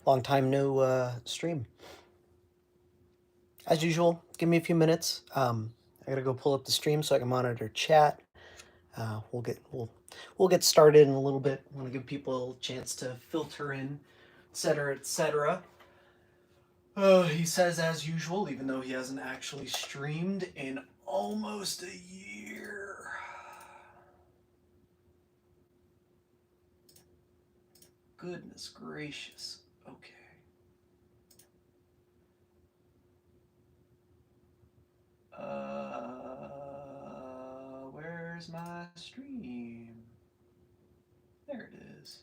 Long time no stream. As usual, give me a few minutes. I gotta go pull up the stream so I can monitor chat. We'll get started in a little bit. I want to give people a chance to filter in, etc., etc. He says as usual, even though he hasn't actually streamed in almost a year. Goodness gracious. Okay. Where's my stream? There it is.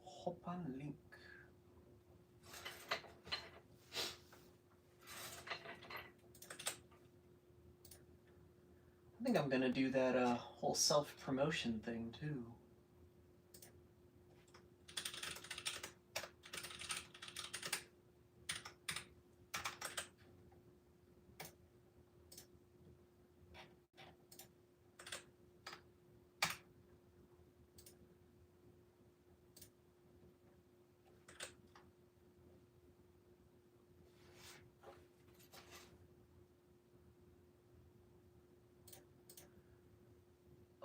Hop on link. I think I'm gonna do that whole self-promotion thing too.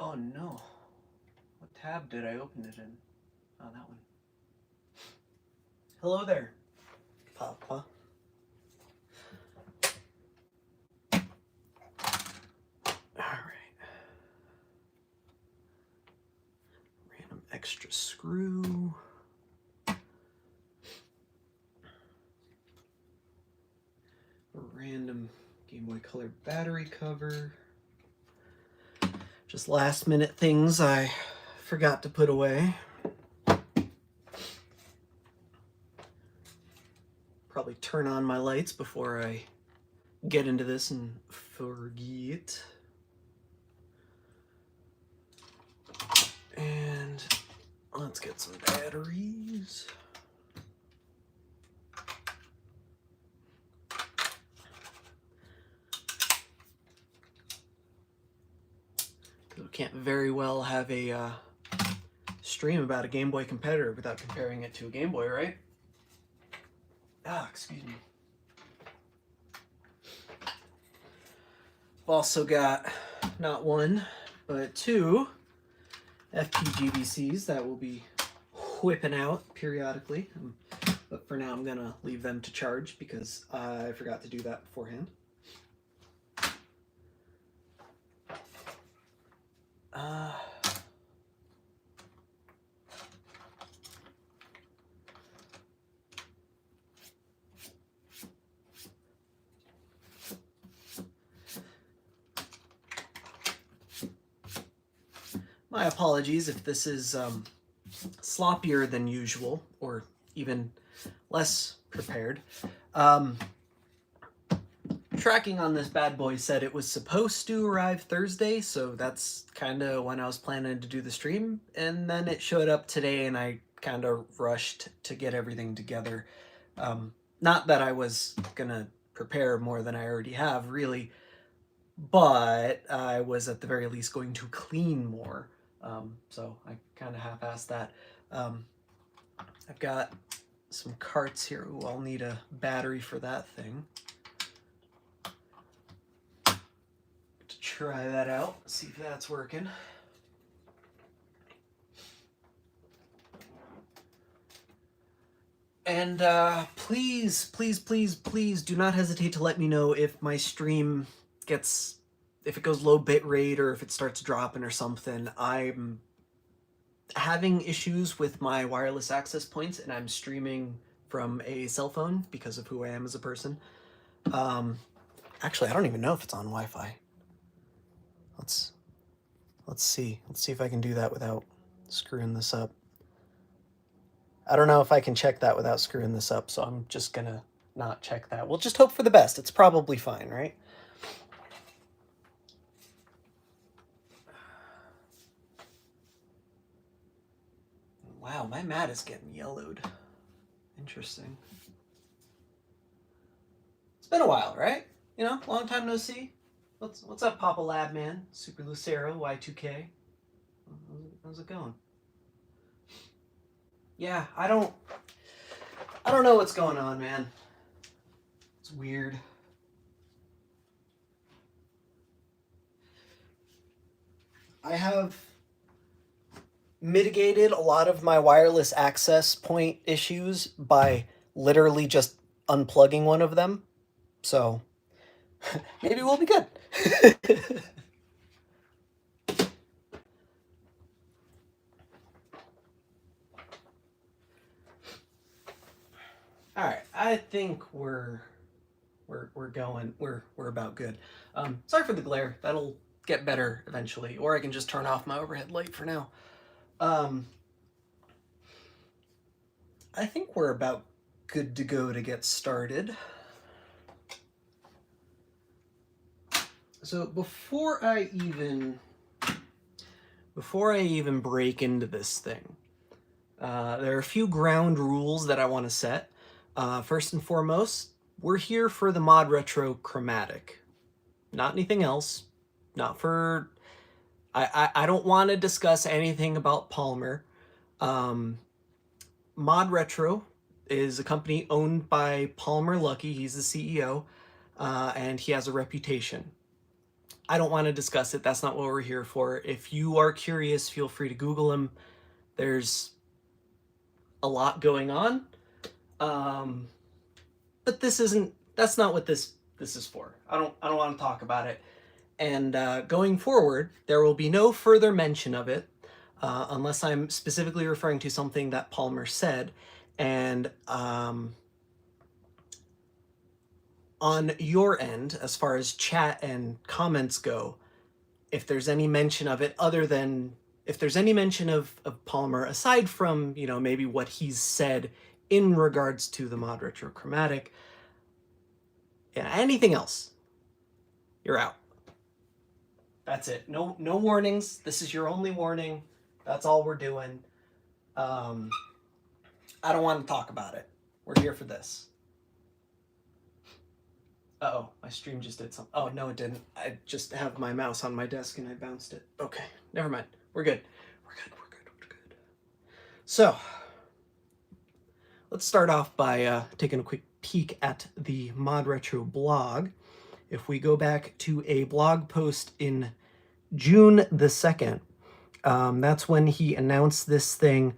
Oh no. What tab did I open it in? Oh, that one. Hello there, Papa. Alright. Random extra screw. A random Game Boy Color battery cover. Just last minute things I forgot to put away. Probably turn on my lights before I get into this and forget. And let's get some batteries. We can't very well have a stream about a Game Boy competitor without comparing it to a Game Boy, right? Ah, excuse me. I've also got not one, but two FPGBCs that will be whipping out periodically. But for now, I'm gonna leave them to charge because I forgot to do that beforehand. My apologies if this is sloppier than usual or even less prepared. Tracking on this bad boy said it was supposed to arrive Thursday, so that's kind of when I was planning to do the stream, and then it showed up today and I kind of rushed to get everything together. Not that I was gonna prepare more than I already have, really, but I was at the very least going to clean more. So I kind of half-assed that. I've got some carts here. Ooh, I'll need a battery for that thing. To try that out, see if that's working. And please, please, please, please do not hesitate to let me know if my stream gets, if it goes low bit rate or if it starts dropping or something. I'm having issues with my wireless access points and I'm streaming from a cell phone because of who I am as a person. Actually, I don't even know if it's on Wi-Fi. Let's see. Let's see if I can do that without screwing this up. I don't know if I can check that without screwing this up, so I'm just gonna not check that. We'll just hope for the best. It's probably fine, right? Wow, my mat is getting yellowed. Interesting. It's been a while, right? You know, long time no see. What's up, Papa Lab Man? Super Lucero, Y2K. How's it going? Yeah, I don't know what's going on, man. It's weird. I have mitigated a lot of my wireless access point issues by literally just unplugging one of them. So maybe we'll be good. All right, I think we're going. We're about good. Sorry for the glare. That'll get better eventually, or I can just turn off my overhead light for now. I think we're about good to go to get started. So before I even break into this thing, there are a few ground rules that I want to set. First and foremost, we're here for the ModRetro Chromatic, not anything else. Not for. I don't want to discuss anything about Palmer. ModRetro is a company owned by Palmer Luckey. He's the CEO, and he has a reputation. I don't want to discuss it. That's not what we're here for. If you are curious, feel free to Google him. There's a lot going on, but that's not what this is for. I don't want to talk about it. And going forward, there will be no further mention of it unless I'm specifically referring to something that Palmer said. And on your end, as far as chat and comments go, if there's any mention of it other than, if there's any mention of Palmer, aside from, you know, maybe what he's said in regards to the ModRetro Chromatic, yeah, anything else, you're out. That's it. No warnings. This is your only warning. That's all we're doing. I don't want to talk about it. We're here for this. Uh-oh, my stream just did something. Oh, no, it didn't. I just have my mouse on my desk and I bounced it. Okay, never mind. We're good. We're good. So, let's start off by taking a quick peek at the ModRetro blog. If we go back to a blog post in June the 2nd, that's when he announced this thing.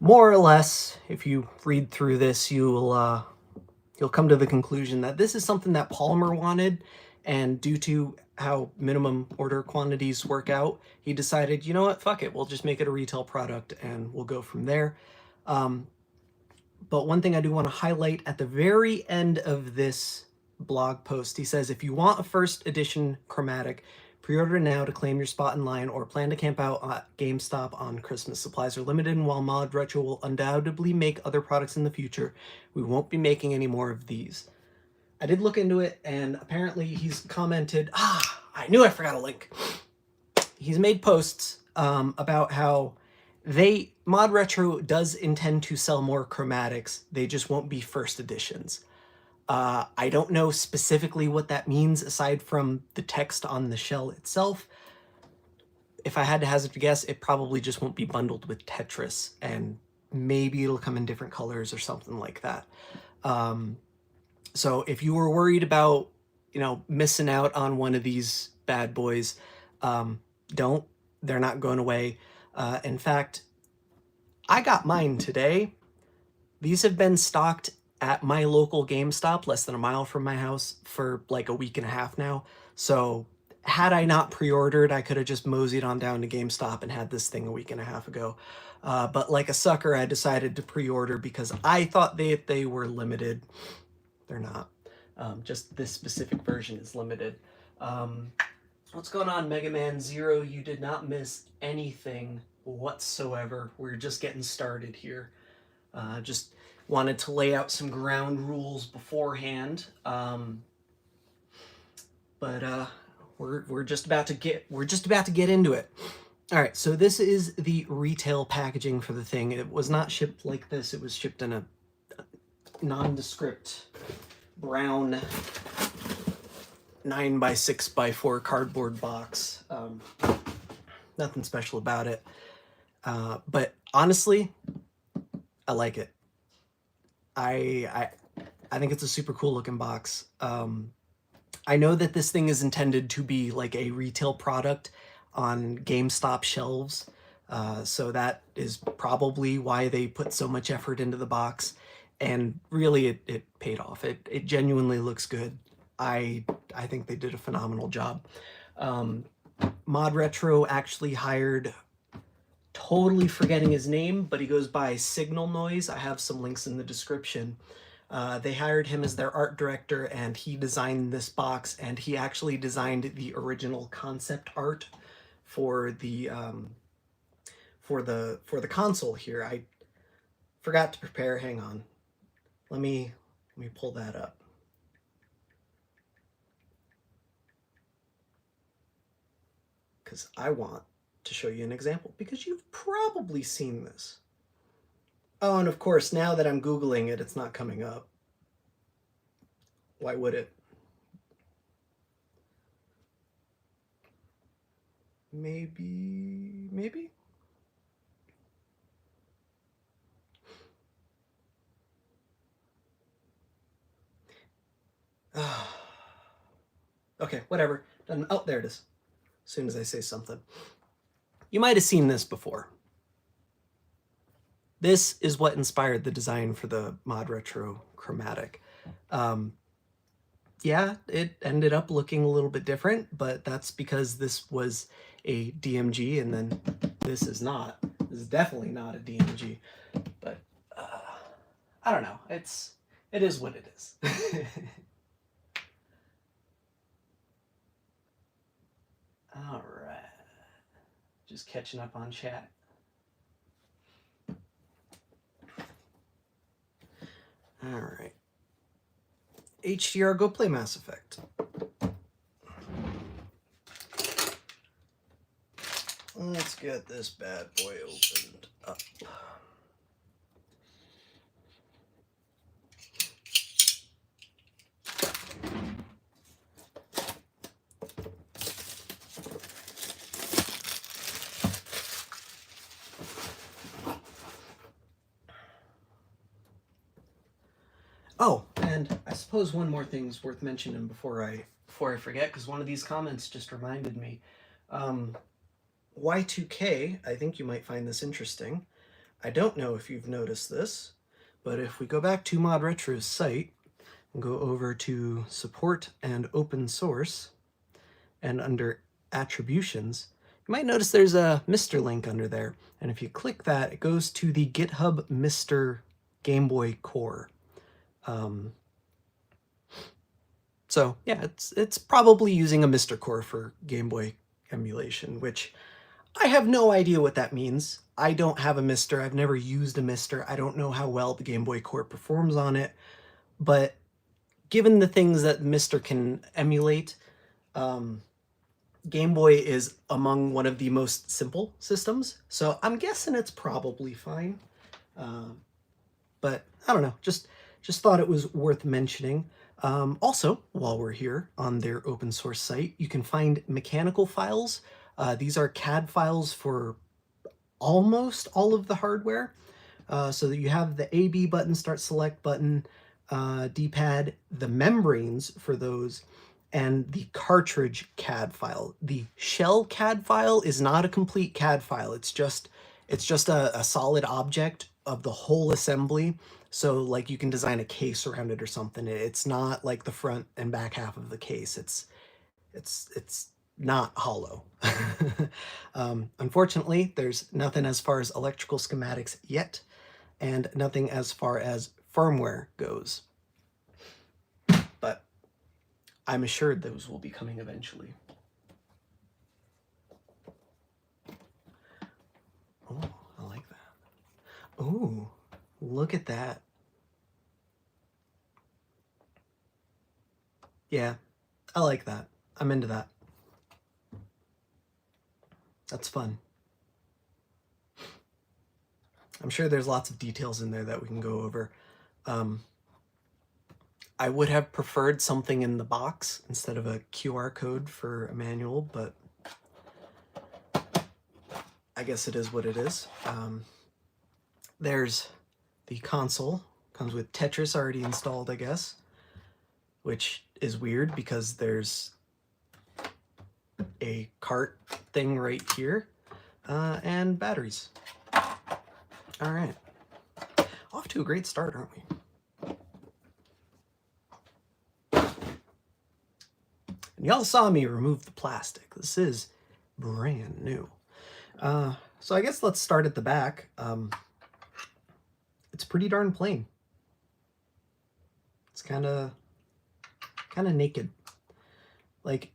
More or less, if you read through this, you'll come to the conclusion that this is something that Palmer wanted, and due to how minimum order quantities work out, he decided, you know what, fuck it, we'll just make it a retail product and we'll go from there. But one thing I do want to highlight at the very end of this blog post, he says, if you want a first edition Chromatic, pre-order now to claim your spot in line, or plan to camp out at GameStop on Christmas. Supplies are limited, and while ModRetro will undoubtedly make other products in the future, we won't be making any more of these. I did look into it, and apparently he's commented, I knew I forgot a link. He's made posts about how ModRetro does intend to sell more Chromatics, they just won't be first editions. I don't know specifically what that means aside from the text on the shell itself. If I had to hazard a guess, it probably just won't be bundled with Tetris, and maybe it'll come in different colors or something like that. So if you were worried about, you know, missing out on one of these bad boys, don't. They're not going away. In fact, I got mine today. These have been stocked at my local GameStop, less than a mile from my house, for like a week and a half now. So had I not pre-ordered, I could have just moseyed on down to GameStop and had this thing a week and a half ago. But like a sucker, I decided to pre-order because I thought they were limited. They're not. Just this specific version is limited. What's going on, Mega Man Zero? You did not miss anything whatsoever. We're just getting started here. Just wanted to lay out some ground rules beforehand. But we're just about to get into it. All right, so this is the retail packaging for the thing. It was not shipped like this. It was shipped in a nondescript brown 9x6x4 cardboard box. Nothing special about it. But honestly, I like it. I think it's a super cool looking box. I know that this thing is intended to be like a retail product on GameStop shelves. So that is probably why they put so much effort into the box. And really, it paid off. It genuinely looks good. I think they did a phenomenal job. ModRetro actually hired, totally forgetting his name, but he goes by Signal Noise. I have some links in the description. They hired him as their art director, and he designed this box, and he actually designed the original concept art for the console here. I forgot to prepare. Hang on. Let me pull that up. Because I want to show you an example, because you've probably seen this. Oh, and of course, now that I'm Googling it, it's not coming up. Why would it? Maybe? Okay, whatever. Oh, there it is. As soon as I say something. You might have seen this before. This is what inspired the design for the ModRetro Chromatic. Yeah, it ended up looking a little bit different, but that's because this was a DMG, and then this is not. This is definitely not a DMG. But I don't know. It is what it is. All right. Just catching up on chat. All right. HDR, go play Mass Effect. Let's get this bad boy opened up. Oh, and I suppose one more thing is worth mentioning before I forget, because one of these comments just reminded me. Y2K, I think you might find this interesting. I don't know if you've noticed this, but if we go back to ModRetro's site and go over to support and open source, and under attributions, you might notice there's a Mr. link under there. And if you click that, it goes to the GitHub Mr. Game Boy Core. So yeah, it's probably using a Mr. Core for Game Boy emulation, which I have no idea what that means. I don't have a Mr. I've never used a Mr. I don't know how well the Game Boy Core performs on it, but given the things that Mr. can emulate, Game Boy is among one of the most simple systems, so I'm guessing it's probably fine. But I don't know, just thought it was worth mentioning. Also, while we're here on their open source site, you can find mechanical files. These are CAD files for almost all of the hardware. So that you have the AB button, start select button, D-pad, the membranes for those, and the cartridge CAD file. The shell CAD file is not a complete CAD file. It's just a solid object of the whole assembly. So like you can design a case around it or something. It's not like the front and back half of the case. It's not hollow. Unfortunately, there's nothing as far as electrical schematics yet, and nothing as far as firmware goes. But I'm assured those will be coming eventually. Oh, I like that. Oh, look at that. Yeah, I like that. I'm into that. That's fun. I'm sure there's lots of details in there that we can go over. I would have preferred something in the box instead of a QR code for a manual, but I guess it is what it is. There's The console comes with Tetris already installed, I guess, which is weird because there's a cart thing right here, and batteries. All right, off to a great start, aren't we? And y'all saw me remove the plastic. This is brand new. So I guess let's start at the back. It's pretty darn plain. It's kind of naked. Like,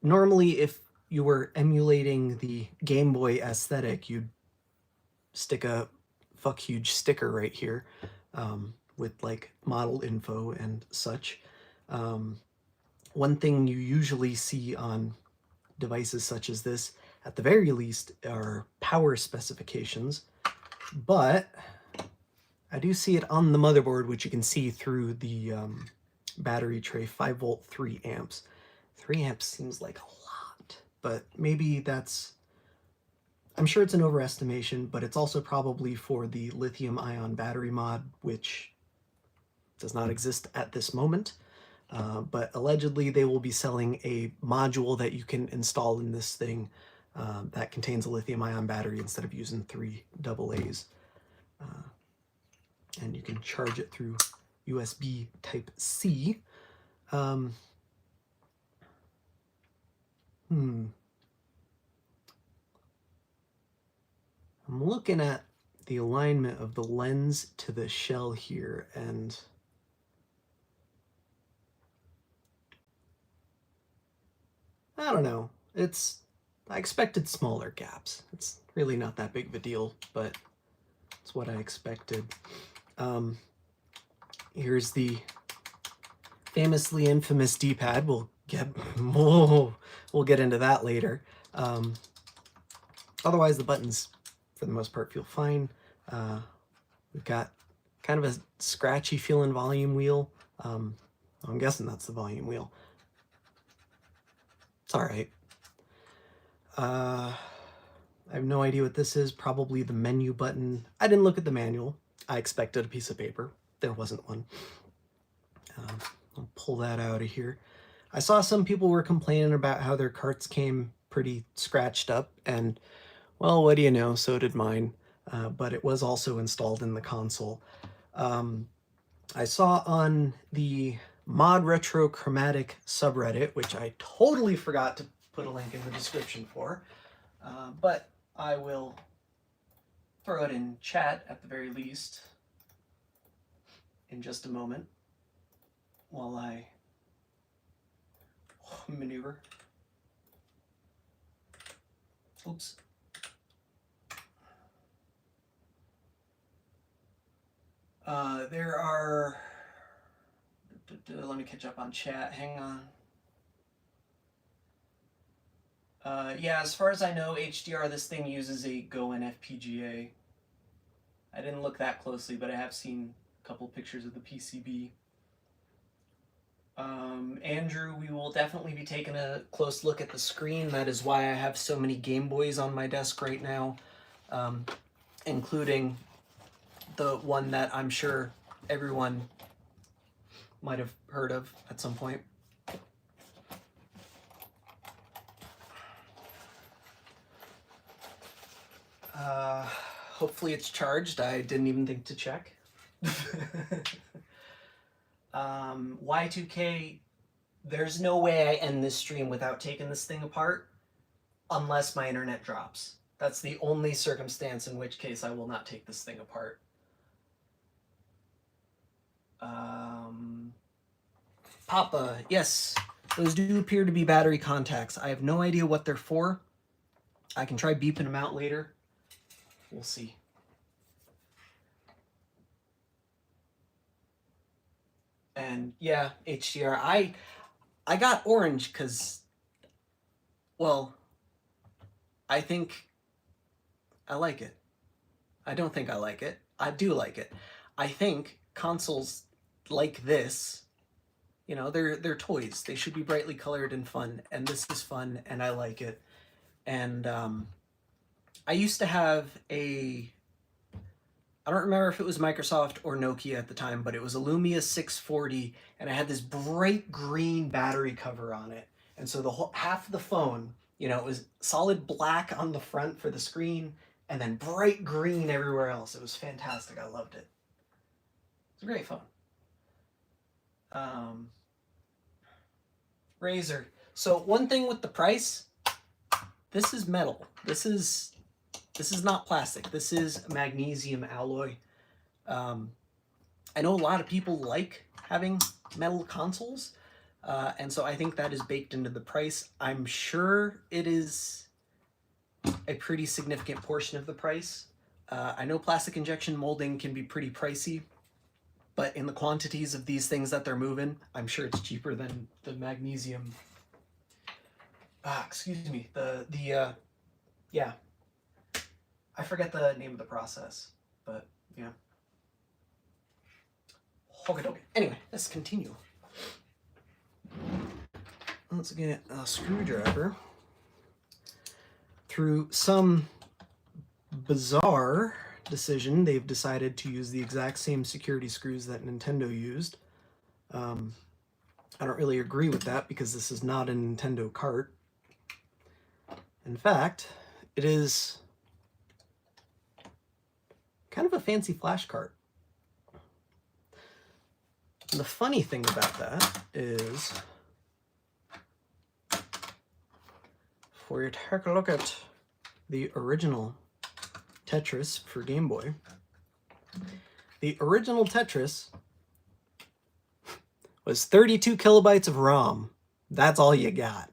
normally if you were emulating the Game Boy aesthetic, you'd stick a fuck huge sticker right here, with like model info and such. One thing you usually see on devices such as this, at the very least, are power specifications, but I do see it on the motherboard, which you can see through the battery tray, 5 volt, 3 amps. 3 amps seems like a lot, but maybe that's, I'm sure it's an overestimation, but it's also probably for the lithium ion battery mod, which does not exist at this moment. But allegedly they will be selling a module that you can install in this thing that contains a lithium ion battery instead of using 3 AA's. And you can charge it through USB Type-C. I'm looking at the alignment of the lens to the shell here, and I don't know. I expected smaller gaps. It's really not that big of a deal, but it's what I expected. Here's the famously infamous D-pad. We'll get into that later. Otherwise, the buttons, for the most part, feel fine. We've got kind of a scratchy feeling volume wheel. I'm guessing that's the volume wheel. It's all right. I have no idea what this is. Probably the menu button. I didn't look at the manual. I expected a piece of paper. There wasn't one. I'll pull that out of here. I saw some people were complaining about how their carts came pretty scratched up, and well, what do you know, so did mine. But it was also installed in the console. I saw on the ModRetro Chromatic subreddit, which I totally forgot to put a link in the description for, but I will throw it in chat at the very least in just a moment while I maneuver. Oops. There are... Let me catch up on chat. Hang on. Yeah, as far as I know, HDR, this thing uses a Go and FPGA. I didn't look that closely, but I have seen a couple pictures of the PCB. Andrew, we will definitely be taking a close look at the screen. That is why I have so many Game Boys on my desk right now, including the one that I'm sure everyone might have heard of at some point. Hopefully it's charged. I didn't even think to check. Y2K, there's no way I end this stream without taking this thing apart, unless my internet drops. That's the only circumstance in which case I will not take this thing apart. Papa, yes, those do appear to be battery contacts. I have no idea what they're for. I can try beeping them out later. We'll see. And yeah, HDR. I got orange because, well, I think I like it. I don't think I like it. I do like it. I think consoles like this, you know, they're toys. They should be brightly colored and fun. And this is fun, and I like it. And I used to have a I don't remember if it was Microsoft or Nokia at the time, but it was a Lumia 640, and it had this bright green battery cover on it. And so the whole half of the phone, you know, it was solid black on the front for the screen, and then bright green everywhere else. It was fantastic. I loved it. It's a great phone. Razer. So one thing with the price, this is metal. This is not plastic. This is magnesium alloy. I know a lot of people like having metal consoles, and so I think that is baked into the price. I'm sure it is a pretty significant portion of the price. I know plastic injection molding can be pretty pricey, but in the quantities of these things that they're moving, I'm sure it's cheaper than the magnesium. Excuse me. Yeah. I forget the name of the process, but yeah. Okay. Anyway, let's continue. Let's get a screwdriver. Through some bizarre decision, they've decided to use the exact same security screws that Nintendo used. I don't really agree with that because this is not a Nintendo cart. In fact, it is kind of a fancy flash cart. And the funny thing about that is, before you take a look at the original Tetris for Game Boy, the original Tetris was 32 kilobytes of ROM. That's all you got.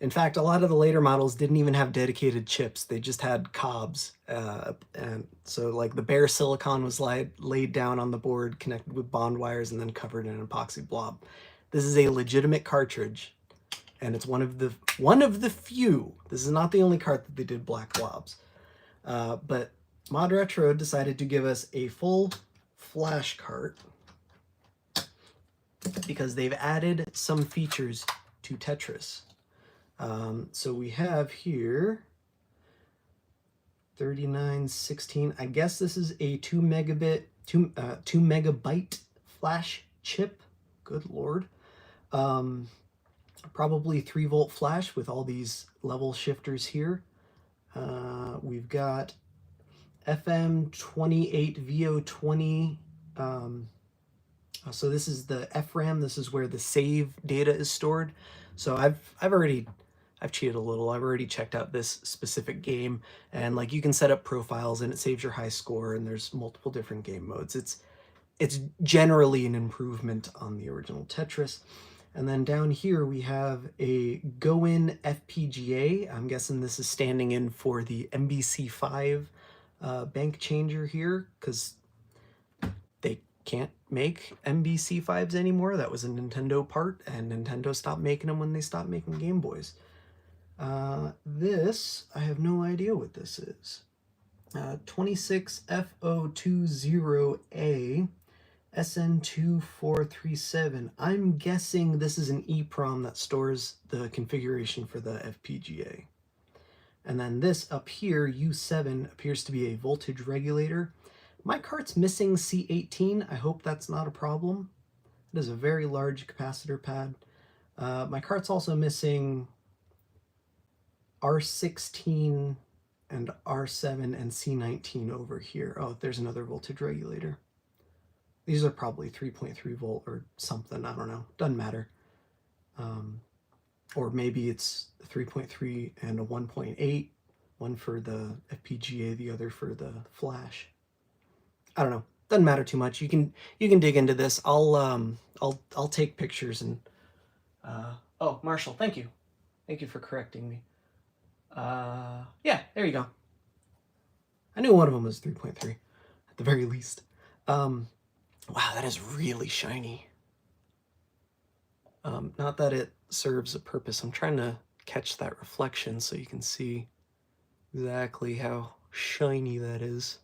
In fact, a lot of the later models didn't even have dedicated chips. They just had cobs. And so like the bare silicon was laid down on the board, connected with bond wires, and then covered in an epoxy blob. This is a legitimate cartridge, and it's one of the few. This is not the only cart that they did black blobs. But ModRetro decided to give us a full flash cart because they've added some features to Tetris. So we have here 3916. I guess this is a 2 megabyte flash chip. Good Lord. Probably 3-volt flash with all these level shifters here. We've got FM 28 VO20. So this is the FRAM. This is where the save data is stored. So I've cheated a little. I've already checked out this specific game, and like you can set up profiles and it saves your high score, and there's multiple different game modes. It's generally an improvement on the original Tetris. And then down here we have a go-in FPGA. I'm guessing this is standing in for the MBC5 bank changer here, because they can't make MBC5s anymore. That was a Nintendo part, and Nintendo stopped making them when they stopped making Game Boys. This, I have no idea what this is. 26F020A SN2437. I'm guessing this is an EEPROM that stores the configuration for the FPGA. And then this up here, U7, appears to be a voltage regulator. My cart's missing C18. I hope that's not a problem. It is a very large capacitor pad. My cart's also missing R16 and R7 and C19 over here. Oh, there's another voltage regulator. These are probably 3.3 volt or something. I don't know. Doesn't matter. Or maybe it's 3.3 and a 1.8. One for the FPGA, the other for the flash. I don't know. Doesn't matter too much. You can dig into this. I'll take pictures and oh, Marshall, thank you. Thank you for correcting me. Yeah, there you go. I knew one of them was 3.3 at the very least. Wow, that is really shiny. Not that it serves a purpose. I'm trying to catch that reflection so you can see exactly how shiny that is.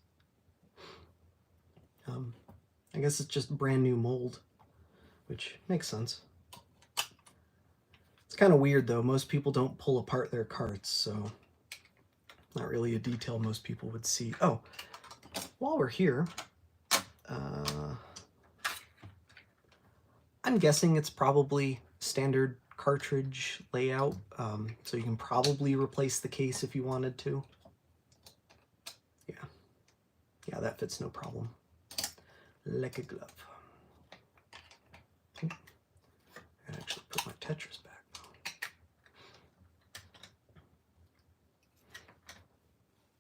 I guess it's just brand new mold, which makes sense. It's kind of weird though. Most people don't pull apart their carts, so not really a detail most people would see. Oh, while we're here, I'm guessing it's probably standard cartridge layout, so you can probably replace the case if you wanted to. Yeah, that fits no problem. Like a glove. I actually put my Tetris back though.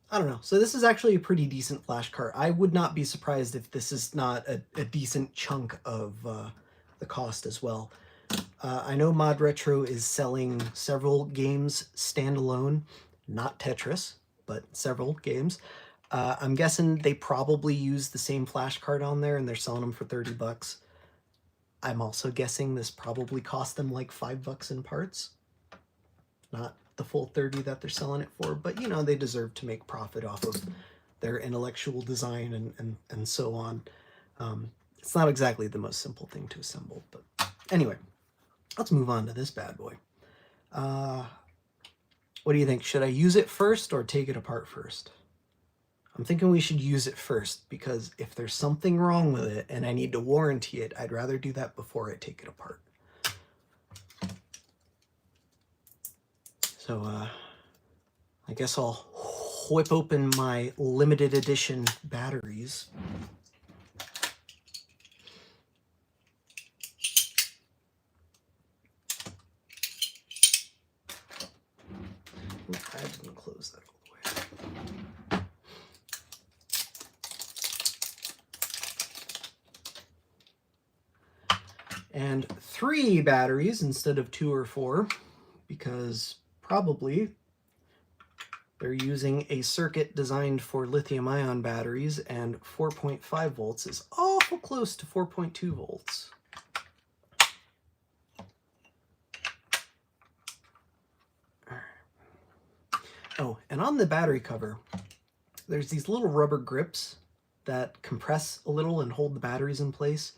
I don't know. So this is actually a pretty decent flash cart. I would not be surprised if this is not a decent chunk of the cost as well. I know ModRetro is selling several games standalone, not Tetris, but several games. I'm guessing they probably use the same flash card on there and they're selling them for 30 bucks. I'm also guessing this probably cost them like $5 in parts. Not the full 30 that they're selling it for, but you know, they deserve to make profit off of their intellectual design and so on. It's not exactly the most simple thing to assemble, but anyway, let's move on to this bad boy. What do you think? Should I use it first or take it apart first? I'm thinking we should use it first, because if there's something wrong with it and I need to warranty it, I'd rather do that before I take it apart. So I guess I'll whip open my limited edition batteries. I didn't close that all the way. And 3 batteries instead of 2 or 4, because probably they're using a circuit designed for lithium-ion batteries, and 4.5 volts is awful close to 4.2 volts. Oh, and on the battery cover, there's these little rubber grips that compress a little and hold the batteries in place.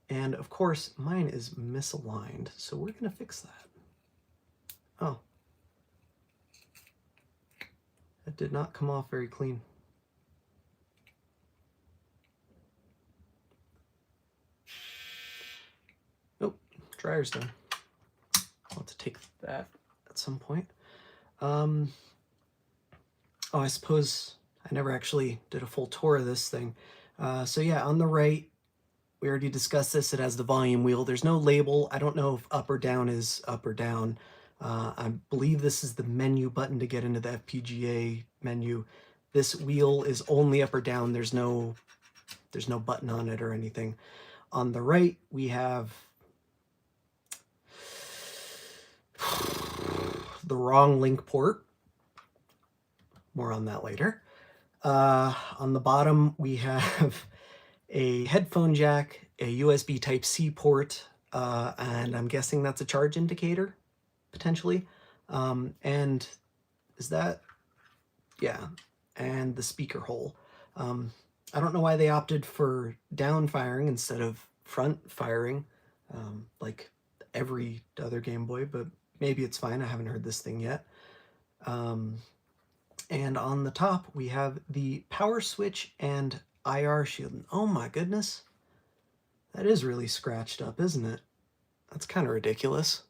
And of course, mine is misaligned, so we're going to fix that. Oh. That did not come off very clean. Nope, dryer's done. I'll have to take that at some point. Oh, I suppose I never actually did a full tour of this thing. So yeah, on the right, we already discussed this. It has the volume wheel. There's no label. I don't know if up or down is up or down. I believe this is the menu button to get into the FPGA menu. This wheel is only up or down. There's no button on it or anything. On the right, we have the wrong link port. More on that later. On the bottom, we have a headphone jack, a USB Type-C port, and I'm guessing that's a charge indicator, potentially. And is that? Yeah, and the speaker hole. I don't know why they opted for down firing instead of front firing, like every other Game Boy, but maybe it's fine. I haven't heard this thing yet. And on the top, we have the power switch and IR shield. Oh my goodness. That is really scratched up, isn't it? That's kind of ridiculous.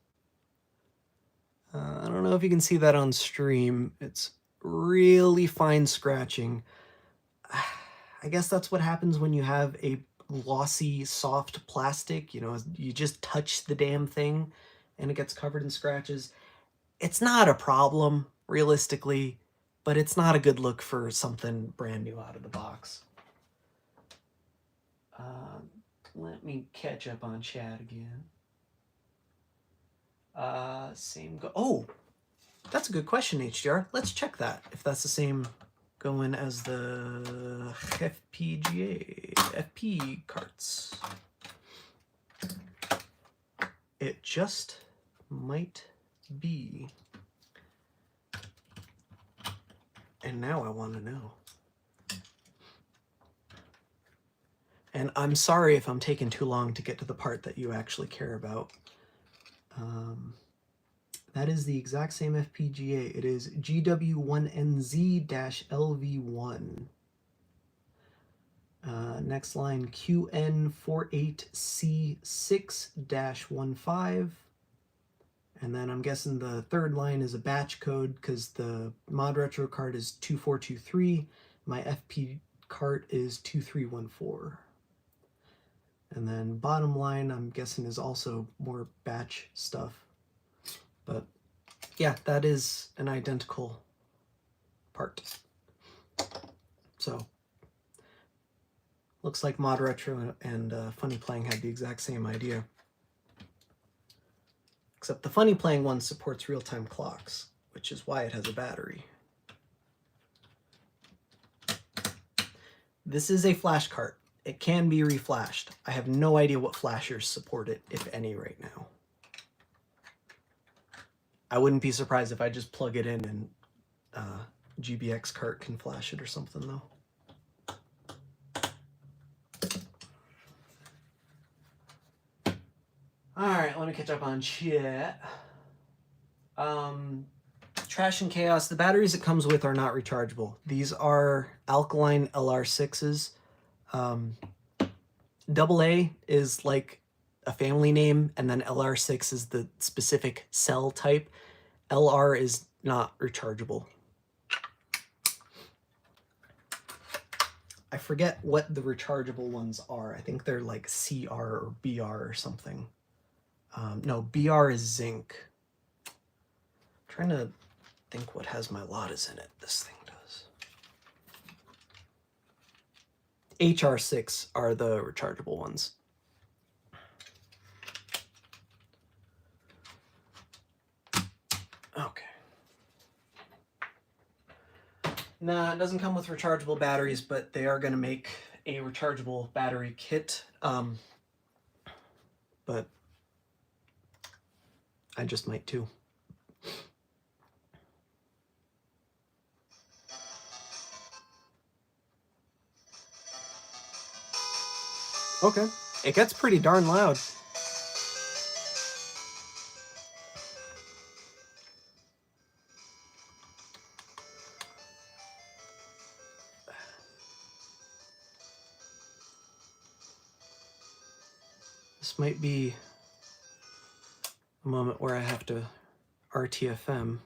I don't know if you can see that on stream. It's really fine scratching. I guess that's what happens when you have a glossy, soft plastic. You know, you just touch the damn thing and it gets covered in scratches. It's not a problem, realistically, but it's not a good look for something brand new out of the box. Let me catch up on chat again. Oh, that's a good question, HDR. Let's check that, if that's the same going as the FP carts. It just might be. And now I want to know. And I'm sorry if I'm taking too long to get to the part that you actually care about. That is the exact same FPGA. It is GW1NZ-LV1. Next line, QN48C6-15. And then I'm guessing the third line is a batch code because the ModRetro card is 2423. My FP cart is 2314. And then bottom line, I'm guessing, is also more batch stuff. But yeah, that is an identical part. So looks like ModRetro and Funny Playing had the exact same idea. Except the Funny Playing one supports real-time clocks, which is why it has a battery. This is a flash cart. It can be reflashed. I have no idea what flashers support it, if any, right now. I wouldn't be surprised if I just plug it in and GBX cart can flash it or something, though. Alright, let me catch up on chat. Trash and Chaos. The batteries it comes with are not rechargeable. These are alkaline LR6s. AA is like a family name, and then LR6 is the specific cell type. LR is not rechargeable. I forget what the rechargeable ones are. I think they're like CR or BR or something. No, BR is zinc. I'm trying to think what has my Latas in it. This thing does. HR6 are the rechargeable ones. Okay. Nah, it doesn't come with rechargeable batteries, but they are going to make a rechargeable battery kit. But I just might too. Okay, it gets pretty darn loud. This might be a moment where I have to RTFM.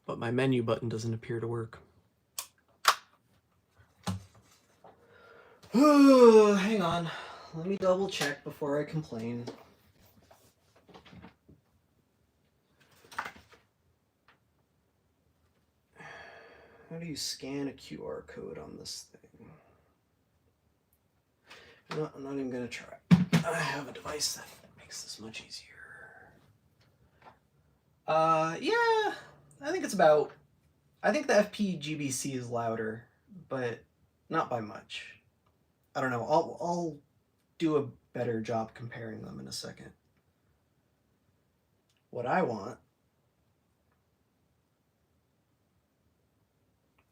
But my menu button doesn't appear to work. Hang on. Let me double check before I complain. How do you scan a QR code on this thing? No, I'm not even going to try. I have a device that makes this much easier. Yeah, I think it's about... I think the FPGBC is louder, but not by much. I don't know. I'll do a better job comparing them in a second. What I want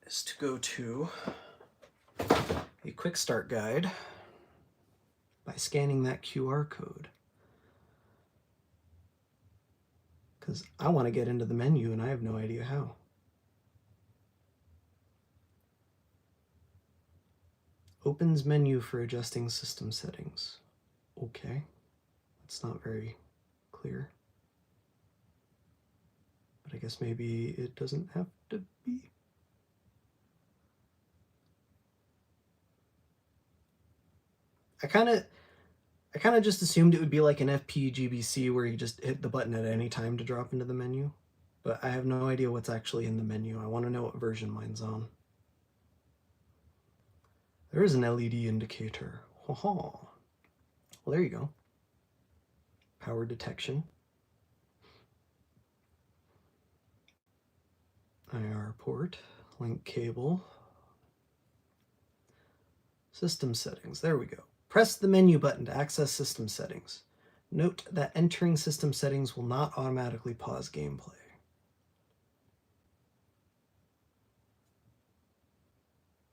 is to go to a quick start guide by scanning that QR code. Because I want to get into the menu and I have no idea how. Opens menu for adjusting system settings. Okay, that's not very clear. But I guess maybe it doesn't have to be. I kind of just assumed it would be like an FPGBC where you just hit the button at any time to drop into the menu. But I have no idea what's actually in the menu. I want to know what version mine's on. There is an LED indicator. Well, there you go. Power detection. IR port. Link cable. System settings. There we go. Press the menu button to access system settings. Note that entering system settings will not automatically pause gameplay.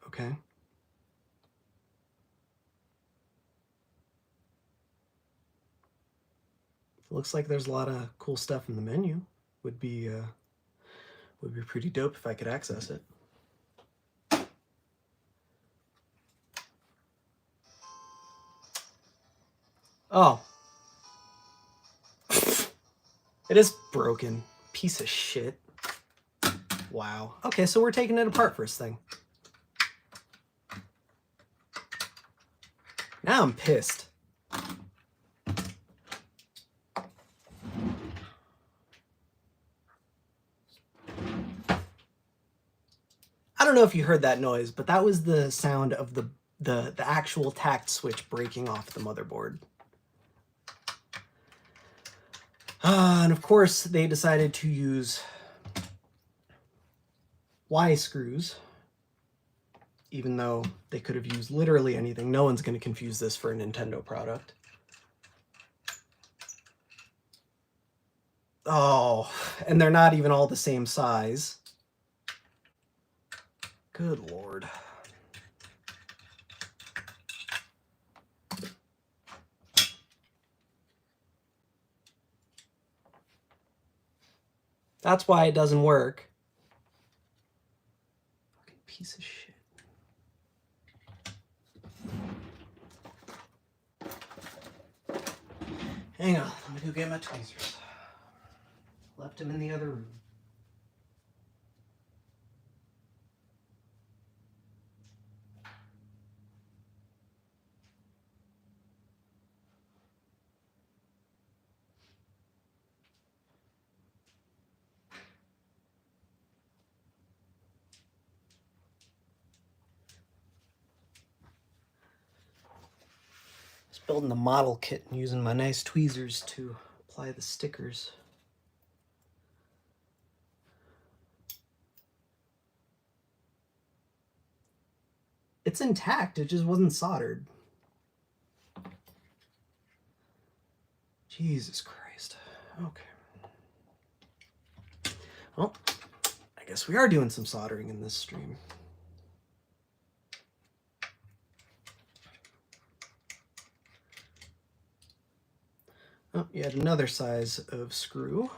Okay. Looks like there's a lot of cool stuff in the menu. Would be Would be pretty dope if I could access it. Oh. It is broken. Piece of shit. Wow. Okay, so we're taking it apart first thing. Now I'm pissed. I don't know if you heard that noise, but that was the sound of the actual tact switch breaking off the motherboard. And of course, they decided to use Y screws, even though they could have used literally anything. No one's going to confuse this for a Nintendo product. Oh, and they're not even all the same size. Good Lord. That's why it doesn't work. Fucking piece of shit. Hang on, let me go get my tweezers. Left them in the other room. Just building the model kit and using my nice tweezers to apply the stickers. It's intact, it just wasn't soldered. Jesus Christ. Okay. Well, I guess we are doing some soldering in this stream. Oh, yet another size of screw.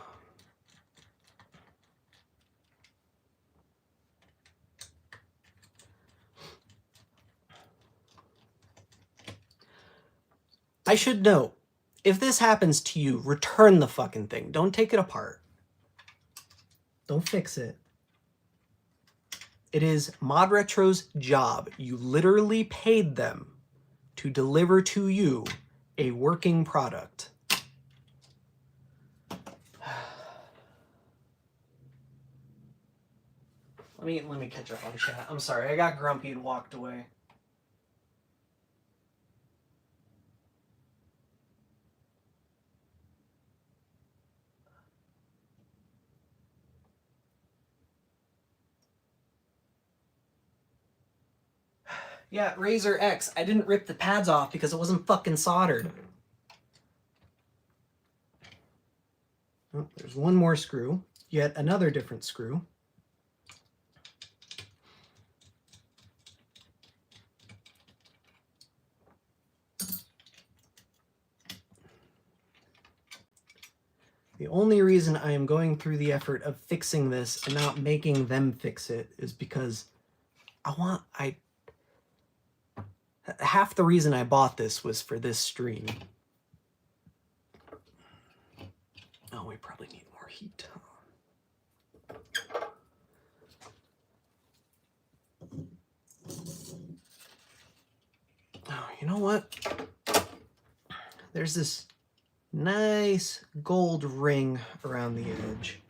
I should note, if this happens to you, return the fucking thing. Don't take it apart. Don't fix it. It is ModRetro's job. You literally paid them to deliver to you a working product. Let me catch up on chat. I'm sorry, I got grumpy and walked away. Yeah, Razor X. I didn't rip the pads off because it wasn't fucking soldered. Oh, there's one more screw. Yet another different screw. The only reason I am going through the effort of fixing this and not making them fix it is because half the reason I bought this was for this stream. Oh, we probably need more heat. Oh, you know what? There's this nice gold ring around the edge,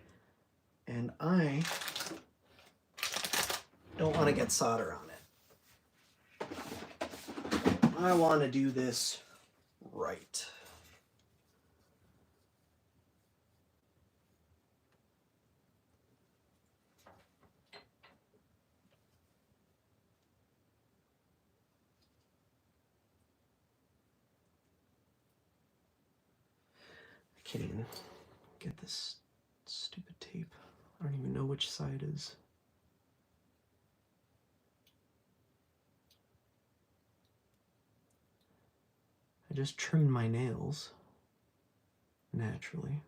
and I don't want to get solder on it. I want to do this right. I can't even get this stupid tape. I don't even know which side is. I just trimmed my nails, naturally.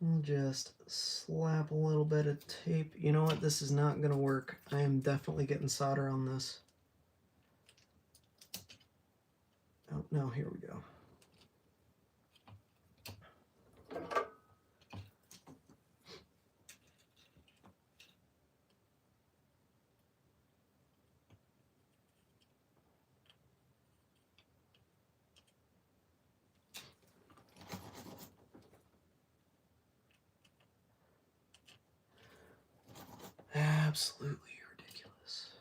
I'll just slap a little bit of tape. You know what? This is not going to work. I am definitely getting solder on this. Oh, no, here we go. Absolutely ridiculous.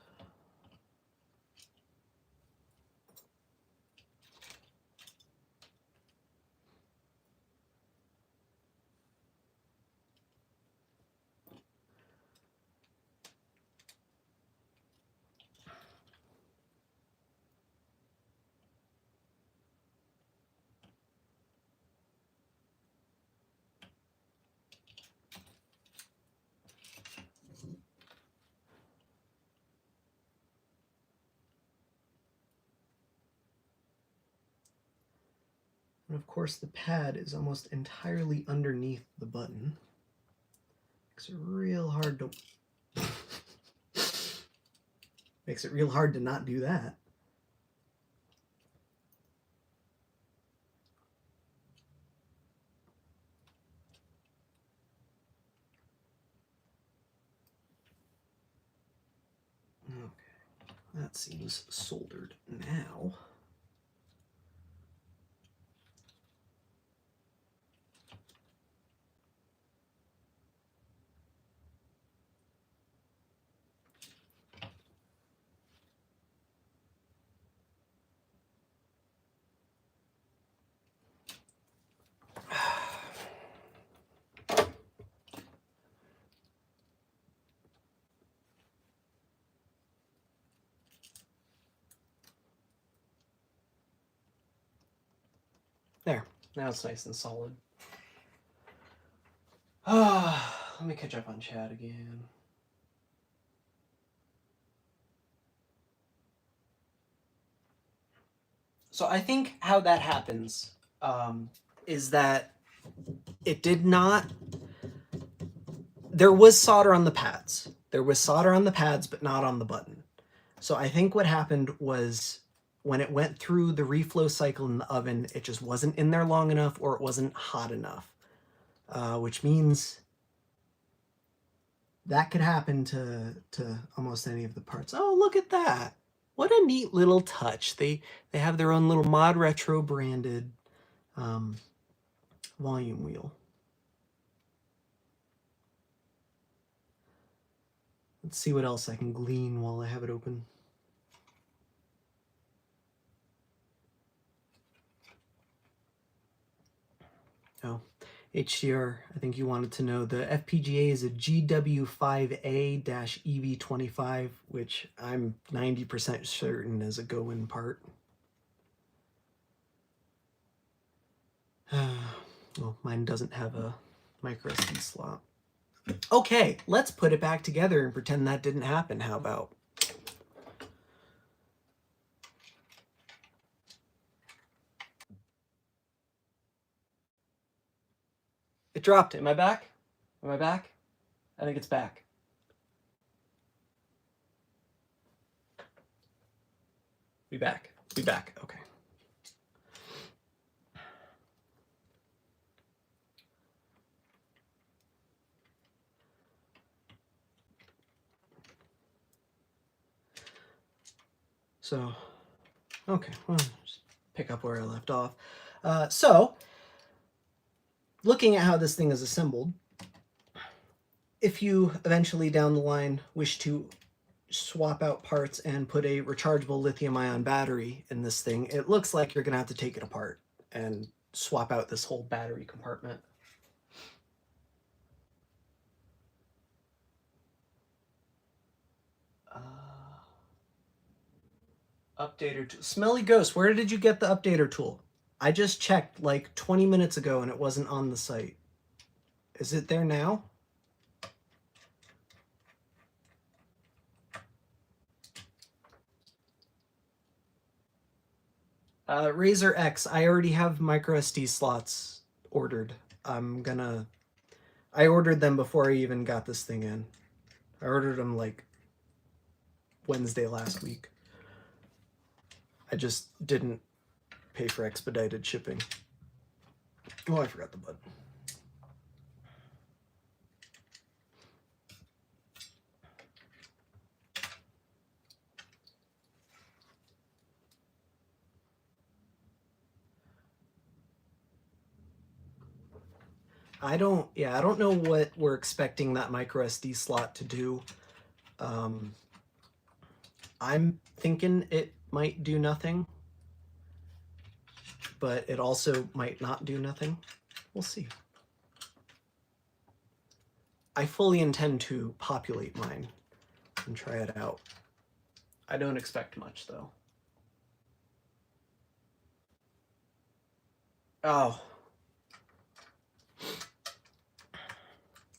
And of course the pad is almost entirely underneath the button. Makes it real hard to makes it real hard to not do that. Okay, that seems soldered now. There, now it's nice and solid. Let me catch up on chat again. So I think how that happens is that it did not... There was solder on the pads. There was solder on the pads, but not on the button. So I think what happened was when it went through the reflow cycle in the oven, it just wasn't in there long enough or it wasn't hot enough, which means that could happen to almost any of the parts. Oh, look at that. What a neat little touch. They have their own little ModRetro branded volume wheel. Let's see what else I can glean while I have it open. Oh, HDR, I think you wanted to know the FPGA is a GW5A-EV25, which I'm 90% certain is a go-in part. Well, mine doesn't have a micro SD slot. Okay, let's put it back together and pretend that didn't happen. How about? It dropped. Am I back? Am I back? I think it's back. We back. We back. Okay. So, okay, well, just pick up where I left off. So, looking at how this thing is assembled, if you eventually down the line wish to swap out parts and put a rechargeable lithium-ion battery in this thing, it looks like you're going to have to take it apart and swap out this whole battery compartment. Updater tool. Smelly Ghost, where did you get the updater tool? I just checked like 20 minutes ago and it wasn't on the site. Is it there now? Razer X, I already have micro SD slots ordered. I'm gonna I ordered them before I even got this thing in. I ordered them like Wednesday last week. I just didn't pay for expedited shipping. Oh, I forgot the button. I don't know what we're expecting that micro SD slot to do. I'm thinking it might do nothing, but it also might not do nothing. We'll see. I fully intend to populate mine and try it out. I don't expect much, though. Oh.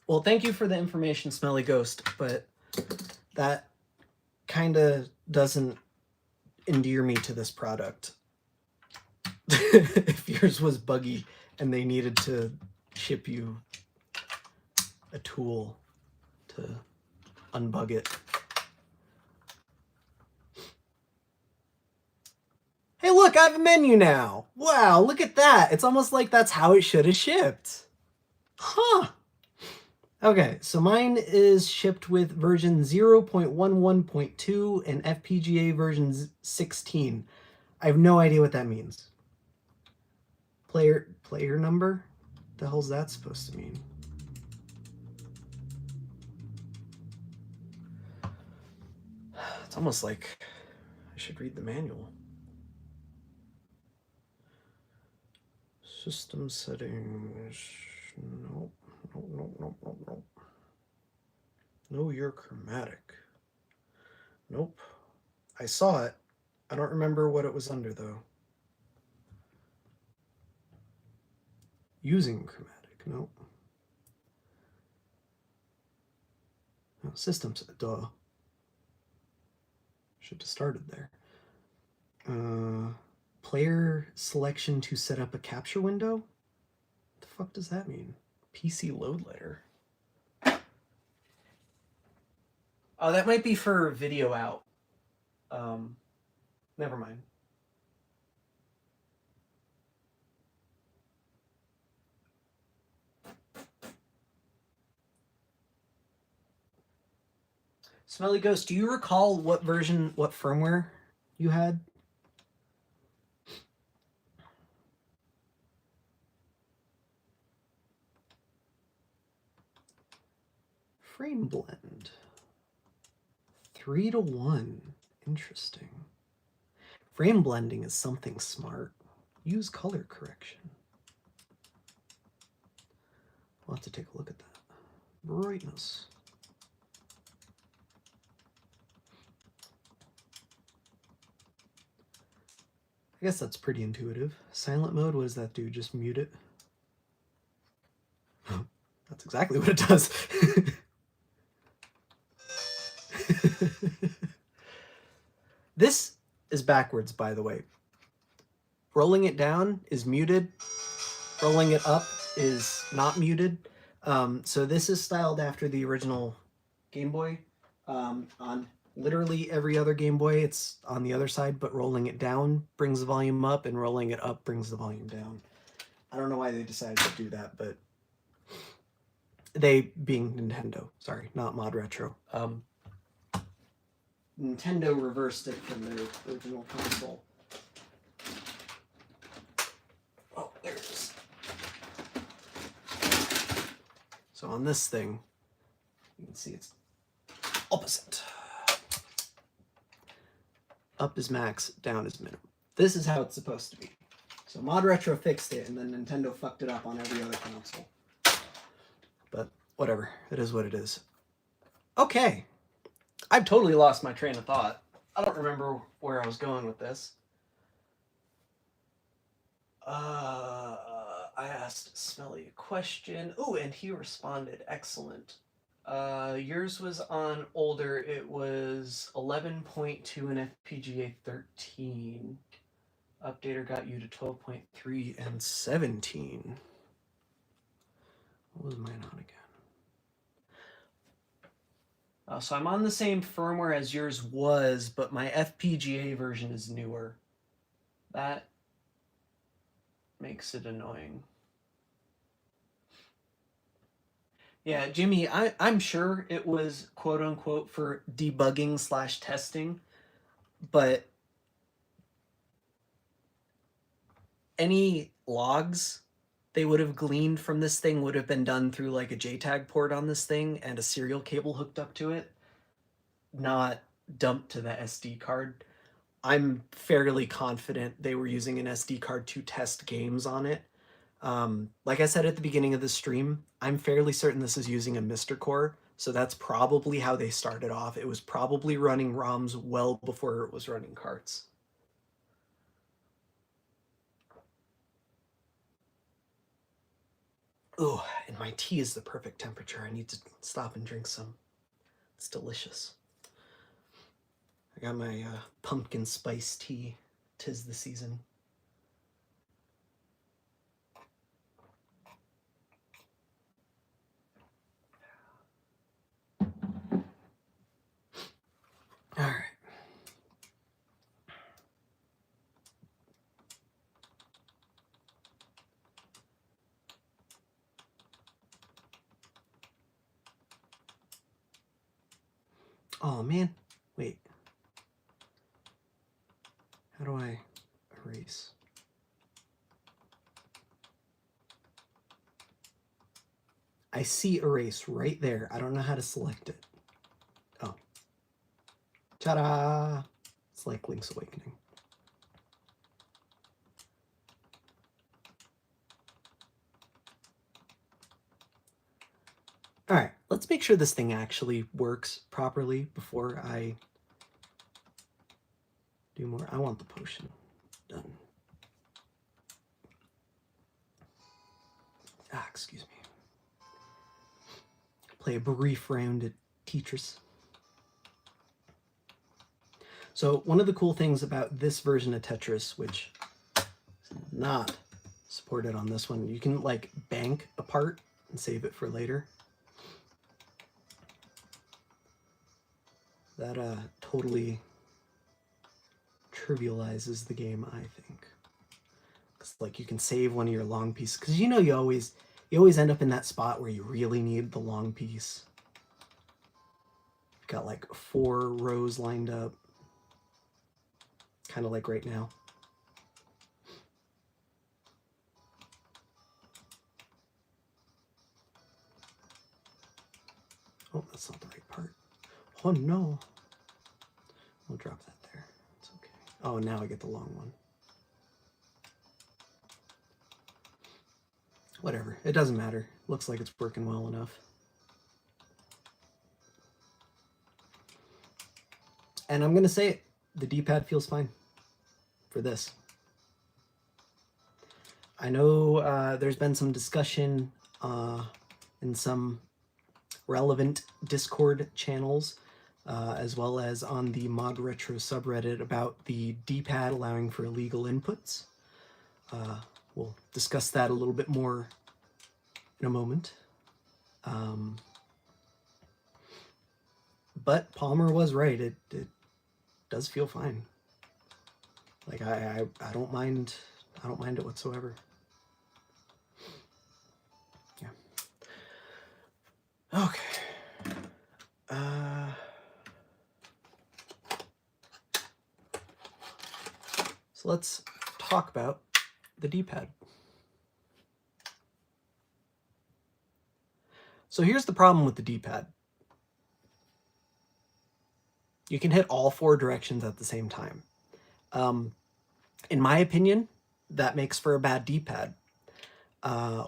Well, thank you for the information, Smelly Ghost, but that kind of doesn't endear me to this product. If yours was buggy and they needed to ship you a tool to unbug it. Hey, look, I have a menu now. Wow, look at that. It's almost like that's how it should have shipped. Huh. Okay, so mine is shipped with version 0.11.2 and FPGA version 16. I have no idea what that means. Player number? What the hell's that supposed to mean? It's almost like I should read the manual. System settings. Nope. Nope. Know your chromatic. Nope. I saw it. I don't remember what it was under, though. Using chromatic. Nope. No, systems. Duh. Should have started there. Player selection to set up a capture window? What the fuck does that mean? PC load letter. Oh, that might be for video out. Never mind. Smelly Ghost, do you recall what version, what firmware you had? Frame blend. 3:1. Interesting. Frame blending is something smart. Use color correction. We'll have to take a look at that. Brightness. I guess that's pretty intuitive. Silent mode, what does that do? Just mute it? That's exactly what it does. This is backwards, by the way. Rolling it down is muted. Rolling it up is not muted. So this is styled after the original Game Boy. On literally every other Game Boy, it's on the other side, but rolling it down brings the volume up and rolling it up brings the volume down. I don't know why they decided to do that, but they being Nintendo, sorry, not ModRetro. Nintendo reversed it from their original console. Oh, there it is. So on this thing, you can see it's opposite. Up is max, down is minimum. This is how it's supposed to be. So ModRetro fixed it, and then Nintendo fucked it up on every other console. But whatever, it is what it is. Okay, I've totally lost my train of thought. I don't remember where I was going with this. I asked Smelly a question. Oh, and he responded. Excellent. Yours was on older. It was 11.2 and FPGA 13. Updater got you to 12.3 and 17. What was mine on again? So I'm on the same firmware as yours was, but my FPGA version is newer. That makes it annoying. Yeah, Jimmy, I'm sure it was quote unquote for debugging slash testing, but any logs they would have gleaned from this thing would have been done through like a JTAG port on this thing and a serial cable hooked up to it, not dumped to the SD card. I'm fairly confident they were using an SD card to test games on it. Like I said at the beginning of the stream, I'm fairly certain this is using a Mr. Core, so that's probably how they started off. It was probably running ROMs well before it was running carts. Oh, and my tea is the perfect temperature. I need to stop and drink some. It's delicious. I got my pumpkin spice tea. 'Tis the season. All right. Oh man, wait. How do I erase? I see erase right there. I don't know how to select it. Oh. Ta-da! It's like Link's Awakening. All right, let's make sure this thing actually works properly before I do more. I want the potion done. Ah, excuse me. Play a brief round at Tetris. So one of the cool things about this version of Tetris, which is not supported on this one, you can like bank a part and save it for later. That totally trivializes the game, I think. Because like you can save one of your long pieces, because you know you always end up in that spot where you really need the long piece. You've got like 4 rows lined up, kind of like right now. Oh, that's not the right part. Oh no. I'll drop that there. It's okay. Oh, now I get the long one. Whatever. It doesn't matter. Looks like it's working well enough. And I'm going to say it. The D-pad feels fine for this. I know there's been some discussion in some relevant Discord channels, as well as on the ModRetro subreddit, about the D-pad allowing for illegal inputs. We'll discuss that a little bit more in a moment. But Palmer was right. It does feel fine. Like I don't mind. I don't mind it whatsoever. Yeah. Okay. So let's talk about the D-pad. So here's the problem with the D-pad. You can hit all 4 directions at the same time. In my opinion, that makes for a bad D-pad.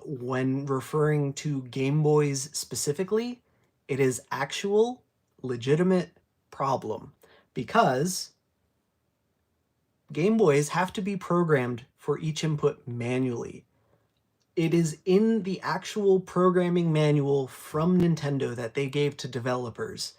When referring to Game Boys specifically, it is actual, legitimate problem, because Game Boys have to be programmed for each input manually. It is in the actual programming manual from Nintendo that they gave to developers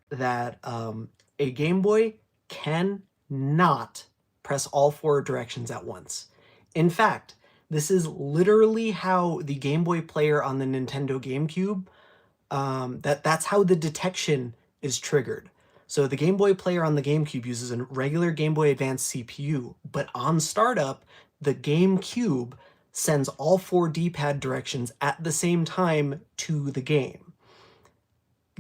that a Game Boy cannot press all 4 directions at once. In fact, this is literally how the Game Boy player on the Nintendo GameCube, that's how the detection is triggered. So the Game Boy player on the GameCube uses a regular Game Boy Advance CPU, but on startup, the GameCube sends all 4 D-pad directions at the same time to the game.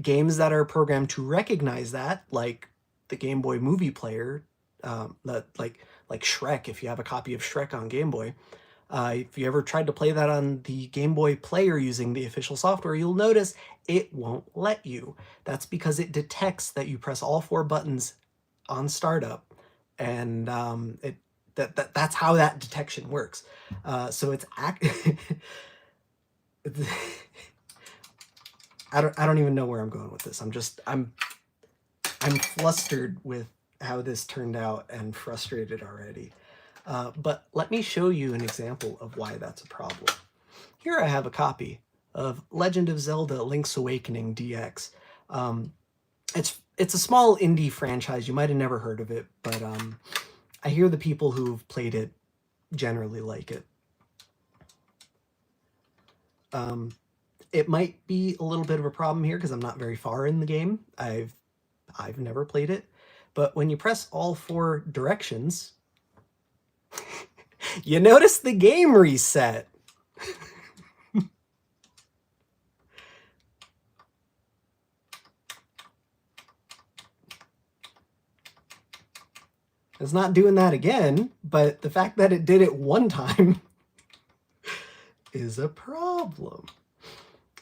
Games that are programmed to recognize that, like the Game Boy movie player, like Shrek, if you have a copy of Shrek on Game Boy, if you ever tried to play that on the Game Boy player using the official software, you'll notice it won't let you. That's because it detects that you press all 4 buttons on startup, and that's how that detection works. So it's I don't even know where I'm going with this. I'm flustered with how this turned out and frustrated already. But let me show you an example of why that's a problem. Here I have a copy of Legend of Zelda Link's Awakening DX. It's a small indie franchise. You might have never heard of it, but I hear the people who've played it generally like it. It might be a little bit of a problem here because I'm not very far in the game. I've never played it, but when you press all 4 directions, you notice the game reset. It's not doing that again, but the fact that it did it one time is a problem.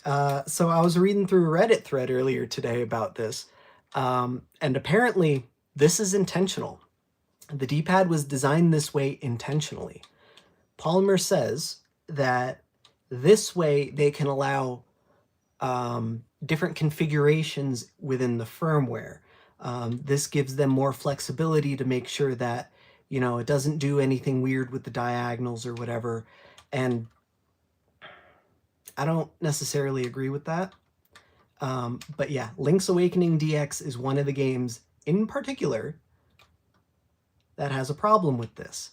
So I was reading through a Reddit thread earlier today about this, and apparently this is intentional. The D-pad was designed this way intentionally. Polymer says that this way they can allow different configurations within the firmware. This gives them more flexibility to make sure that, you know, it doesn't do anything weird with the diagonals or whatever. And I don't necessarily agree with that. But yeah, Link's Awakening DX is one of the games in particular that has a problem with this.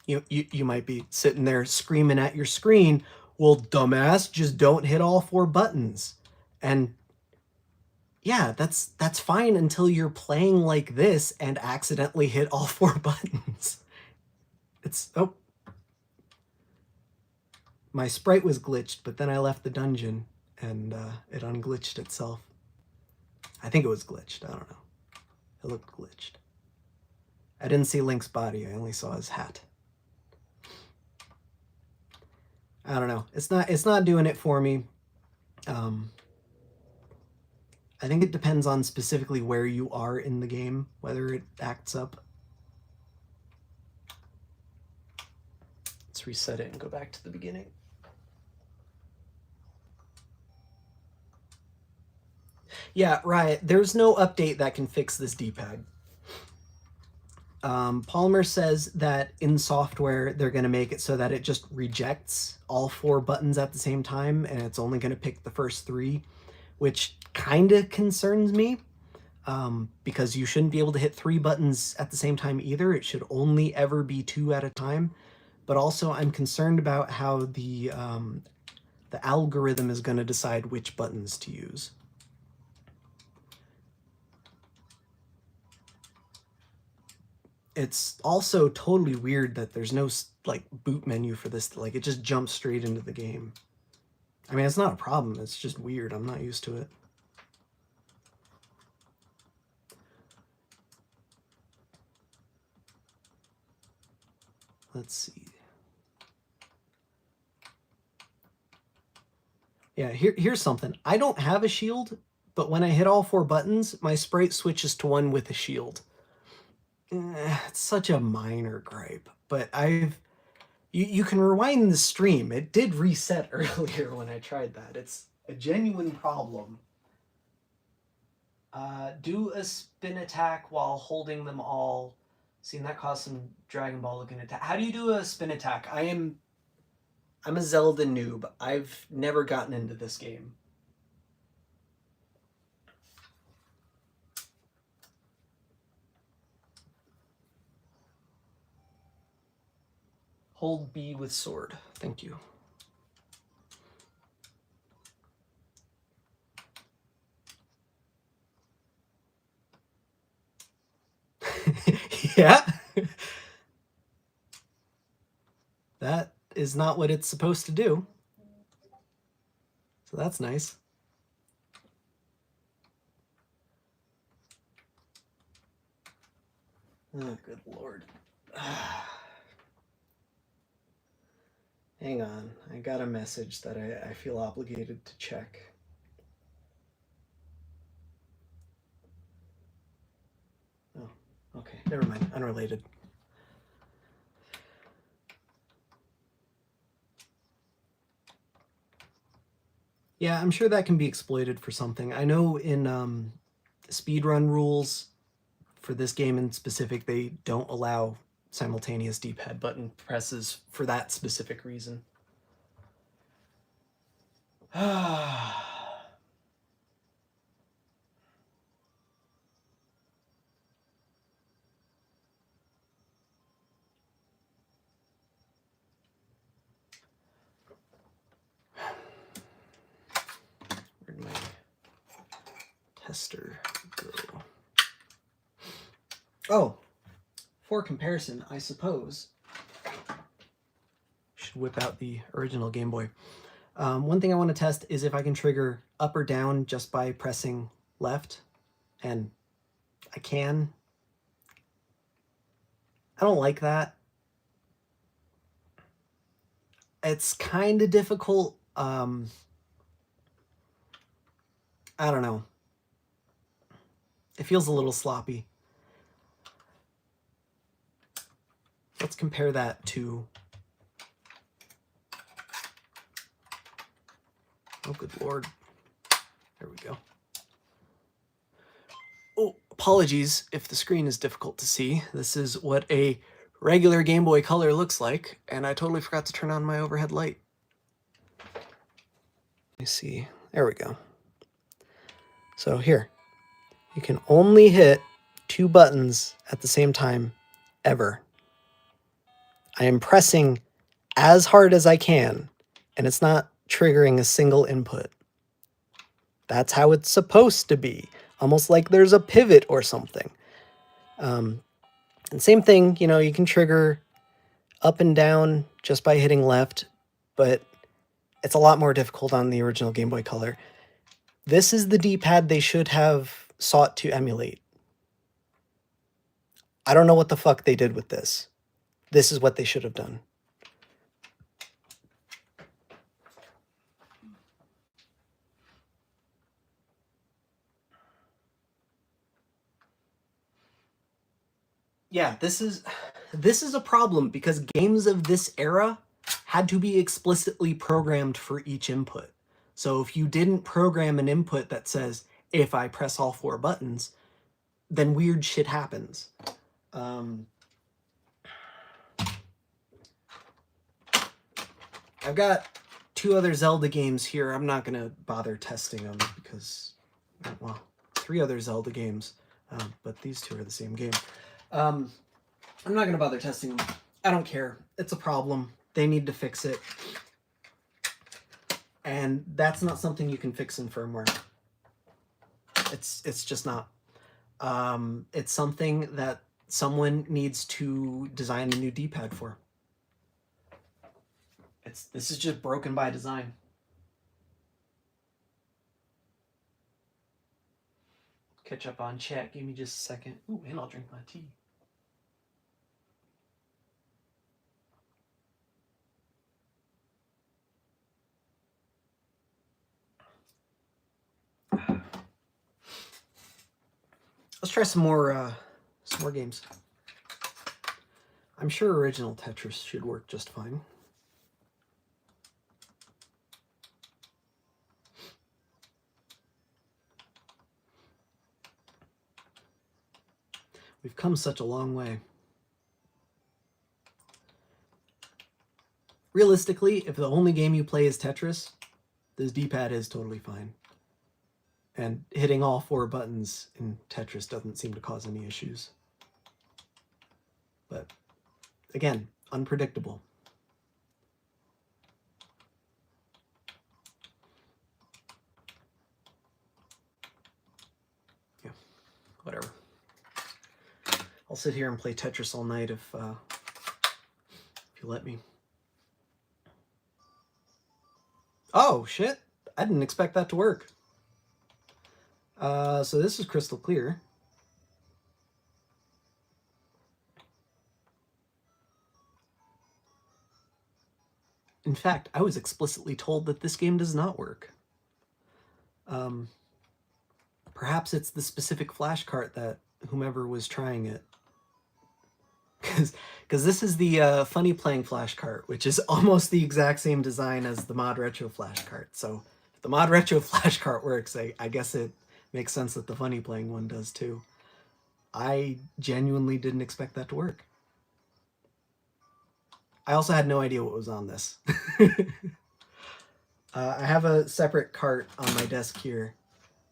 You might be sitting there screaming at your screen, well, dumbass, just don't hit all 4 buttons. And yeah, that's fine until you're playing like this and accidentally hit all 4 buttons. Oh. My sprite was glitched, but then I left the dungeon and it unglitched itself. I think it was glitched, I don't know. It looked glitched. I didn't see Link's body, I only saw his hat. I don't know. It's not doing it for me. I think it depends on specifically where you are in the game, whether it acts up. Let's reset it and go back to the beginning. Yeah, right. There's no update that can fix this D-pad. Polymer says that in software, they're going to make it so that it just rejects all 4 buttons at the same time, and it's only going to pick the first 3, which kind of concerns me, because you shouldn't be able to hit 3 buttons at the same time either. It should only ever be 2 at a time. But also, I'm concerned about how the algorithm is going to decide which buttons to use. It's also totally weird that there's no like boot menu for this. Like, it just jumps straight into the game. I mean, it's not a problem. It's just weird. I'm not used to it. Let's see. Yeah, here's something. I don't have a shield, but when I hit all 4 buttons, my sprite switches to one with a shield. It's such a minor gripe, but you can rewind the stream. It did reset earlier when I tried that. It's a genuine problem. Do a spin attack while holding them all. Seeing that caused some Dragon Ball looking attack. How do you do a spin attack? I'm a Zelda noob. I've never gotten into this game. Hold B with sword. Thank you. Yeah. That is not what it's supposed to do. So that's nice. Oh, good Lord. Hang on. I got a message that I feel obligated to check. Oh, okay. Never mind. Unrelated. Yeah, I'm sure that can be exploited for something. I know in speedrun rules for this game in specific, they don't allow simultaneous D-pad button presses for that specific reason. Where'd my tester go? Oh, for comparison, I suppose should whip out the original Game Boy. One thing I want to test is if I can trigger up or down just by pressing left, and I can. I don't like that. It's kind of difficult. I don't know. It feels a little sloppy. Let's compare that to... Oh, good Lord. There we go. Oh, apologies if the screen is difficult to see. This is what a regular Game Boy Color looks like, and I totally forgot to turn on my overhead light. Let me see. There we go. So here, you can only hit 2 buttons at the same time, ever. I am pressing as hard as I can, and it's not triggering a single input. That's how it's supposed to be, almost like there's a pivot or something. And same thing, you know, you can trigger up and down just by hitting left, but it's a lot more difficult on the original Game Boy Color. This is the D-pad they should have sought to emulate. I don't know what the fuck they did with this. This is what they should have done. Yeah, this is a problem because games of this era had to be explicitly programmed for each input. So if you didn't program an input that says, if I press all 4 buttons, then weird shit happens. I've got 2 other Zelda games here. I'm not going to bother testing them because, well, 3 other Zelda games, but these 2 are the same game. I'm not going to bother testing them. I don't care. It's a problem. They need to fix it. And that's not something you can fix in firmware. It's just not. It's something that someone needs to design a new D-pad for. This is just broken by design. Catch up on chat. Give me just a second. Ooh, and I'll drink my tea. Let's try some more games. I'm sure original Tetris should work just fine. We've come such a long way. Realistically, if the only game you play is Tetris, this D-pad is totally fine. And hitting all 4 buttons in Tetris doesn't seem to cause any issues. But again, unpredictable. Yeah, whatever. I'll sit here and play Tetris all night if you let me. Oh, shit. I didn't expect that to work. So this is crystal clear. In fact, I was explicitly told that this game does not work. Perhaps it's the specific flash cart that whomever was trying it. Because this is the Funny Playing flash cart, which is almost the exact same design as the ModRetro flash cart. So if the ModRetro flash cart works, I guess it makes sense that the Funny Playing one does too. I genuinely didn't expect that to work. I also had no idea what was on this. I have a separate cart on my desk here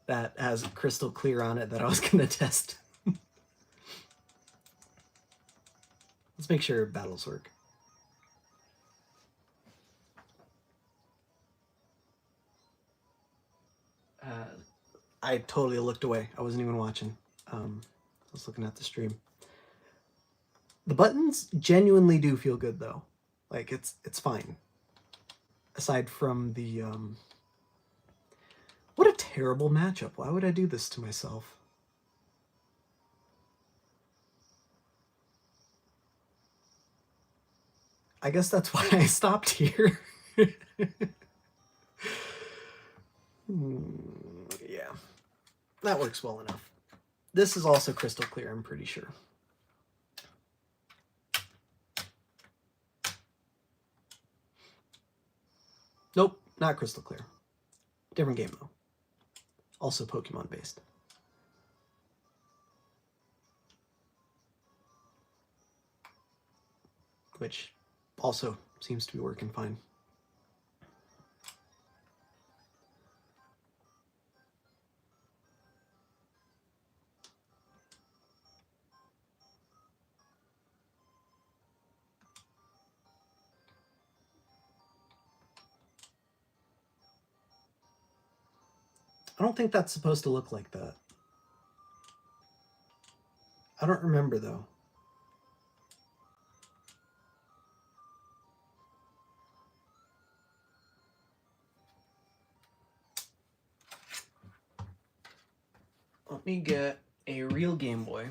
that has crystal clear on it that I was going to test. Let's make sure battles work. I totally looked away. I wasn't even watching. I was looking at the stream. The buttons genuinely do feel good though. Like it's fine. Aside from the what a terrible matchup. Why would I do this to myself? I guess that's why I stopped here. Yeah, that works well enough. This is also crystal clear, I'm pretty sure. Nope, not crystal clear. Different game though. Also Pokemon based. Which also seems to be working fine. I don't think that's supposed to look like that. I don't remember though. Let me get a real Game Boy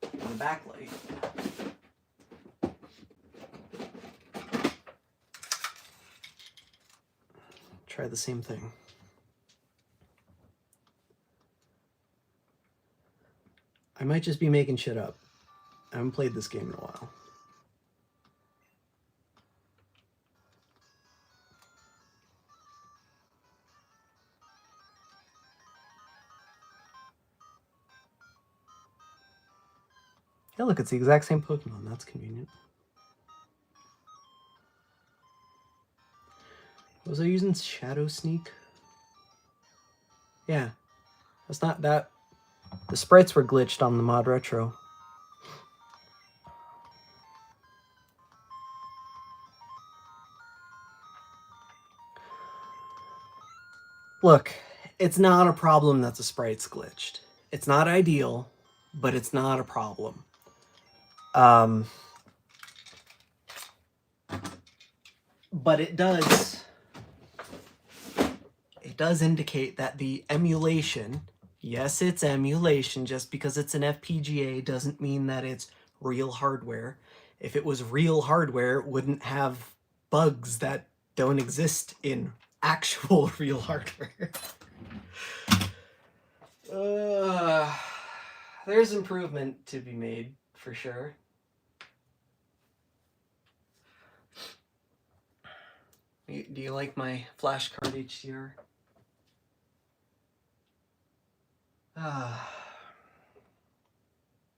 and a backlight. Try the same thing. I might just be making shit up. I haven't played this game in a while. Yeah, look, it's the exact same Pokemon. That's convenient. Was I using Shadow Sneak? Yeah. That's not that. The sprites were glitched on the ModRetro. Look, it's not a problem that the sprite's glitched. It's not ideal, but it's not a problem. But it does indicate that the emulation, yes, it's emulation. Just because it's an FPGA doesn't mean that it's real hardware. If it was real hardware, it wouldn't have bugs that don't exist in actual real hardware. There's improvement to be made, for sure. Do you like my flashcard HDR?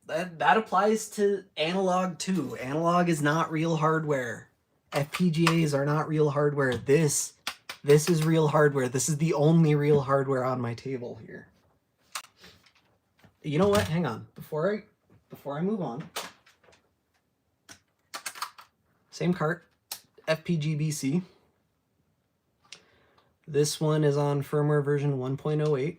That applies to analog too. Analog is not real hardware. FPGAs are not real hardware. This is real hardware. This is the only real hardware on my table here. You know what? Hang on. Before I move on. Same cart, FPGBC. This one is on firmware version 1.08.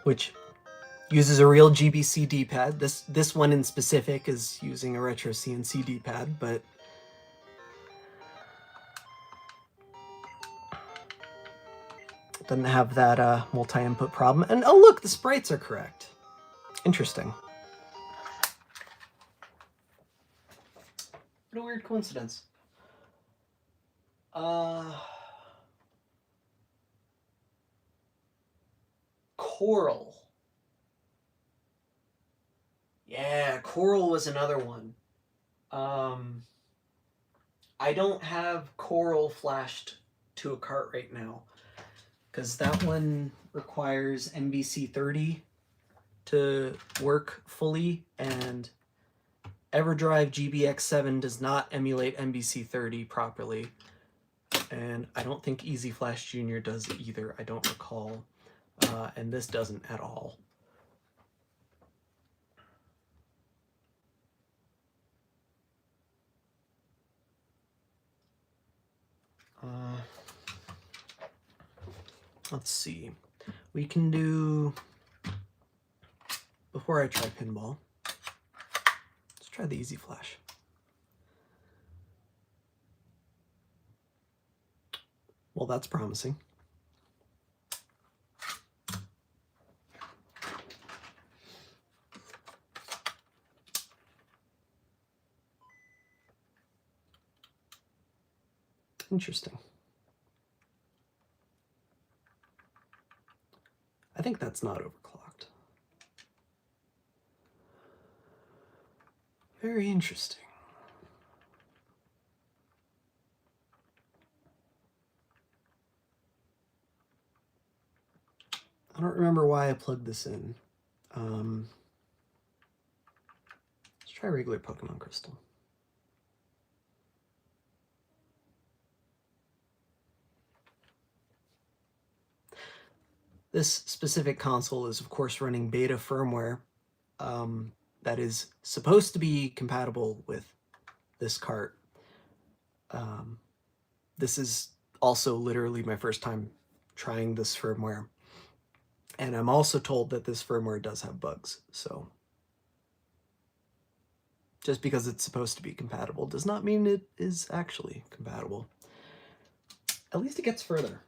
which uses a real GBC D-pad. This one in specific is using a retro CNC D-pad, but it doesn't have that multi-input problem. And oh look, the sprites are correct. Interesting. What a weird coincidence. Coral. Yeah, Coral was another one. I don't have Coral flashed to a cart right now because that one requires MVC30 to work fully, and EverDrive GBX7 does not emulate MVC30 properly, and I don't think Easy Flash Junior does either. I don't recall, and this doesn't at all. Let's see. We can do, before I try pinball, let's try the Easy Flash. Well, that's promising. Interesting. I think that's not overclocked. Very interesting. I don't remember why I plugged this in. Let's try regular Pokemon Crystal. This specific console is, of course, running beta firmware that is supposed to be compatible with this cart. This is also literally my first time trying this firmware. And I'm also told that this firmware does have bugs, so just because it's supposed to be compatible does not mean it is actually compatible. At least it gets further.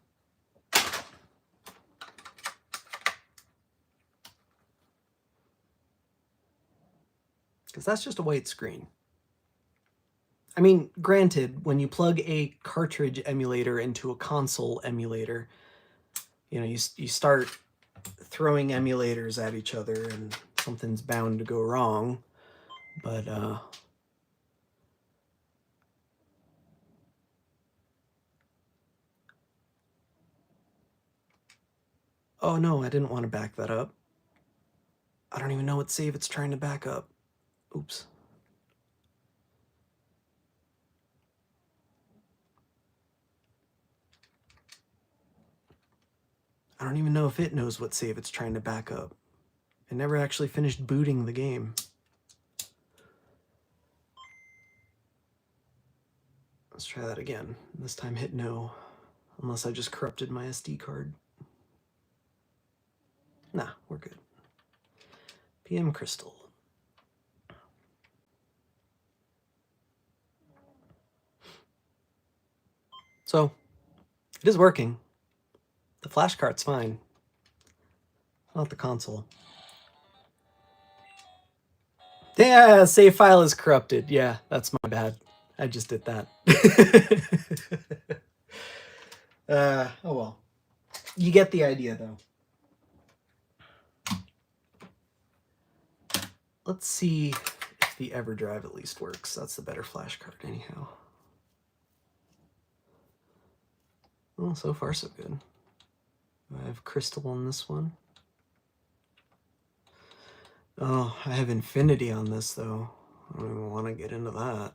Because that's just a white screen. I mean, granted, when you plug a cartridge emulator into a console emulator, you know, you start throwing emulators at each other and something's bound to go wrong. But oh no, I didn't want to back that up. I don't even know what save it's trying to back up. Oops. I don't even know if it knows what save it's trying to back up. It never actually finished booting the game. Let's try that again. This time hit no, unless I just corrupted my SD card. Nah, we're good. PM Crystal. So, it is working. The flash cart's fine. Not the console. Yeah, save file is corrupted. Yeah, that's my bad. I just did that. Oh well. You get the idea, though. Let's see if the EverDrive at least works. That's the better flash card, anyhow. Well, so far so good. I have Crystal on this one. Oh, I have Infinity on this, though. I don't even want to get into that.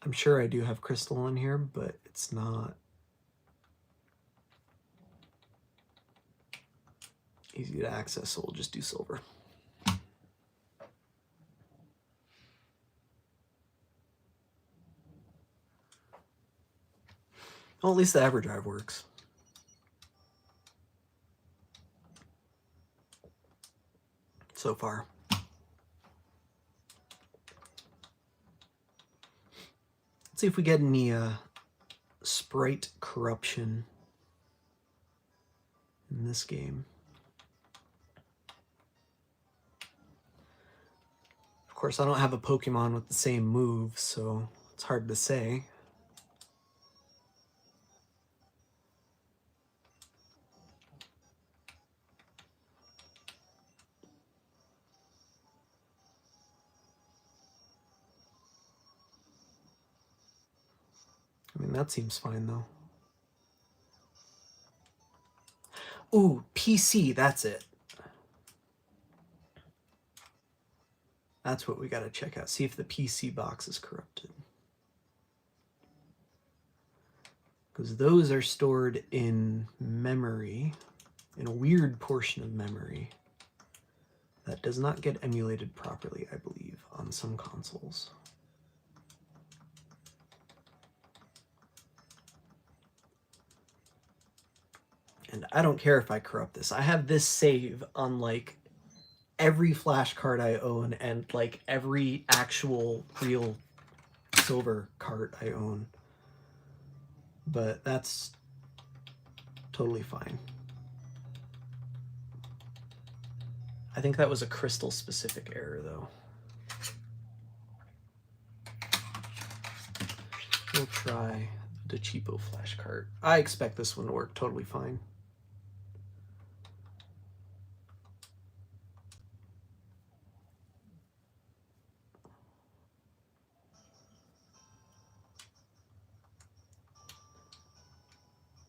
I'm sure I do have Crystal on here, but it's not easy to access, so we'll just do silver. Well, at least the EverDrive works. So far. Let's see if we get any sprite corruption in this game. Of course, I don't have a Pokemon with the same moves, so it's hard to say. I mean, that seems fine, though. Ooh, PC, that's it. That's what we gotta check out. See if the PC box is corrupted. Because those are stored in memory, in a weird portion of memory that does not get emulated properly, I believe, on some consoles. And I don't care if I corrupt this. I have this save on like every flash card I own and like every actual real silver card I own. But that's totally fine. I think that was a crystal specific error though. We'll try the cheapo flash card. I expect this one to work totally fine.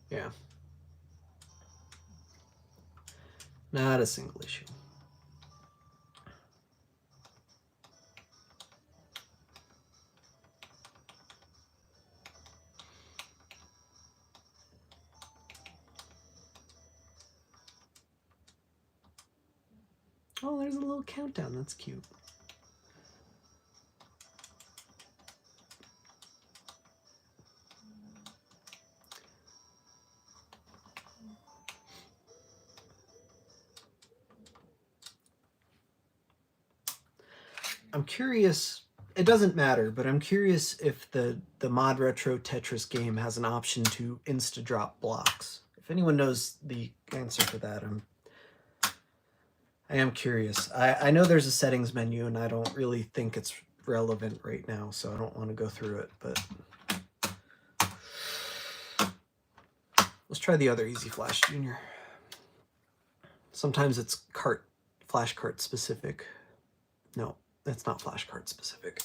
Yeah. Not a single issue. Oh, there's a little countdown. That's cute. I'm curious, it doesn't matter, but I'm curious if the ModRetro Tetris game has an option to insta-drop blocks. If anyone knows the answer to that, I am curious. I know there's a settings menu, and I don't really think it's relevant right now, so I don't want to go through it, but let's try the other Easy Flash Junior. Sometimes it's flash cart specific. No, that's not flash cart specific.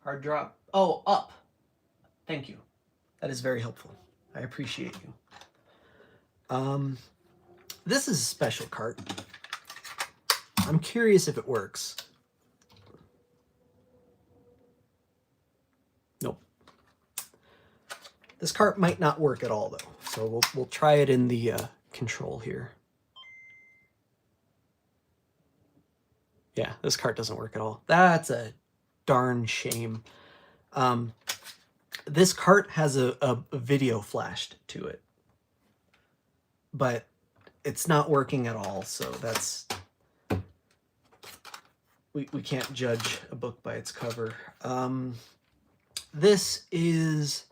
Hard drop. Oh, up. Thank you. That is very helpful. I appreciate you. This is a special cart. I'm curious if it works. Nope. This cart might not work at all though, so we'll try it in the control here. Yeah, this cart doesn't work at all. That's a darn shame. This cart has a video flashed to it, but it's not working at all, so that's... We can't judge a book by its cover. This is...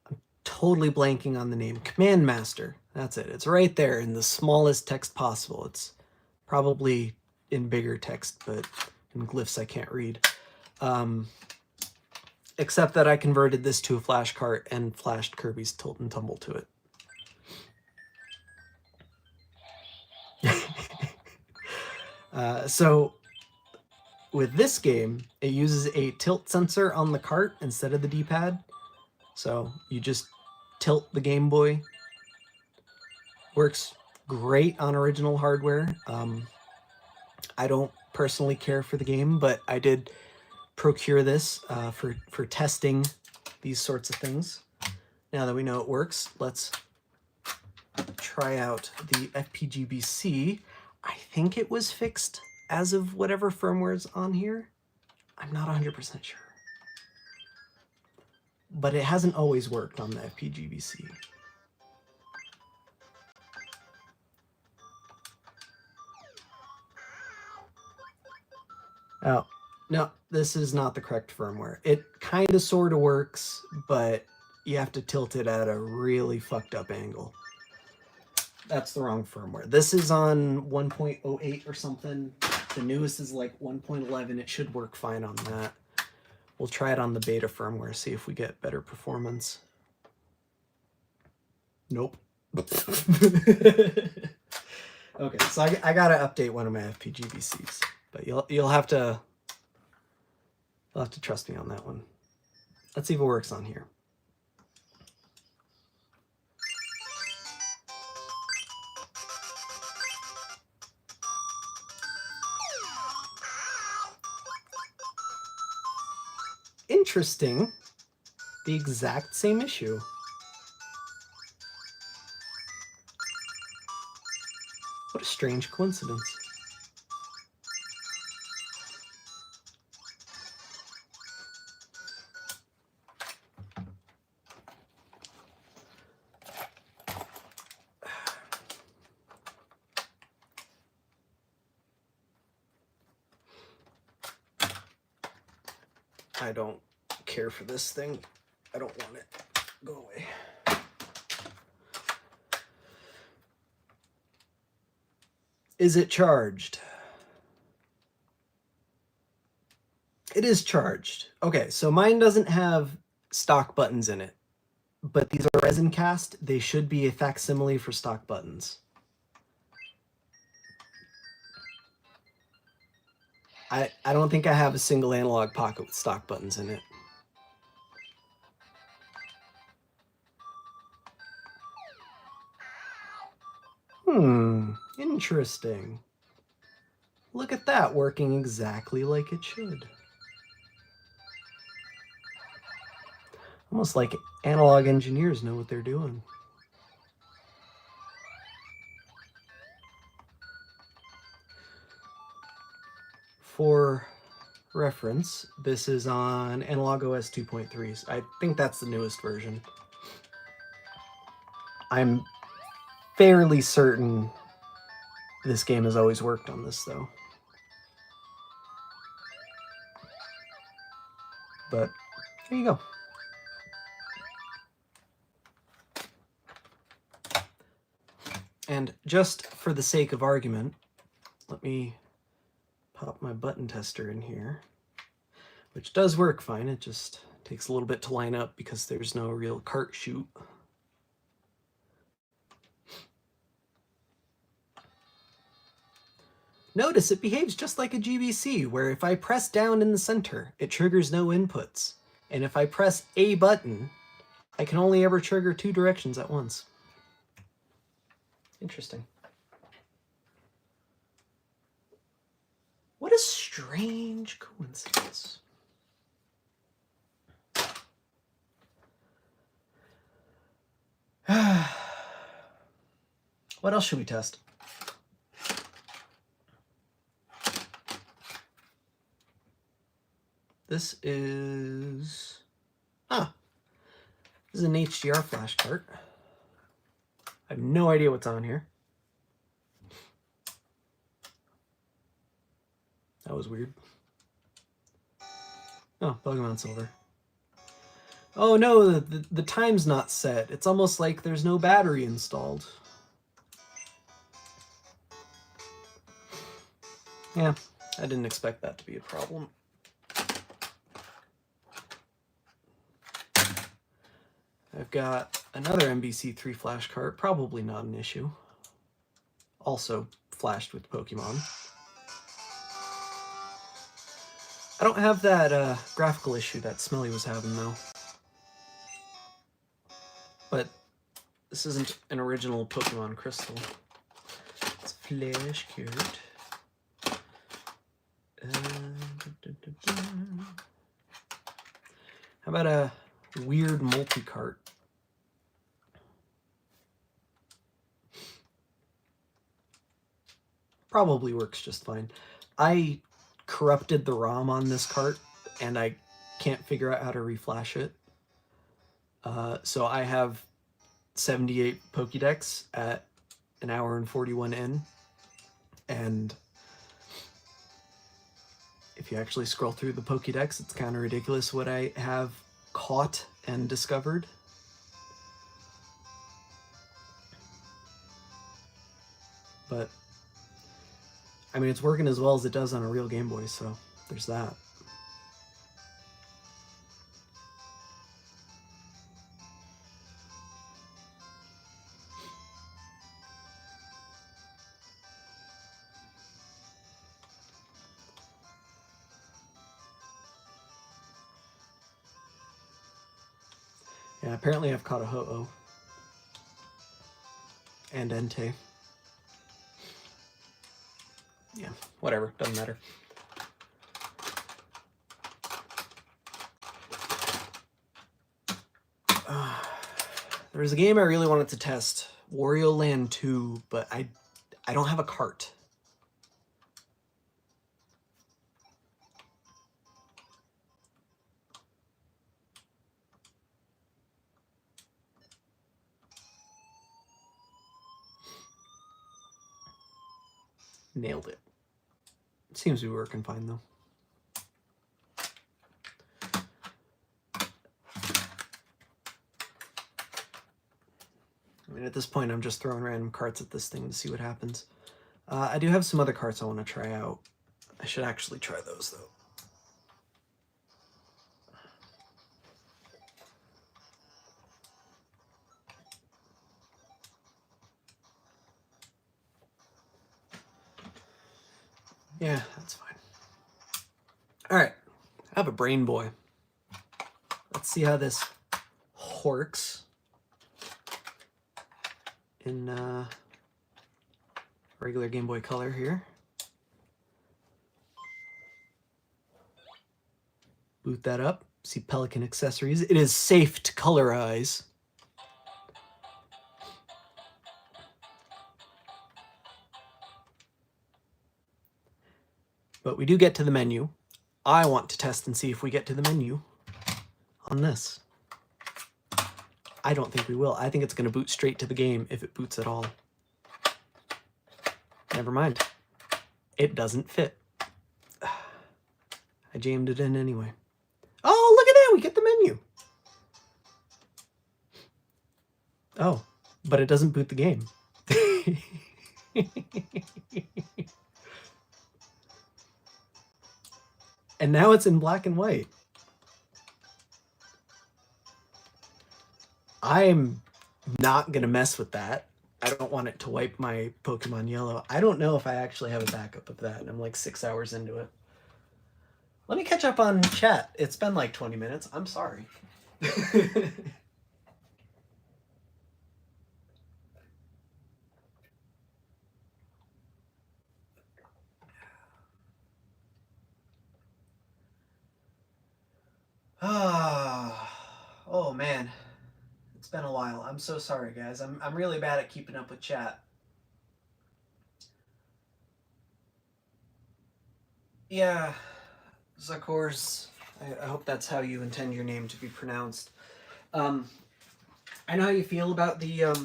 I'm totally blanking on the name. Command Master. That's it. It's right there in the smallest text possible. It's probably in bigger text, but in glyphs I can't read. Except that I converted this to a flash cart and flashed Kirby's Tilt and Tumble to it. So with this game, it uses a tilt sensor on the cart instead of the D-pad. So you just tilt the Game Boy. Works great on original hardware. I don't personally care for the game, but I did procure this for testing these sorts of things. Now that we know it works, let's try out the FPGBC. I think it was fixed as of whatever firmware is on here. I'm not 100% sure. but it hasn't always worked on the FPGBC. Oh, no, this is not the correct firmware. It kind of sort of works, but you have to tilt it at a really fucked up angle. That's the wrong firmware. This is on 1.08 or something. The newest is like 1.11. It should work fine on that. We'll try it on the beta firmware, see if we get better performance. Nope. Okay, so I gotta update one of my FPGBCs, but you'll have to trust me on that one. Let's see if it works on here. Interesting. The exact same issue. What a strange coincidence. I don't care for this thing. I don't want it. Go away. Is it charged? It is charged. Okay, so mine doesn't have stock buttons in it, but these are resin cast. They should be a facsimile for stock buttons. I don't think I have a single analog pocket with stock buttons in it. Interesting. Look at that, working exactly like it should. Almost like analog engineers know what they're doing. For reference, this is on Analog OS 2.3. I think that's the newest version. I'm fairly certain this game has always worked on this, though. But here you go. And just for the sake of argument, let me pop my button tester in here, which does work fine. It just takes a little bit to line up because there's no real cart chute. Notice it behaves just like a GBC, where if I press down in the center, it triggers no inputs. And if I press a button, I can only ever trigger 2 directions at once. Interesting. What a strange coincidence. What else should we test? This is... this is an HDR flash cart. I have no idea what's on here. That was weird. Oh, Pokemon Silver. Oh no, the time's not set. It's almost like there's no battery installed. Yeah, I didn't expect that to be a problem. I've got another MBC3 flash cart, probably not an issue. Also flashed with Pokemon. I don't have that graphical issue that Smelly was having, though. But this isn't an original Pokemon Crystal. It's a flash cart. How about a weird multi-cart? Probably works just fine. I corrupted the ROM on this cart, and I can't figure out how to reflash it. So I have 78 Pokédex at an hour and 41 in, and if you actually scroll through the Pokédex, it's kind of ridiculous what I have caught and discovered. But I mean, it's working as well as it does on a real Game Boy, so there's that. Yeah, apparently I've caught a Ho-Oh. And Entei. Yeah, whatever, doesn't matter. There was a game I really wanted to test, Wario Land 2, but I don't have a cart. Nailed it. Seems to be working fine, though. I mean, at this point, I'm just throwing random carts at this thing to see what happens. I do have some other carts I want to try out. I should actually try those, though. Yeah, that's fine. All right, I have a Brain Boy. Let's see how this works in regular Game Boy Color here. Boot that up. See Pelican accessories. It is safe to colorize. But we do get to the menu. I want to test and see if we get to the menu on this. I don't think we will. I think it's going to boot straight to the game if it boots at all. Never mind. It doesn't fit. I jammed it in anyway. Oh, look at that! We get the menu. Oh, but it doesn't boot the game. And now it's in black and white. I'm not going to mess with that. I don't want it to wipe my Pokemon Yellow. I don't know if I actually have a backup of that, and I'm like 6 hours into it. Let me catch up on chat. It's been like 20 minutes. I'm sorry. Oh man. It's been a while. I'm so sorry, guys. I'm really bad at keeping up with chat. Yeah, Zakors. I hope that's how you intend your name to be pronounced. I know how you feel about the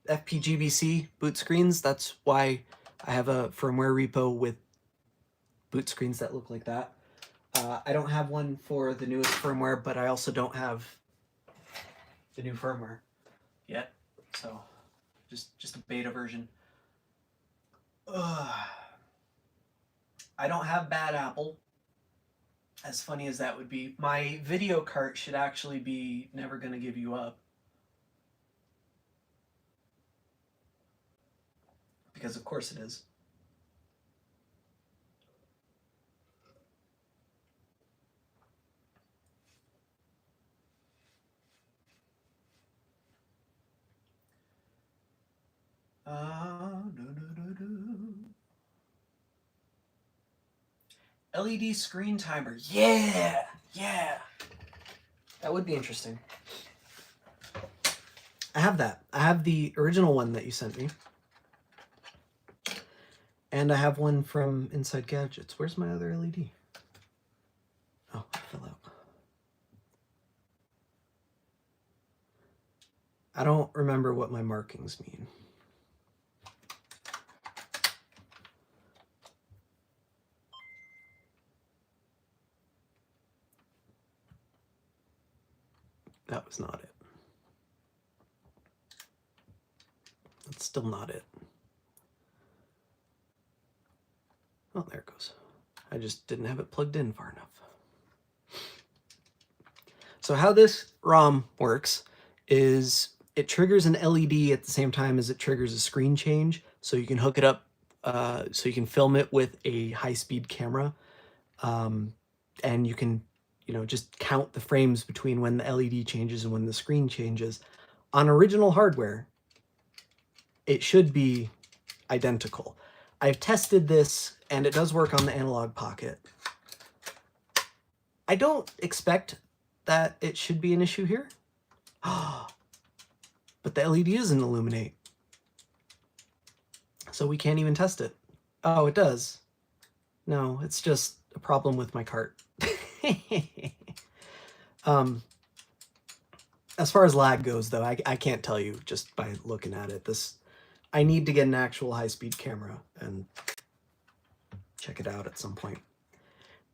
FPGBC boot screens. That's why I have a firmware repo with boot screens that look like that. I don't have one for the newest firmware, but I also don't have the new firmware yet. So just a beta version. I don't have Bad Apple. As funny as that would be. My video cart should actually be Never Gonna Give You Up. Because of course it is. LED screen timer. Yeah! Yeah! That would be interesting. I have that. I have the original one that you sent me. And I have one from Inside Gadgets. Where's my other LED? Oh, it fell out. I don't remember what my markings mean. That was not it. That's still not it. Oh, there it goes. I just didn't have it plugged in far enough. So how this ROM works is it triggers an LED at the same time as it triggers a screen change. So you can hook it up, so you can film it with a high-speed camera. And you can, just count the frames between when the LED changes and when the screen changes. On original hardware, it should be identical. I've tested this, and it does work on the Analog Pocket. I don't expect that it should be an issue here. But the LED doesn't illuminate. So we can't even test it. Oh, it does. No, it's just a problem with my cart. As far as lag goes, though, I can't tell you just by looking at it. I need to get an actual high-speed camera and check it out at some point.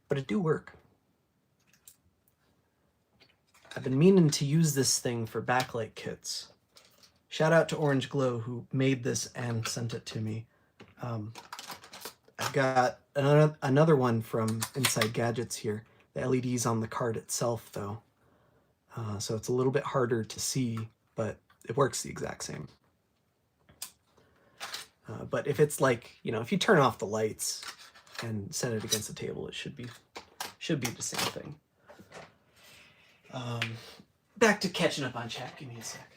But it do work. I've been meaning to use this thing for backlight kits. Shout out to Orange Glow who made this and sent it to me. I've got another one from Inside Gadgets here. The LED's on the card itself, though. So it's a little bit harder to see, but it works the exact same. But if it's like, if you turn off the lights and set it against the table, it should be the same thing. Back to catching up on chat. Give me a sec.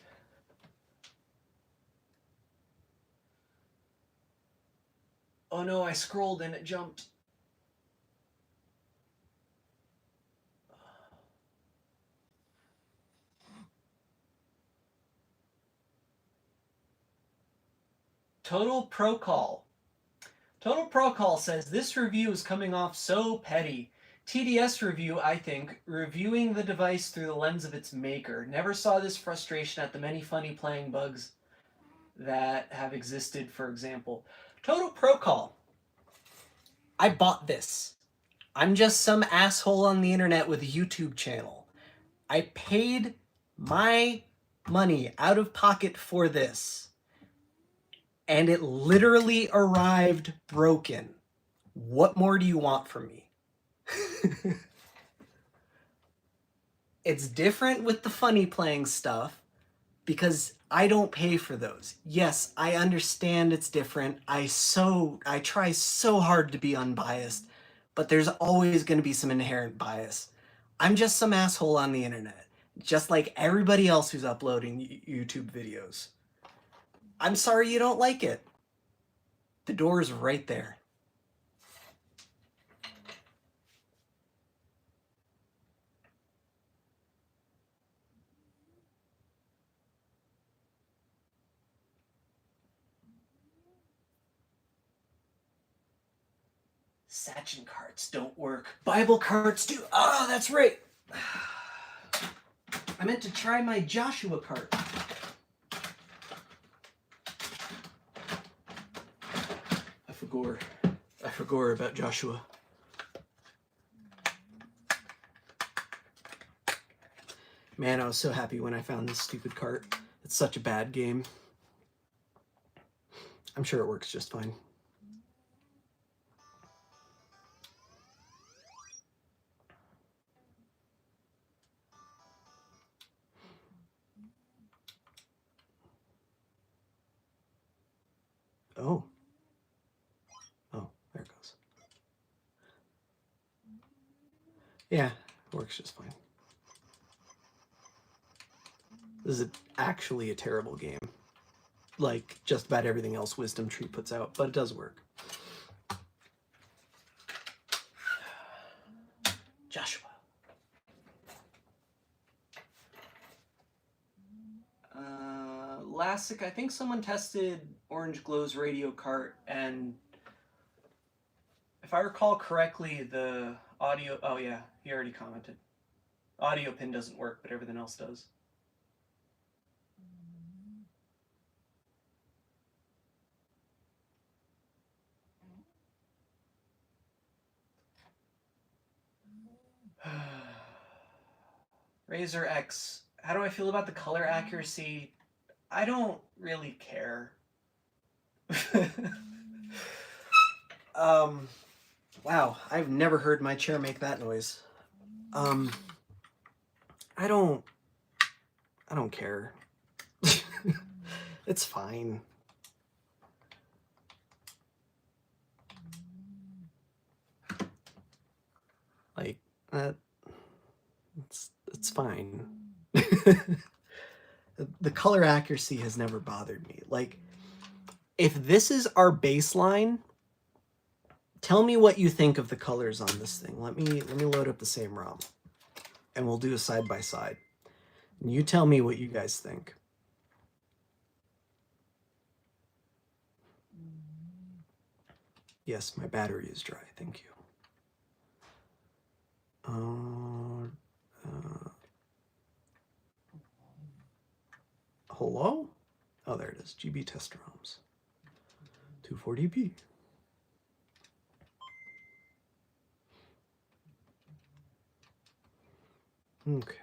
Oh no, I scrolled and it jumped. Total Pro Call. Total Pro Call says, this review is coming off so petty. TDS review, I think, reviewing the device through the lens of its maker. Never saw this frustration at the many funny playing bugs that have existed, for example. Total Pro Call. I bought this. I'm just some asshole on the internet with a YouTube channel. I paid my money out of pocket for this. And it literally arrived broken. What more do you want from me? It's different with the funny playing stuff because I don't pay for those. Yes, I understand it's different. I try so hard to be unbiased, but there's always going to be some inherent bias. I'm just some asshole on the internet, just like everybody else who's uploading YouTube videos. I'm sorry you don't like it. The door's right there. Sachin carts don't work. Bible carts do. Oh, that's right. I meant to try my Joshua cart. I forgot about Joshua. Man, I was so happy when I found this stupid cart. It's such a bad game. I'm sure it works just fine. Oh. Oh, there it goes. Yeah, it works just fine. This is actually a terrible game. Like just about everything else Wisdom Tree puts out, but it does work. Joshua. Lassic, I think someone tested Orange Glow's radio cart, and if I recall correctly, the audio... Oh yeah, he already commented. Audio pin doesn't work, but everything else does. Razer X, how do I feel about the color accuracy? I don't really care. Wow, I've never heard my chair make that noise. I don't care. It's fine. Like that, it's fine. The color accuracy has never bothered me. Like, if this is our baseline, tell me what you think of the colors on this thing. Let me load up the same ROM, and we'll do a side by side. And you tell me what you guys think. Yes, my battery is dry. Thank you. Hello? Oh, there it is. GB test ROMs. 240p. Okay.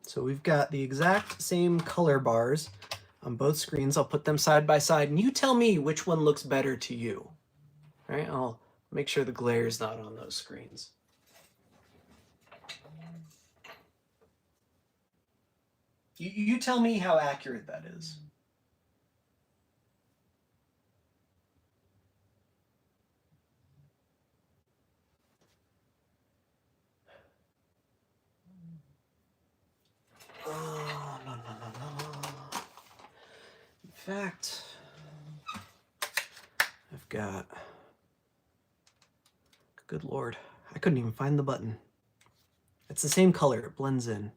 So we've got the exact same color bars on both screens. I'll put them side by side, and you tell me which one looks better to you. All right, I'll make sure the glare is not on those screens. You tell me how accurate that is. Oh, no. In fact, I've got... Good Lord, I couldn't even find the button. It's the same color, it blends in.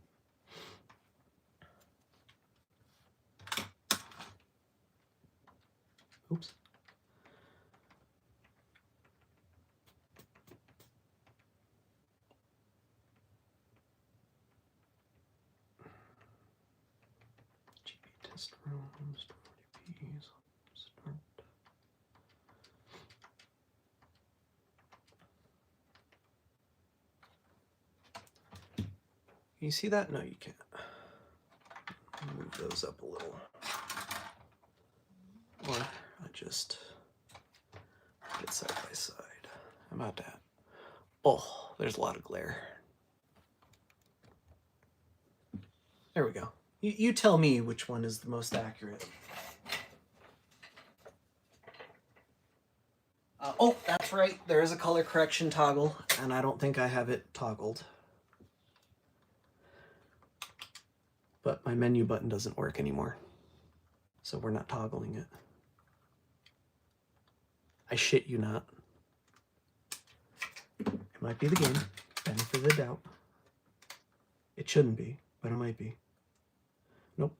Oops. GB test ROMs, 40p's, start. Can you see that? No, you can't. Move those up a little. Or I just put it side by side. How about that? Oh, there's a lot of glare. There we go. You tell me which one is the most accurate. Oh, that's right. There is a color correction toggle, and I don't think I have it toggled. But my menu button doesn't work anymore, so we're not toggling it. I shit you not. It might be the game, benefit of the doubt. It shouldn't be, but it might be. Nope.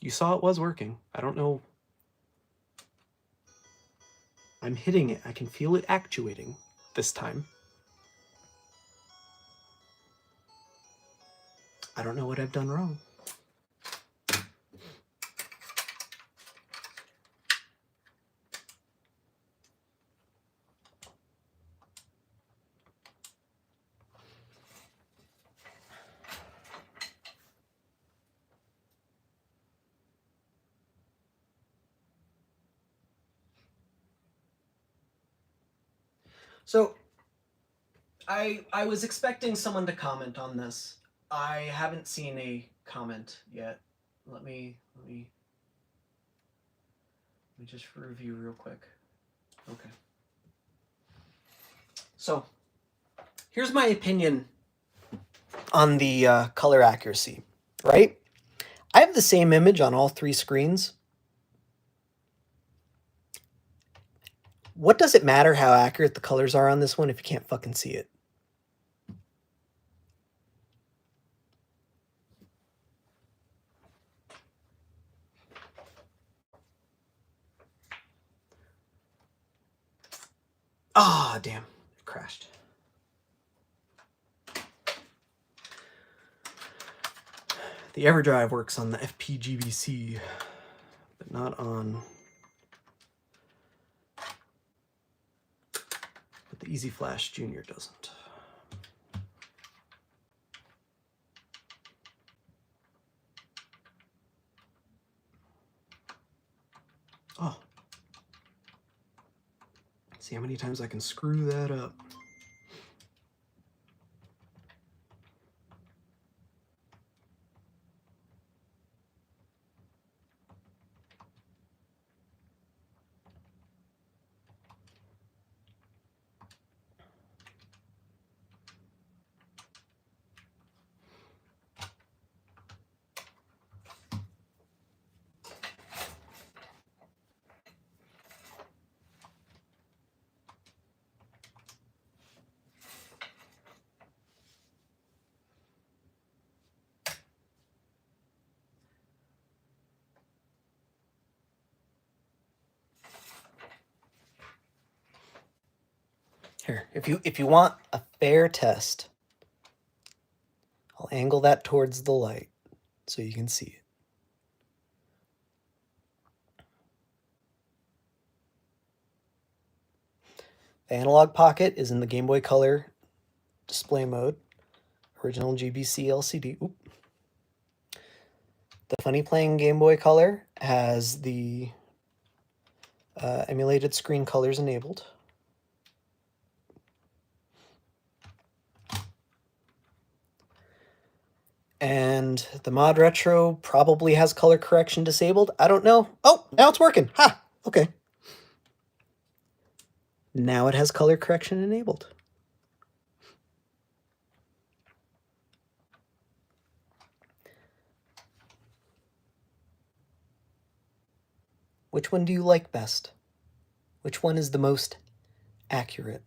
You saw it was working. I don't know. I'm hitting it. I can feel it actuating this time. I don't know what I've done wrong. So, I was expecting someone to comment on this. I haven't seen a comment yet. Let me just review real quick. Okay. So, here's my opinion on the color accuracy, right? I have the same image on all three screens. What does it matter how accurate the colors are on this one if you can't fucking see it? Ah, damn. It crashed. The EverDrive works on the FPGBC, but not on The Easy Flash Junior doesn't. Oh. See how many times I can screw that up. Here, if you want a fair test, I'll angle that towards the light so you can see it. The analog pocket is in the Game Boy Color display mode, original GBC LCD. Oop. The Funny Playing Game Boy Color has the emulated screen colors enabled. And the ModRetro probably has color correction disabled. I don't know. Oh, now it's working. Ha! Okay. Now it has color correction enabled. Which one do you like best? Which one is the most accurate?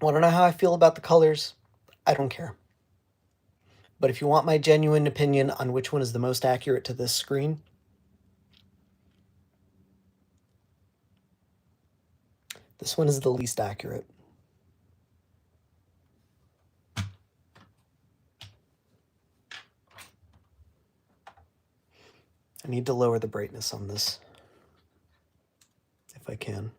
Want to know how I feel about the colors? I don't care. But if you want my genuine opinion on which one is the most accurate to this screen, this one is the least accurate. I need to lower the brightness on this, if I can.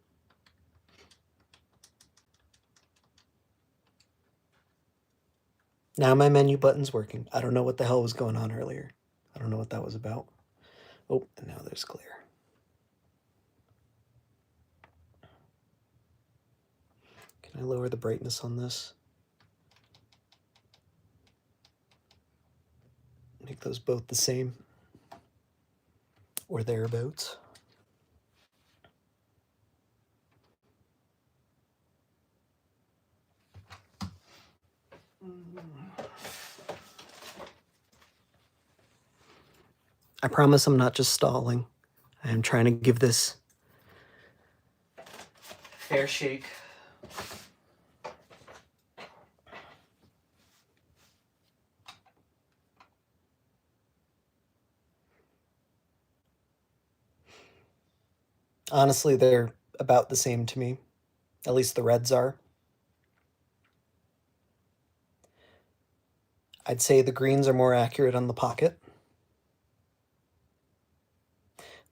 Now my menu button's working. I don't know what the hell was going on earlier. I don't know what that was about. Oh, and now there's glare. Can I lower the brightness on this? Make those both the same, or thereabouts. I promise I'm not just stalling. I am trying to give this fair shake. Honestly, they're about the same to me. At least the reds are. I'd say the greens are more accurate on the pocket.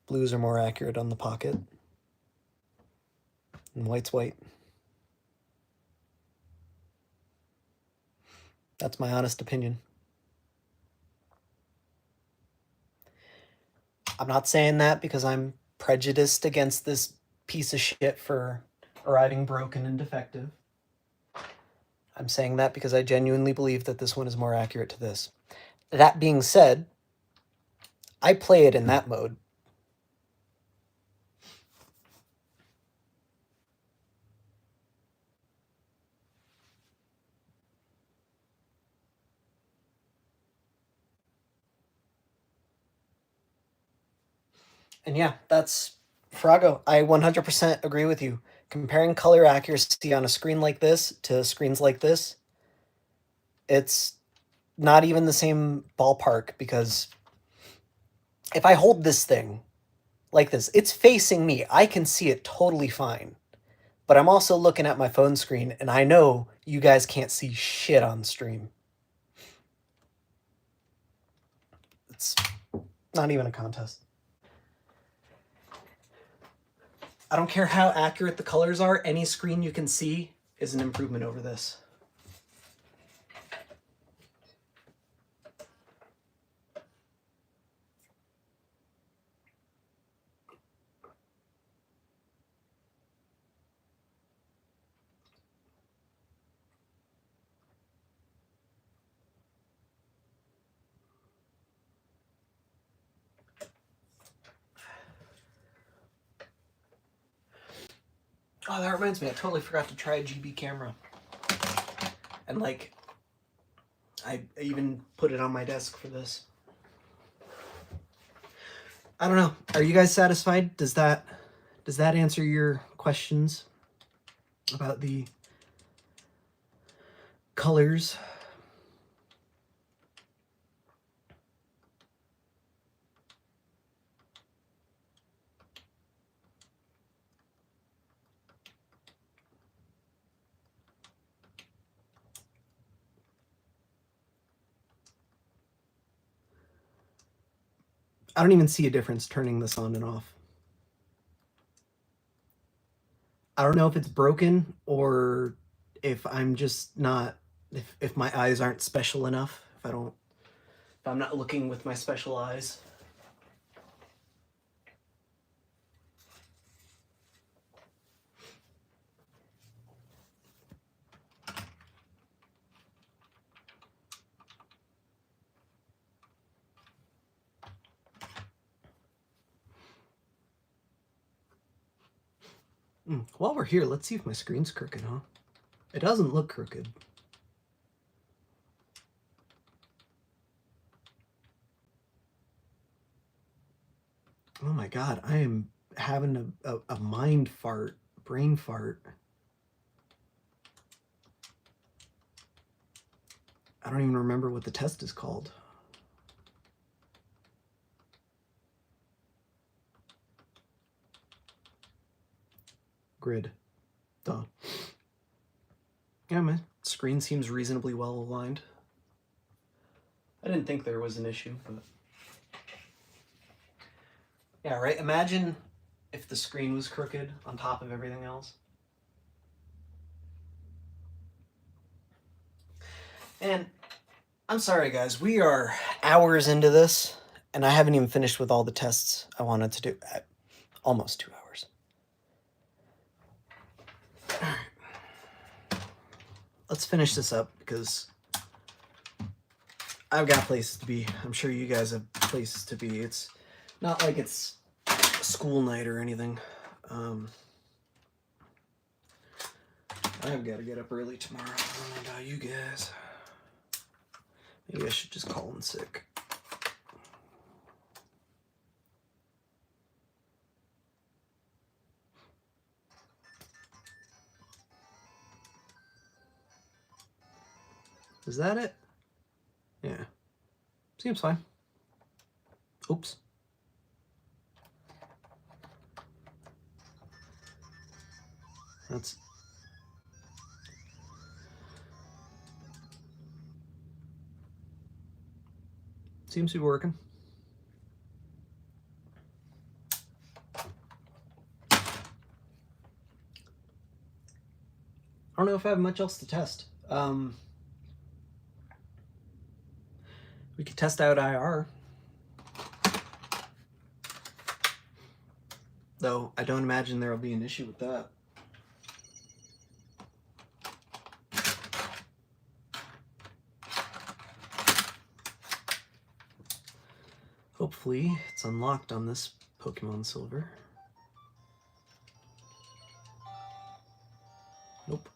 Blues are more accurate on the pocket. And white's white. That's my honest opinion. I'm not saying that because I'm prejudiced against this piece of shit for arriving broken and defective. I'm saying that because I genuinely believe that this one is more accurate to this. That being said, I play it in that mode. And yeah, that's Frago. I 100% agree with you. Comparing color accuracy on a screen like this to screens like this, it's not even the same ballpark, because if I hold this thing like this, it's facing me. I can see it totally fine. but I'm also looking at my phone screen, and I know you guys can't see shit on stream. It's not even a contest. I don't care how accurate the colors are, any screen you can see is an improvement over this. Oh, that reminds me, I totally forgot to try a GB camera. And like, I even put it on my desk for this. I don't know. Are you guys satisfied? Does that answer your questions about the colors? I don't even see a difference turning this on and off. I don't know if it's broken or if I'm just not, if my eyes aren't special enough, if I'm not looking with my special eyes. While we're here, let's see if my screen's crooked, huh? It doesn't look crooked. Oh my god, I am having a mind fart, brain fart. I don't even remember what the test is called. Grid. Duh. Yeah, my screen seems reasonably well aligned. I didn't think there was an issue, but... Yeah, right? Imagine if the screen was crooked on top of everything else. And I'm sorry, guys. We are hours into this, and I haven't even finished with all the tests I wanted to do. Almost 2 hours. All right. Let's finish this up because I've got places to be. I'm sure you guys have places to be. It's not like it's school night or anything. I've got to get up early tomorrow. I don't know about you guys. Maybe I should just call in sick. Is that it? Yeah. Seems fine. Oops. That's... Seems to be working. I don't know if I have much else to test. We could test out IR. Though I don't imagine there will be an issue with that. Hopefully it's unlocked on this Pokemon Silver. Nope.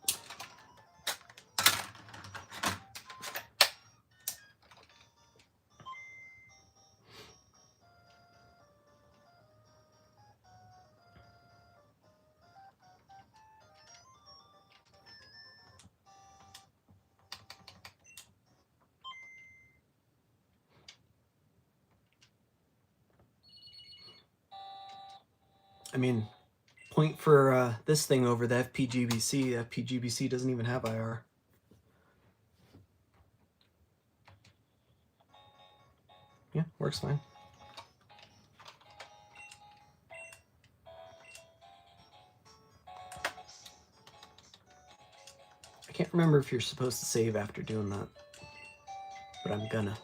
I mean, point for this thing over the FPGBC. FPGBC doesn't even have IR. Yeah, works fine. I can't remember if you're supposed to save after doing that, but I'm gonna.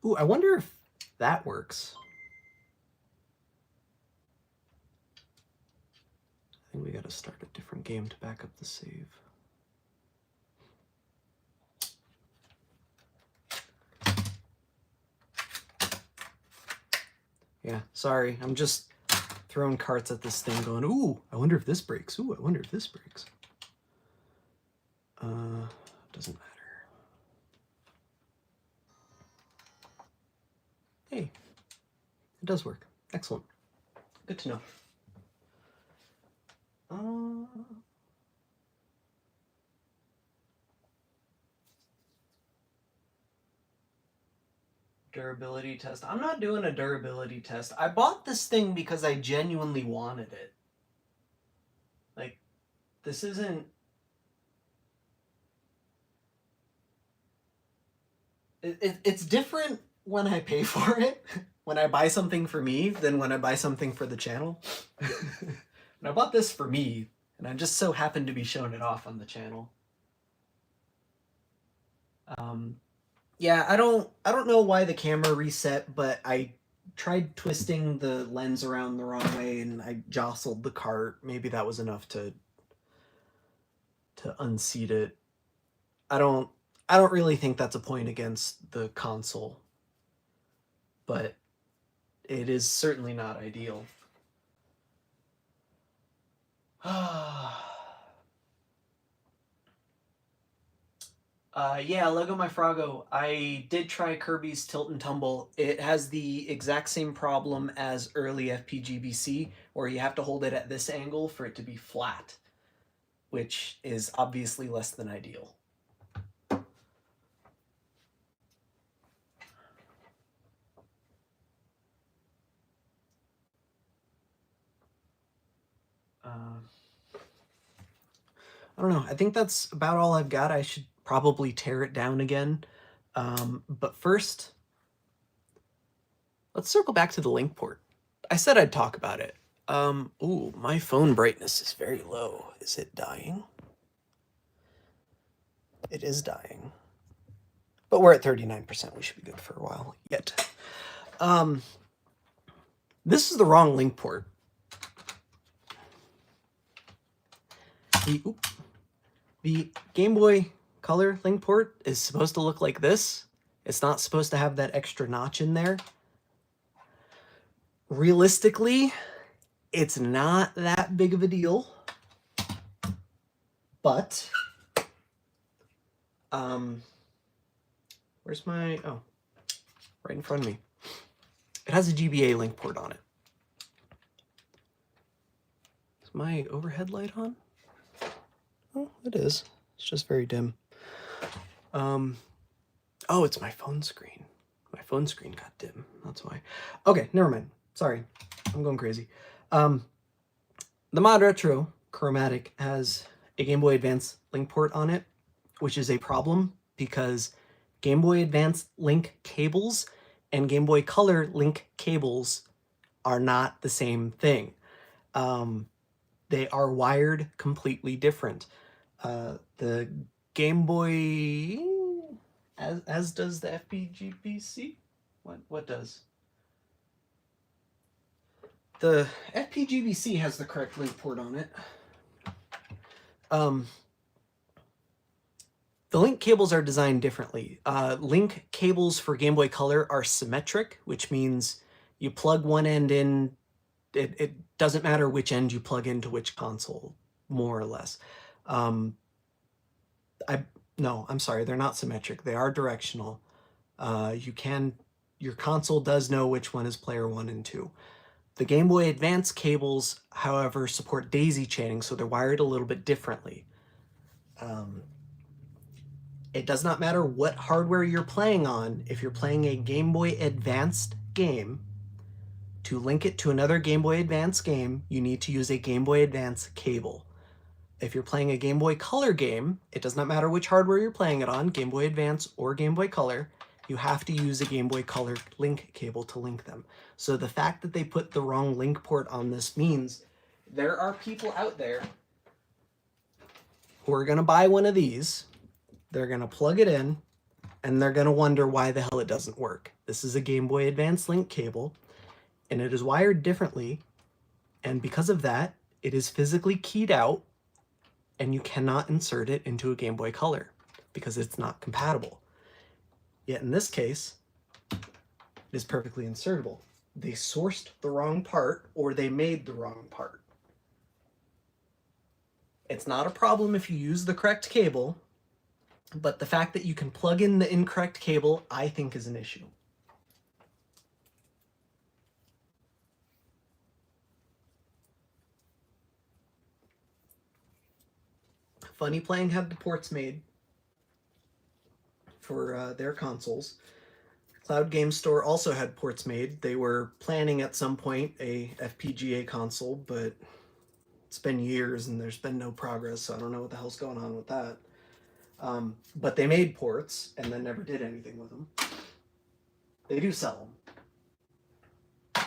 Ooh, I wonder if that works. I think we gotta start a different game to back up the save. Yeah, sorry, I'm just throwing carts at this thing going, ooh, I wonder if this breaks. Ooh, I wonder if this breaks. Doesn't matter. Hey, it does work. Excellent. Good to know. Durability test. I'm not doing a durability test. I bought this thing because I genuinely wanted it. Like, this isn't... It's different when I pay for it, when I buy something for me, than when I buy something for the channel. And I bought this for me, and I just so happened to be showing it off on the channel. Yeah, I don't know why the camera reset, but I tried twisting the lens around the wrong way and I jostled the cart. Maybe that was enough to unseat it. I don't really think that's a point against the console, but it is certainly not ideal. Yeah, Lego My Froggo. I did try Kirby's Tilt and Tumble. It has the exact same problem as early FPGBC, where you have to hold it at this angle for it to be flat, which is obviously less than ideal. I don't know. I think that's about all I've got. I should probably tear it down again. But first, let's circle back to the link port. I said I'd talk about it. Ooh, my phone brightness is very low. Is it dying? It is dying. But we're at 39%. We should be good for a while yet. This is the wrong link port. The Game Boy Color link port is supposed to look like this. It's not supposed to have that extra notch in there. Realistically, it's not that big of a deal. But, where's my, oh, right in front of me. It has a GBA link port on it. Is my overhead light on? Oh, it is. It's just very dim. Oh, it's my phone screen. My phone screen got dim. That's why. Okay, never mind. Sorry. I'm going crazy. The ModRetro Chromatic has a Game Boy Advance link port on it, which is a problem because Game Boy Advance link cables and Game Boy Color link cables are not the same thing. They are wired completely different. The Game Boy, as does the FPGBC. What does? The FPGBC has the correct link port on it. The link cables are designed differently. Link cables for Game Boy Color are symmetric, which means you plug one end in, it doesn't matter which end you plug into which console, more or less. No, I'm sorry, they're not symmetric. They are directional. Your console does know which one is player 1 and 2. The Game Boy Advance cables, however, support daisy chaining, so they're wired a little bit differently. It does not matter what hardware you're playing on. If you're playing a Game Boy Advanced game, to link it to another Game Boy Advance game, you need to use a Game Boy Advance cable. If you're playing a Game Boy Color game, it does not matter which hardware you're playing it on, Game Boy Advance or Game Boy Color, you have to use a Game Boy Color link cable to link them. So the fact that they put the wrong link port on this means there are people out there who are going to buy one of these, they're going to plug it in, and they're going to wonder why the hell it doesn't work. This is a Game Boy Advance link cable, and it is wired differently, and because of that, it is physically keyed out, and you cannot insert it into a Game Boy Color because it's not compatible. Yet in this case, it is perfectly insertable. They sourced the wrong part, or they made the wrong part. It's not a problem if you use the correct cable, but the fact that you can plug in the incorrect cable, I think, is an issue. Funny Playing had the ports made for their consoles. Cloud Game Store also had ports made. They were planning at some point a FPGA console, but it's been years and there's been no progress, so I don't know what the hell's going on with that. But they made ports and then never did anything with them. They do sell them.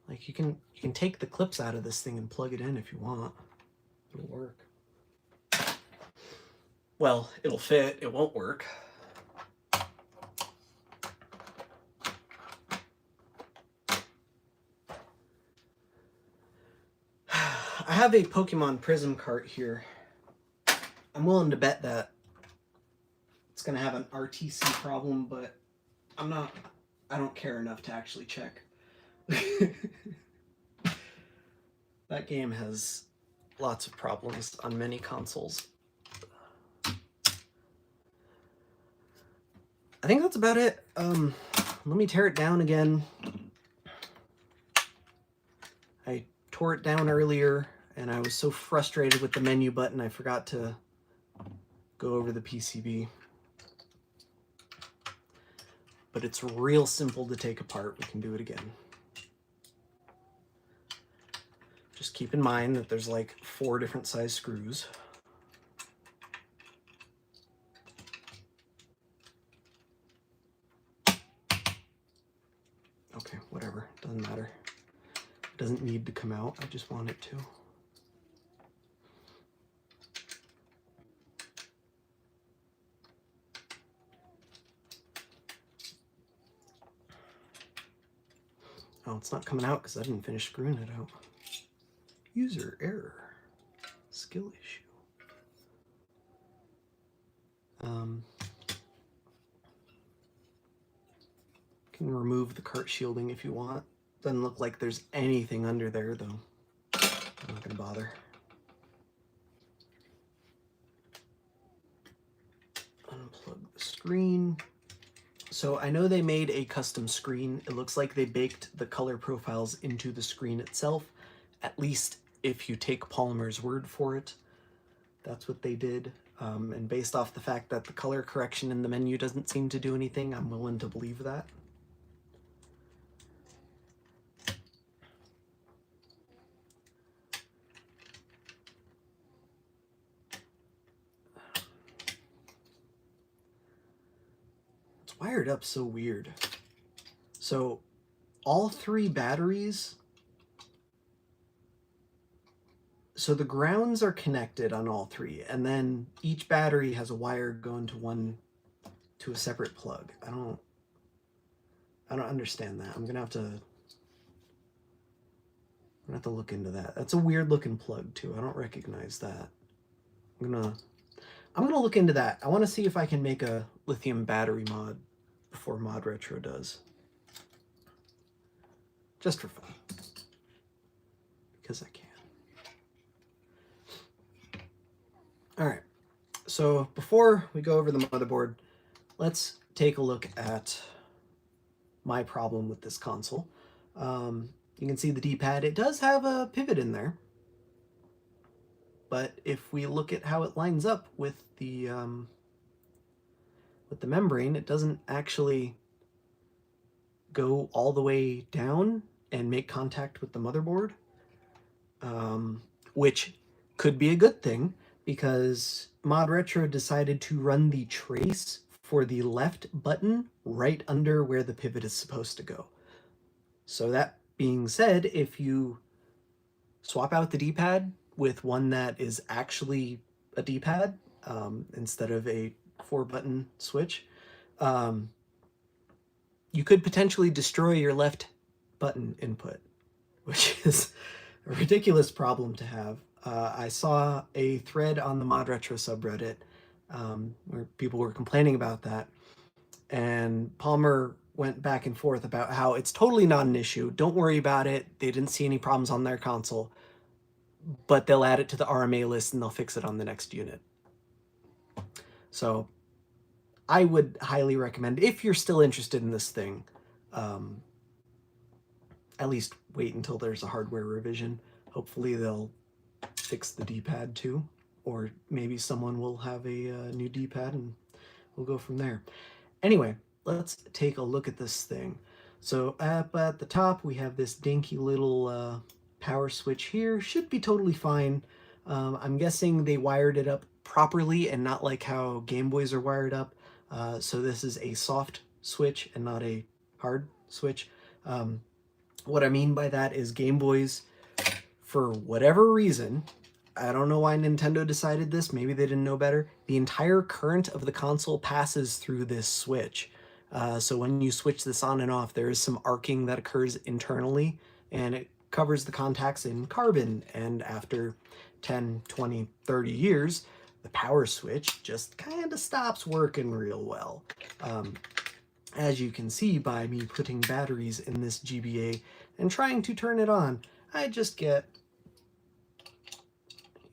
Like you can take the clips out of this thing and plug it in if you want. It'll work. Well, it'll fit. It won't work. I have a Pokemon Prism cart here. I'm willing to bet that it's going to have an RTC problem, but I don't care enough to actually check. That game has lots of problems on many consoles. I think that's about it. Let me tear it down again. I tore it down earlier, and I was so frustrated with the menu button, I forgot to go over the PCB. But it's real simple to take apart. We can do it again. Just keep in mind that there's like 4 different size screws. Okay, whatever, doesn't matter. It doesn't need to come out, I just want it to. Oh, it's not coming out because I didn't finish screwing it out. User error. Skill issue. Can remove the cart shielding if you want. Doesn't look like there's anything under there though. I'm not gonna bother. Unplug the screen. So I know they made a custom screen. It looks like they baked the color profiles into the screen itself, at least if you take Polymer's word for it. That's what they did. And based off the fact that the color correction in the menu doesn't seem to do anything, I'm willing to believe that. It's wired up so weird. So all 3 batteries, so the grounds are connected on all 3, and then each battery has a wire going to a separate plug. I don't understand that. I'm gonna have to look into that. That's a weird looking plug too. I don't recognize that. I'm gonna look into that. I want to see if I can make a lithium battery mod before ModRetro does. Just for fun. Because I can. Alright, so before we go over the motherboard, let's take a look at my problem with this console. You can see the D-pad. It does have a pivot in there, but if we look at how it lines up with the membrane, it doesn't actually go all the way down and make contact with the motherboard, which could be a good thing because ModRetro decided to run the trace for the left button right under where the pivot is supposed to go. So that being said, if you swap out the D-pad with one that is actually a D-pad instead of a 4-button switch, you could potentially destroy your left button input, which is a ridiculous problem to have. I saw a thread on the ModRetro subreddit where people were complaining about that, and Palmer went back and forth about how it's totally not an issue. Don't worry about it. They didn't see any problems on their console, but they'll add it to the RMA list and they'll fix it on the next unit. So I would highly recommend, if you're still interested in this thing, at least wait until there's a hardware revision. Hopefully they'll fix the D-pad too, or maybe someone will have a new D-pad and we'll go from there. Anyway, let's take a look at this thing. So up at the top, we have this dinky little power switch here. Should be totally fine. I'm guessing they wired it up properly and not like how Game Boys are wired up. So this is a soft switch and not a hard switch. What I mean by that is Game Boys, for whatever reason, I don't know why Nintendo decided this, maybe they didn't know better, the entire current of the console passes through this switch. So when you switch this on and off, there is some arcing that occurs internally, and it covers the contacts in carbon, and after 10, 20, 30 years, the power switch just kind of stops working real well. As you can see by me putting batteries in this GBA and trying to turn it on, I just get,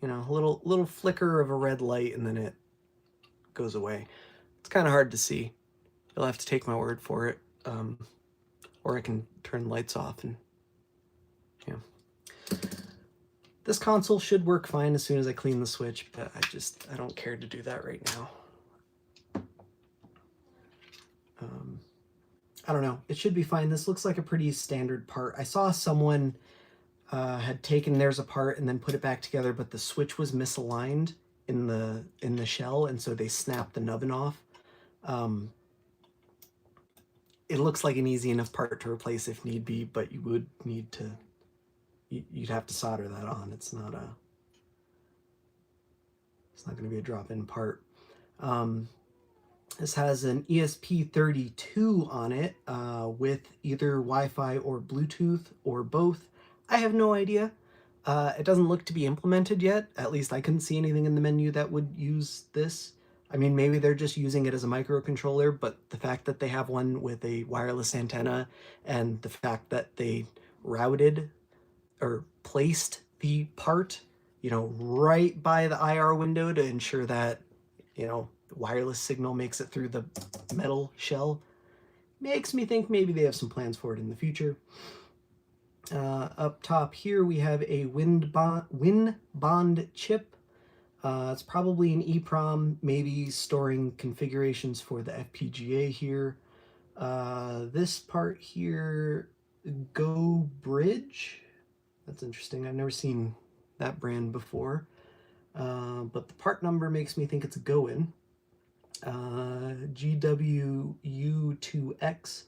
you know, a little flicker of a red light and then it goes away. It's kind of hard to see. You'll have to take my word for it. Or I can turn lights off and, yeah. This console should work fine as soon as I clean the switch, but I don't care to do that right now. I don't know. It should be fine. This looks like a pretty standard part. I saw someone had taken theirs apart and then put it back together, but the switch was misaligned in the shell, and so they snapped the nubbin off. It looks like an easy enough part to replace if need be, but you would need to, you'd have to solder that on. It's not going to be a drop-in part. This has an ESP32 on it with either Wi-Fi or Bluetooth or both. I have no idea. It doesn't look to be implemented yet. At least I couldn't see anything in the menu that would use this. I mean, maybe they're just using it as a microcontroller, but the fact that they have one with a wireless antenna and the fact that they routed or placed the part, you know, right by the IR window to ensure that, you know, the wireless signal makes it through the metal shell, makes me think maybe they have some plans for it in the future. Up top here we have a WinBond chip. It's probably an EEPROM, maybe storing configurations for the FPGA here. This part here, Go Bridge. That's interesting. I've never seen that brand before. But the part number makes me think it's a Go-In. GWU2X.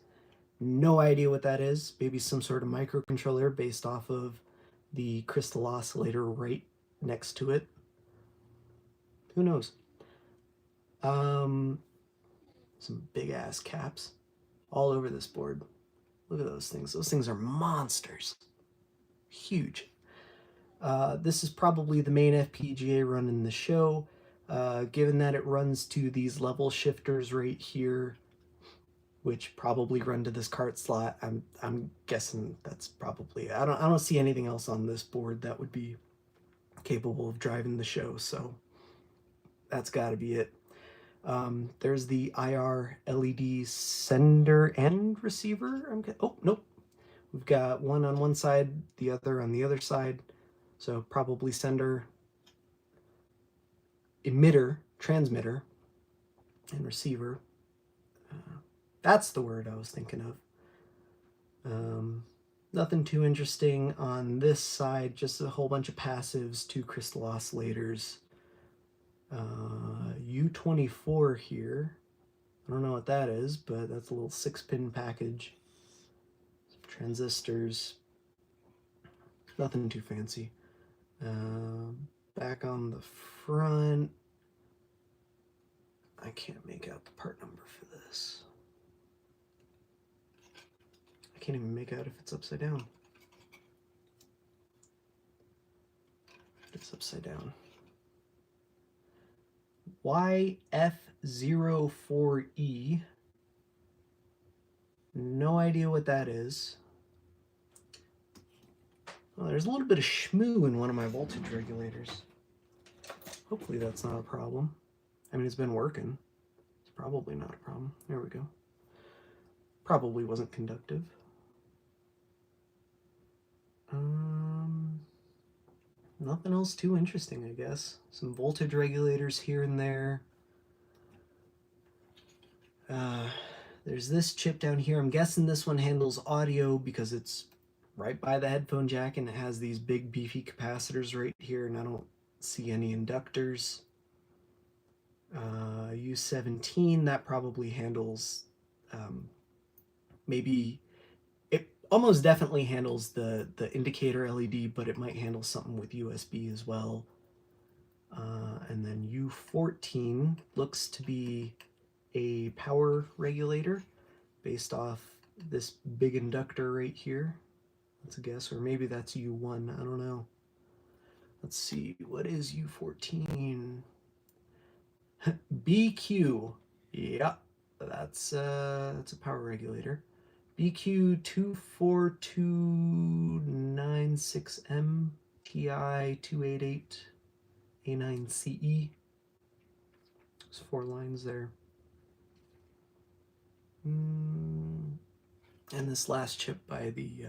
No idea what that is. Maybe some sort of microcontroller based off of the crystal oscillator right next to it. Who knows? Some big ass caps all over this board. Look at those things. Those things are monsters. Huge. This is probably the main FPGA run in the show. Given that it runs to these level shifters right here, which probably run to this cart slot, I'm guessing that's probably, I don't see anything else on this board that would be capable of driving the show, so that's got to be it. There's the IR LED sender and receiver. Oh, nope. We've got one on one side, the other on the other side. So probably sender, emitter, transmitter, and receiver. That's the word I was thinking of. Nothing too interesting on this side, just a whole bunch of passives, 2 crystal oscillators. U24 here. I don't know what that is, but that's a little 6-pin package. Some transistors. Nothing too fancy. Back on the front, I can't make out the part number for this. I can't even make out if it's upside down. It's upside down. YF04E. No idea what that is. Well, there's a little bit of shmoo in one of my voltage regulators. Hopefully that's not a problem. I mean, it's been working. It's probably not a problem. There we go. Probably wasn't conductive. Nothing else too interesting, I guess. Some voltage regulators here and there. There's this chip down here. I'm guessing this one handles audio because it's right by the headphone jack and it has these big beefy capacitors right here, and I don't see any inductors. U17, that probably handles maybe, it almost definitely handles the indicator LED, but it might handle something with USB as well. And then U14 looks to be a power regulator based off this big inductor right here. That's a guess, or maybe that's U1, I don't know. Let's see, what is U14? BQ, yeah, that's a power regulator. BQ24296M TI288A9CE. There's 4 lines there. And this last chip by the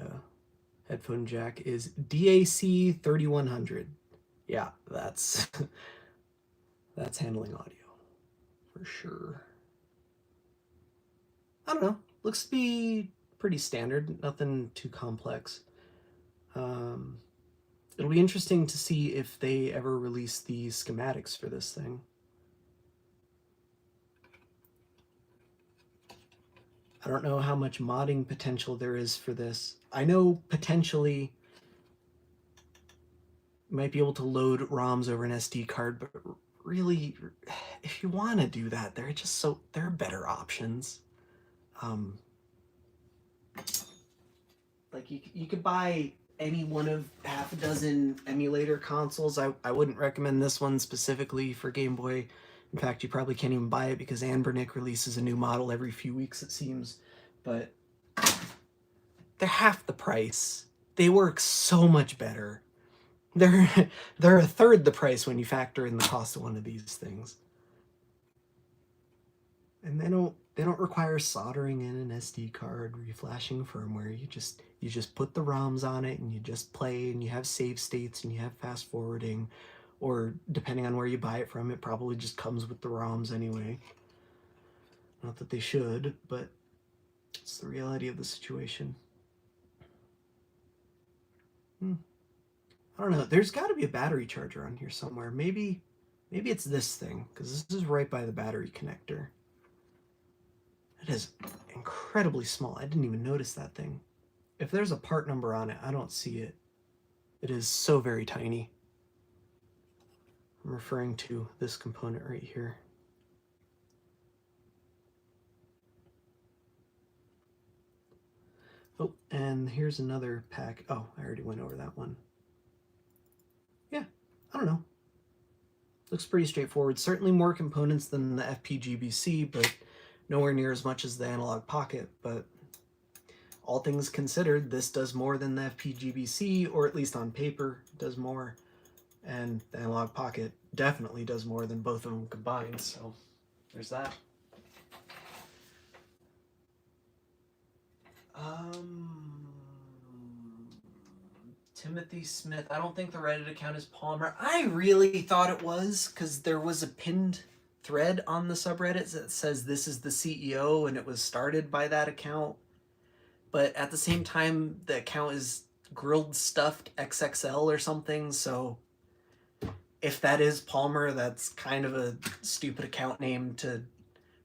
headphone jack is DAC 3100. Yeah, that's that's handling audio for sure. I don't know. Looks to be pretty standard. Nothing too complex. It'll be interesting to see if they ever release the schematics for this thing. I don't know how much modding potential there is for this. I know potentially you might be able to load ROMs over an SD card, but really, if you want to do that, there are better options. Like you could buy any one of half a dozen emulator consoles. I wouldn't recommend this one specifically for Game Boy. In fact, you probably can't even buy it because Anbernic releases a new model every few weeks, it seems. But they're half the price. They work so much better. They're a third the price when you factor in the cost of one of these things. And they don't require soldering in an SD card, reflashing firmware. You just put the ROMs on it and you just play, and you have save states and you have fast forwarding. Or depending on where you buy it from, it probably just comes with the ROMs anyway. Not that they should, but it's the reality of the situation. I don't know. There's got to be a battery charger on here somewhere. Maybe it's this thing, because this is right by the battery connector. It is incredibly small. I didn't even notice that thing. If there's a part number on it, I don't see it. It is so very tiny. I'm referring to this component right here. Oh, and here's another pack. Oh, I already went over that one. Yeah, I don't know. Looks pretty straightforward. Certainly more components than the FPGBC, but nowhere near as much as the Analog Pocket. But all things considered, this does more than the FPGBC, or at least on paper, does more. And the Analog Pocket definitely does more than both of them combined, so there's that. Timothy Smith. I don't think the Reddit account is Palmer. I really thought it was, because there was a pinned thread on the subreddit that says this is the CEO, and it was started by that account. But at the same time, the account is grilled stuffed XXL or something, so if that is Palmer, that's kind of a stupid account name to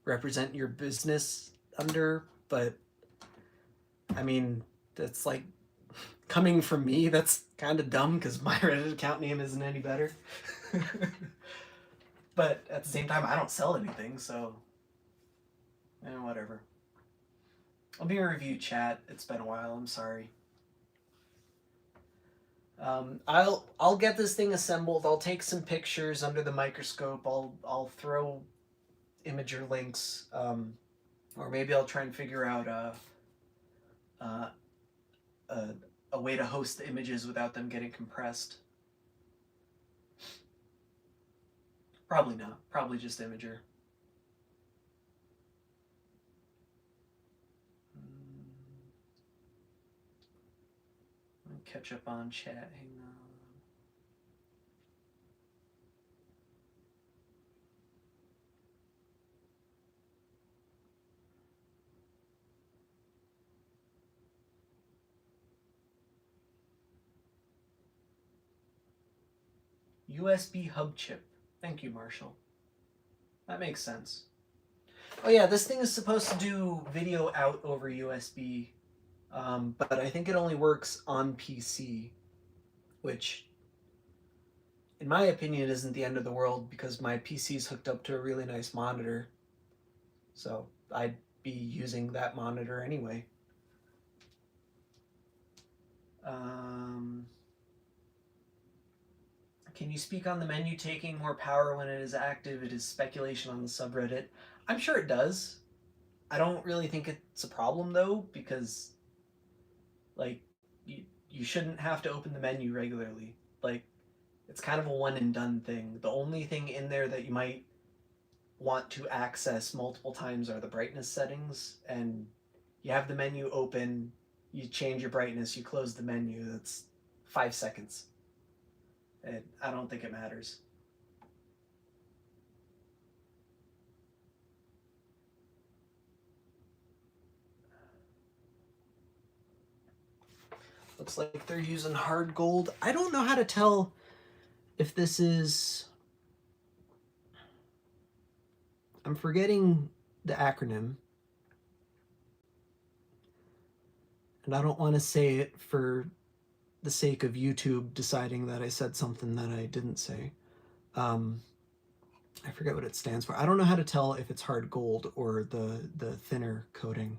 represent your business under. But I mean, that's like, coming from me, that's kind of dumb because my Reddit account name isn't any better. But at the same time, I don't sell anything, so whatever. I'll be in review chat. It's been a while. I'm sorry. I'll get this thing assembled. I'll take some pictures under the microscope. I'll throw imager links, or maybe I'll try and figure out a way to host the images without them getting compressed. Probably not. Probably just Imager. Catch up on chat. Hang on. USB hub chip. Thank you, Marshall. That makes sense. Oh yeah, this thing is supposed to do video out over USB, but I think it only works on PC, which, in my opinion, isn't the end of the world because my PC is hooked up to a really nice monitor, so I'd be using that monitor anyway. Can you speak on the menu taking more power when it is active? It is speculation on the subreddit. I'm sure it does. I don't really think it's a problem though, because like you shouldn't have to open the menu regularly. Like, it's kind of a one and done thing. The only thing in there that you might want to access multiple times are the brightness settings, and you have the menu open, you change your brightness, you close the menu. That's 5 seconds. And I don't think it matters. Looks like they're using hard gold. I don't know how to tell if this is... I'm forgetting the acronym. And I don't want to say it for the sake of YouTube deciding that I said something that I didn't say. I forget what it stands for. I don't know how to tell if it's hard gold or the thinner coating.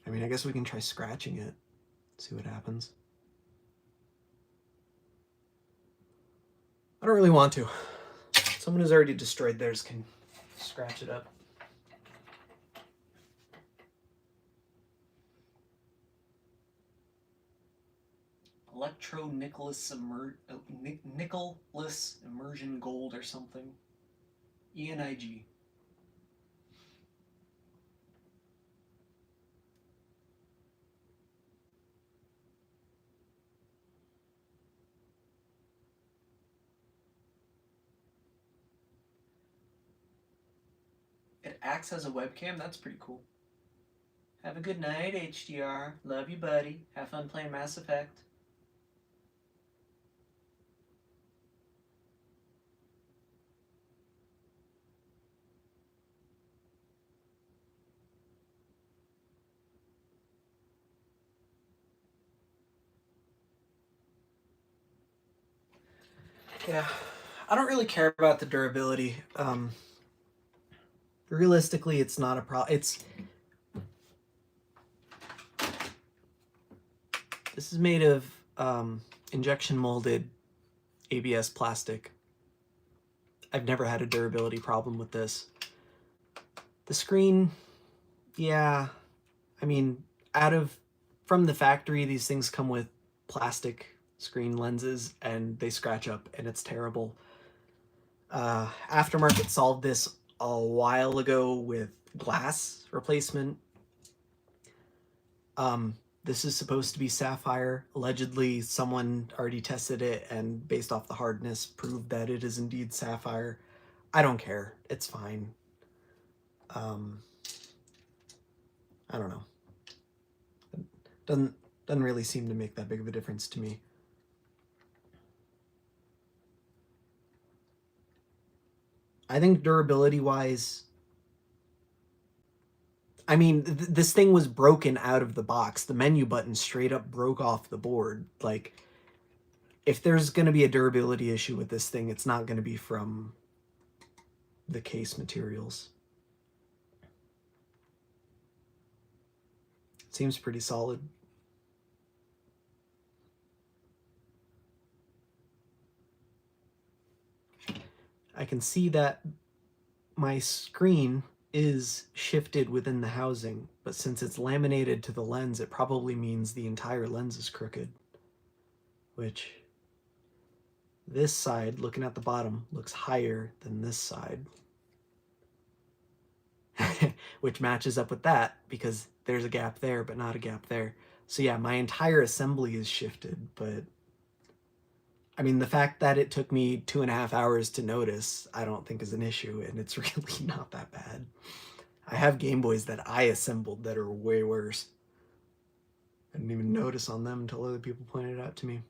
I mean, I guess we can try scratching it, see what happens. I don't really want to. Someone who's already destroyed theirs can scratch it up. Nicholas Immersion Gold or something. ENIG. It acts as a webcam. That's pretty cool. Have a good night, HDR. Love you, buddy. Have fun playing Mass Effect. Yeah, I don't really care about the durability. Realistically, it's not a problem. This is made of injection molded ABS plastic. I've never had a durability problem with this. The screen, yeah, I mean, from the factory, these things come with plastic screen lenses, and they scratch up, and it's terrible. Aftermarket solved this a while ago with glass replacement. This is supposed to be sapphire. Allegedly, someone already tested it and based off the hardness proved that it is indeed sapphire. I don't care. It's fine. I don't know. Doesn't really seem to make that big of a difference to me. I think durability-wise, I mean, this thing was broken out of the box. The menu button straight up broke off the board. Like, if there's going to be a durability issue with this thing, it's not going to be from the case materials. Seems pretty solid. I can see that my screen is shifted within the housing, but since it's laminated to the lens, it probably means the entire lens is crooked. Which, this side, looking at the bottom, looks higher than this side. Which matches up with that, because there's a gap there, but not a gap there. So yeah, my entire assembly is shifted, but I mean, the fact that it took me 2.5 hours to notice, I don't think is an issue, and it's really not that bad. I have Game Boys that I assembled that are way worse. I didn't even notice on them until other people pointed it out to me.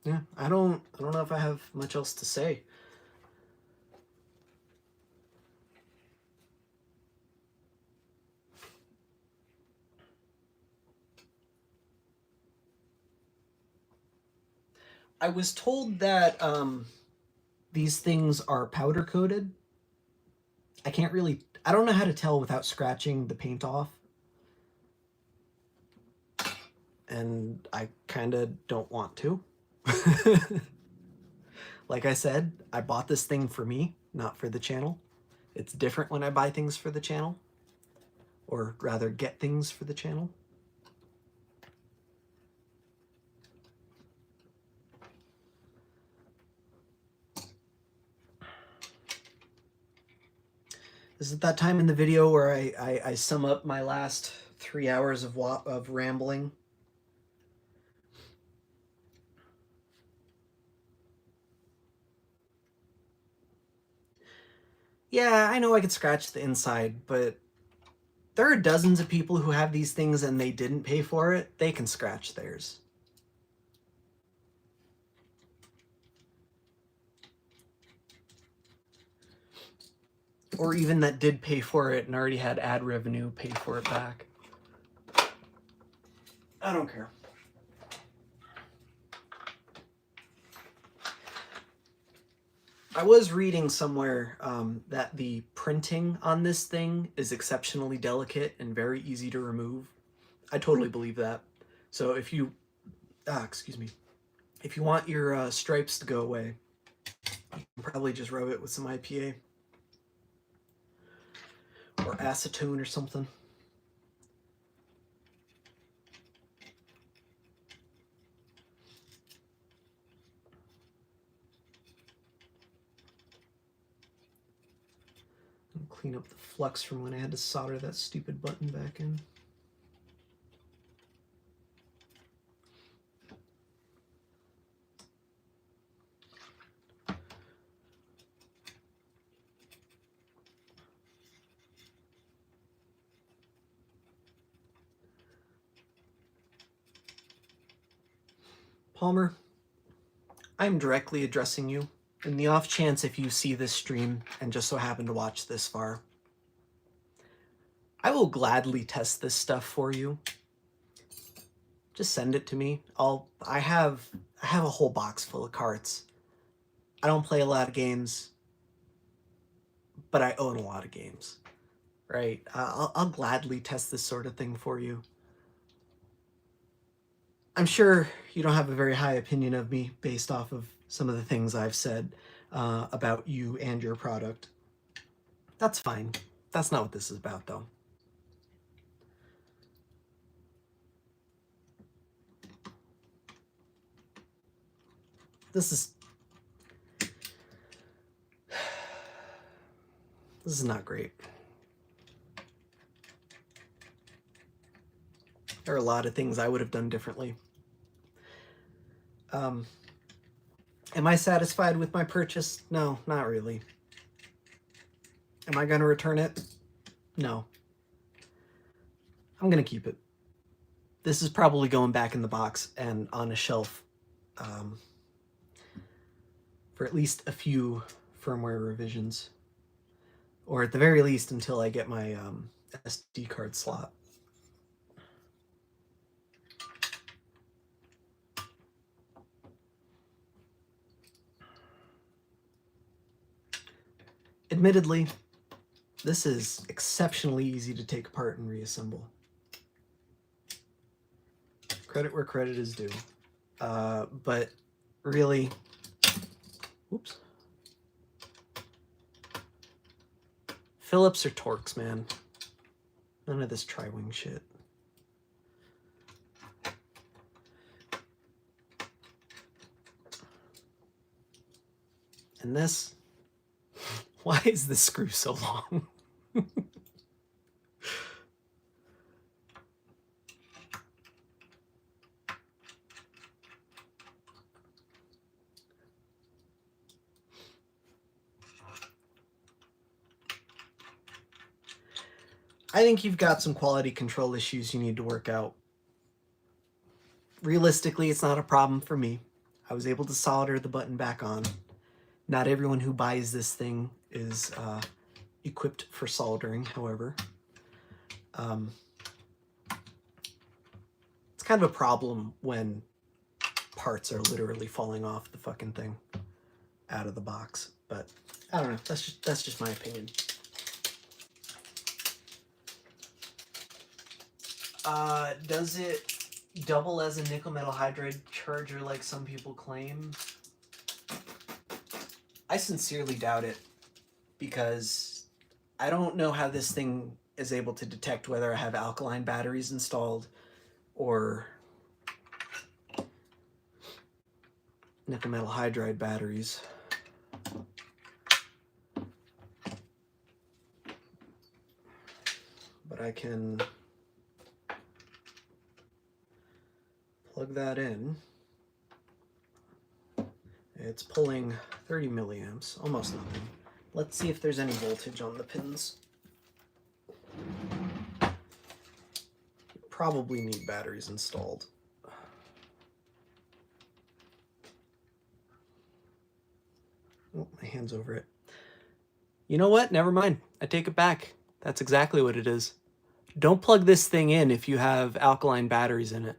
Yeah, I don't know if I have much else to say. I was told that these things are powder coated. I don't know how to tell without scratching the paint off. And I kind of don't want to. Like I said, I bought this thing for me, not for the channel. It's different when I buy things for the channel, or rather get things for the channel. This is that time in the video where I sum up my last 3 hours of rambling. Yeah, I know I could scratch the inside, but there are dozens of people who have these things and they didn't pay for it. They can scratch theirs. Or even that did pay for it and already had ad revenue pay for it back. I don't care. I was reading somewhere that the printing on this thing is exceptionally delicate and very easy to remove. I totally believe that. So if you, excuse me, if you want your stripes to go away, you can probably just rub it with some IPA or acetone or something. And clean up the flux from when I had to solder that stupid button back in. Palmer, I'm directly addressing you. In the off chance if you see this stream and just so happen to watch this far, I will gladly test this stuff for you. Just send it to me. I have a whole box full of carts. I don't play a lot of games, but I own a lot of games, right? I'll gladly test this sort of thing for you. I'm sure you don't have a very high opinion of me based off of some of the things I've said about you and your product. That's fine. That's not what this is about, though. This is not great. There are a lot of things I would have done differently. Am I satisfied with my purchase? No, not really. Am I going to return it? No. I'm going to keep it. This is probably going back in the box and on a shelf for at least a few firmware revisions. Or at the very least until I get my SD card slot. Admittedly, this is exceptionally easy to take apart and reassemble. Credit where credit is due. But really, oops. Phillips or Torx, man. None of this tri-wing shit. And this, why is this screw so long? I think you've got some quality control issues you need to work out. Realistically, it's not a problem for me. I was able to solder the button back on. Not everyone who buys this thing is equipped for soldering, however. It's kind of a problem when parts are literally falling off the fucking thing out of the box. But I don't know, that's just my opinion. Does it double as a nickel metal hydride charger like some people claim? I sincerely doubt it, because I don't know how this thing is able to detect whether I have alkaline batteries installed or nickel metal hydride batteries. But I can plug that in. It's pulling 30 milliamps, almost nothing. Let's see if there's any voltage on the pins. Probably need batteries installed. Oh, my hand's over it. You know what? Never mind. I take it back. That's exactly what it is. Don't plug this thing in if you have alkaline batteries in it.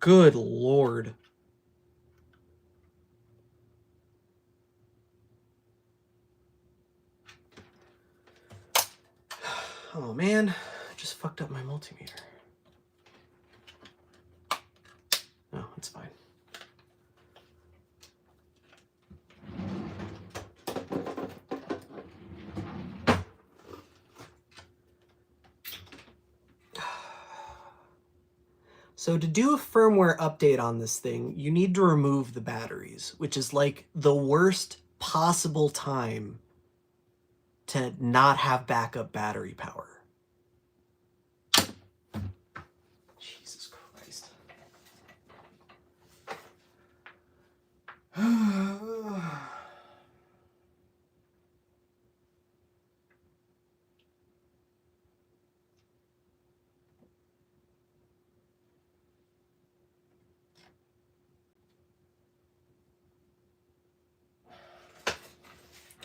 Good Lord. Oh man, I just fucked up my multimeter. No, it's fine. So to do a firmware update on this thing, you need to remove the batteries, which is like the worst possible time to not have backup battery power. Jesus Christ.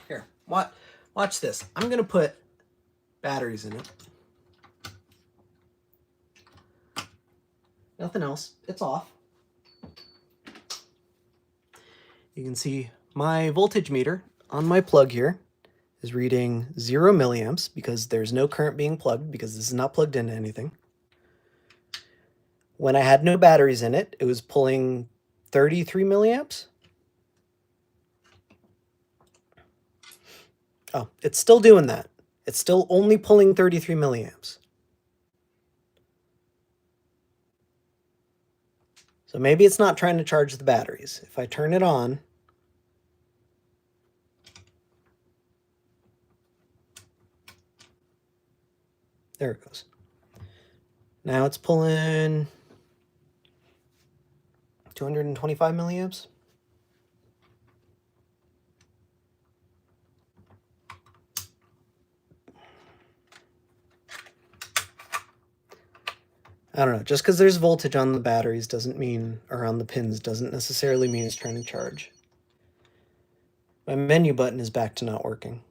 Here, watch this. I'm gonna put batteries in it. Nothing else. It's off. You can see my voltage meter on my plug here is reading 0 milliamps because there's no current being plugged because this is not plugged into anything. When I had no batteries in it, it was pulling 33 milliamps. Oh, it's still doing that. It's still only pulling 33 milliamps. So maybe it's not trying to charge the batteries. If I turn it on, there it goes. Now it's pulling 225 milliamps. I don't know, just because there's voltage on the batteries doesn't mean, or on the pins, doesn't necessarily mean it's trying to charge. My menu button is back to not working.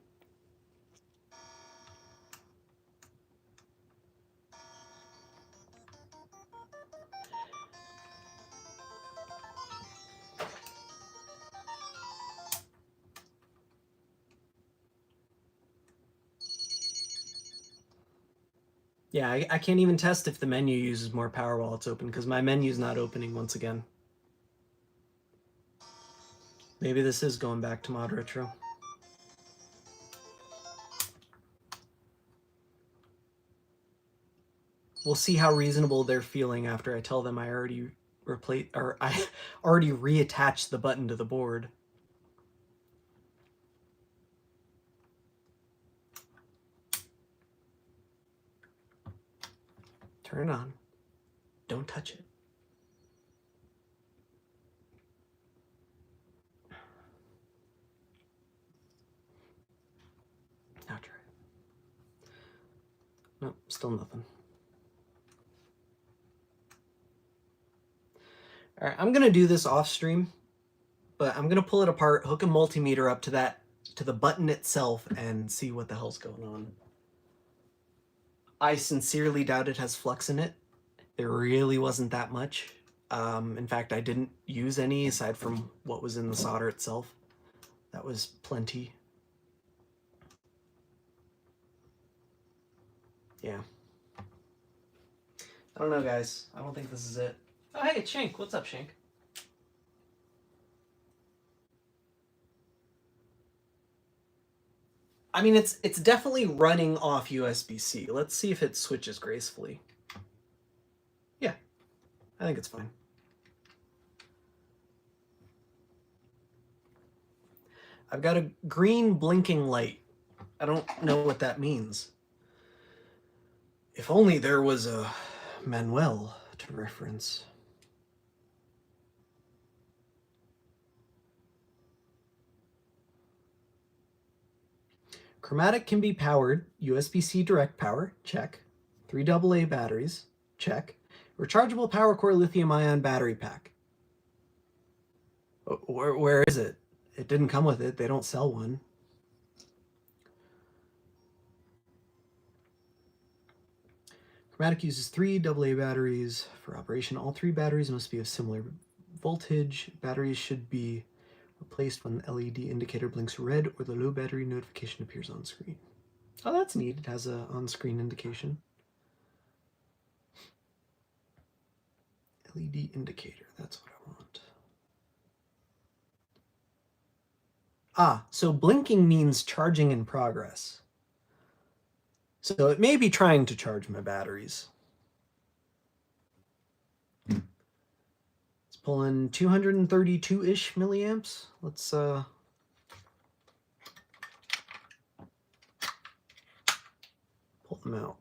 Yeah, I can't even test if the menu uses more power while it's open, because my menu's not opening once again. Maybe this is going back to ModRetro. We'll see how reasonable they're feeling after I tell them I already I already reattached the button to the board. Turn it on. Don't touch it. Now try it. Nope, still nothing. All right, I'm gonna do this off stream, but I'm gonna pull it apart, hook a multimeter up to the button itself, and see what the hell's going on. I sincerely doubt it has flux in it. There really wasn't that much. In fact, I didn't use any aside from what was in the solder itself. That was plenty. Yeah. I don't know, guys. I don't think this is it. Oh, hey, it's Shank. What's up, Shank? I mean, it's definitely running off USB-C. Let's see if it switches gracefully. Yeah, I think it's fine. I've got a green blinking light. I don't know what that means. If only there was a manual to reference. Chromatic can be powered, USB-C direct power, check. 3 AA batteries, check. Rechargeable power core lithium-ion battery pack. Where is it? It didn't come with it. They don't sell one. Chromatic uses 3 AA batteries for operation. All 3 batteries must be of similar voltage. Batteries should be replaced when the LED indicator blinks red or the low battery notification appears on screen. Oh, that's neat. It has a on-screen indication. LED indicator, that's what I want. Ah, so blinking means charging in progress. So it may be trying to charge my batteries. It's pulling 232-ish milliamps. Let's pull them out.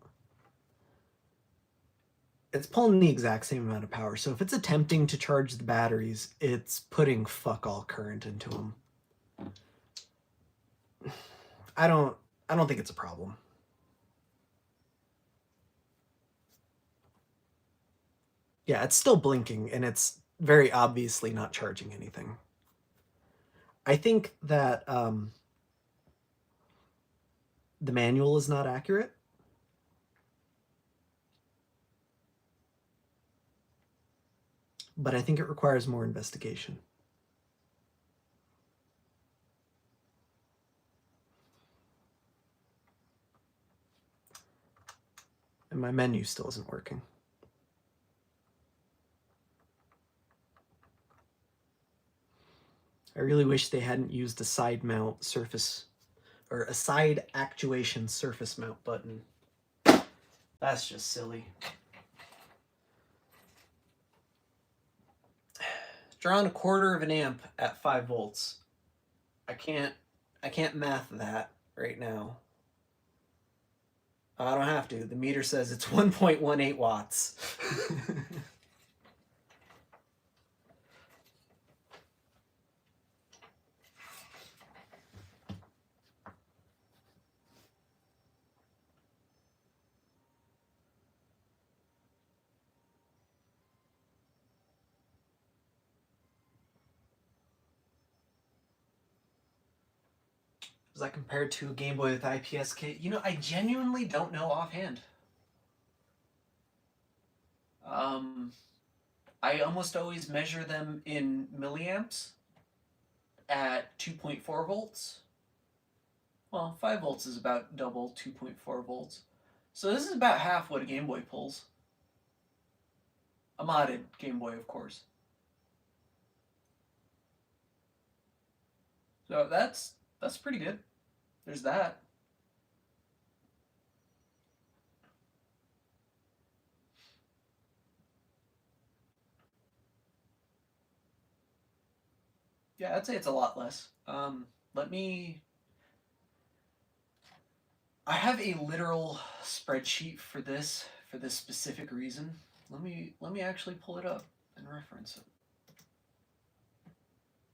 It's pulling the exact same amount of power. So if it's attempting to charge the batteries, it's putting fuck all current into them. I don't think it's a problem. Yeah, it's still blinking and it's very obviously not charging anything. I think that the manual is not accurate. But I think it requires more investigation. And my menu still isn't working. I really wish they hadn't used a side mount surface or a side actuation surface mount button. That's just silly. Drawing 1/4 of an amp at 5 volts. I can't math that right now. I don't have to. The meter says it's 1.18 watts. Is that compared to a Game Boy with IPS kit? You know, I genuinely don't know offhand. I almost always measure them in milliamps at 2.4 volts. Well, 5 volts is about double 2.4 volts. So this is about half what a Game Boy pulls. A modded Game Boy, of course. So that's pretty good. There's that. Yeah, I'd say it's a lot less. Let me... I have a literal spreadsheet for this specific reason. Let me actually pull it up and reference it.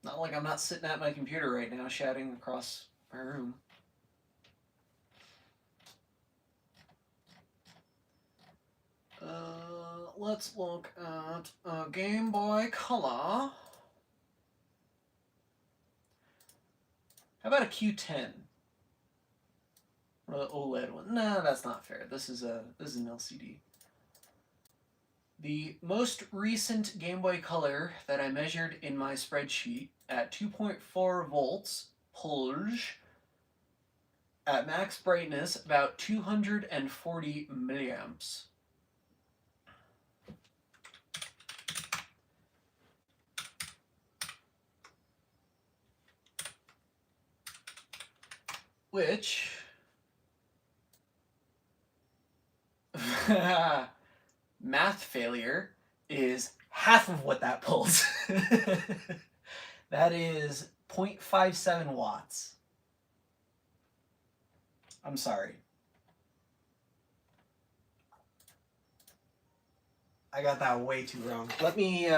Not like I'm not sitting at my computer right now shouting across my room. Let's look at Game Boy Color. How about a Q10? Or the OLED one? No, that's not fair. This is an LCD. The most recent Game Boy Color that I measured in my spreadsheet at 2.4 volts pulls at max brightness about 240 milliamps. Which math failure is half of what that pulls. That is 0.57 watts. I'm sorry. I got that way too wrong. Let me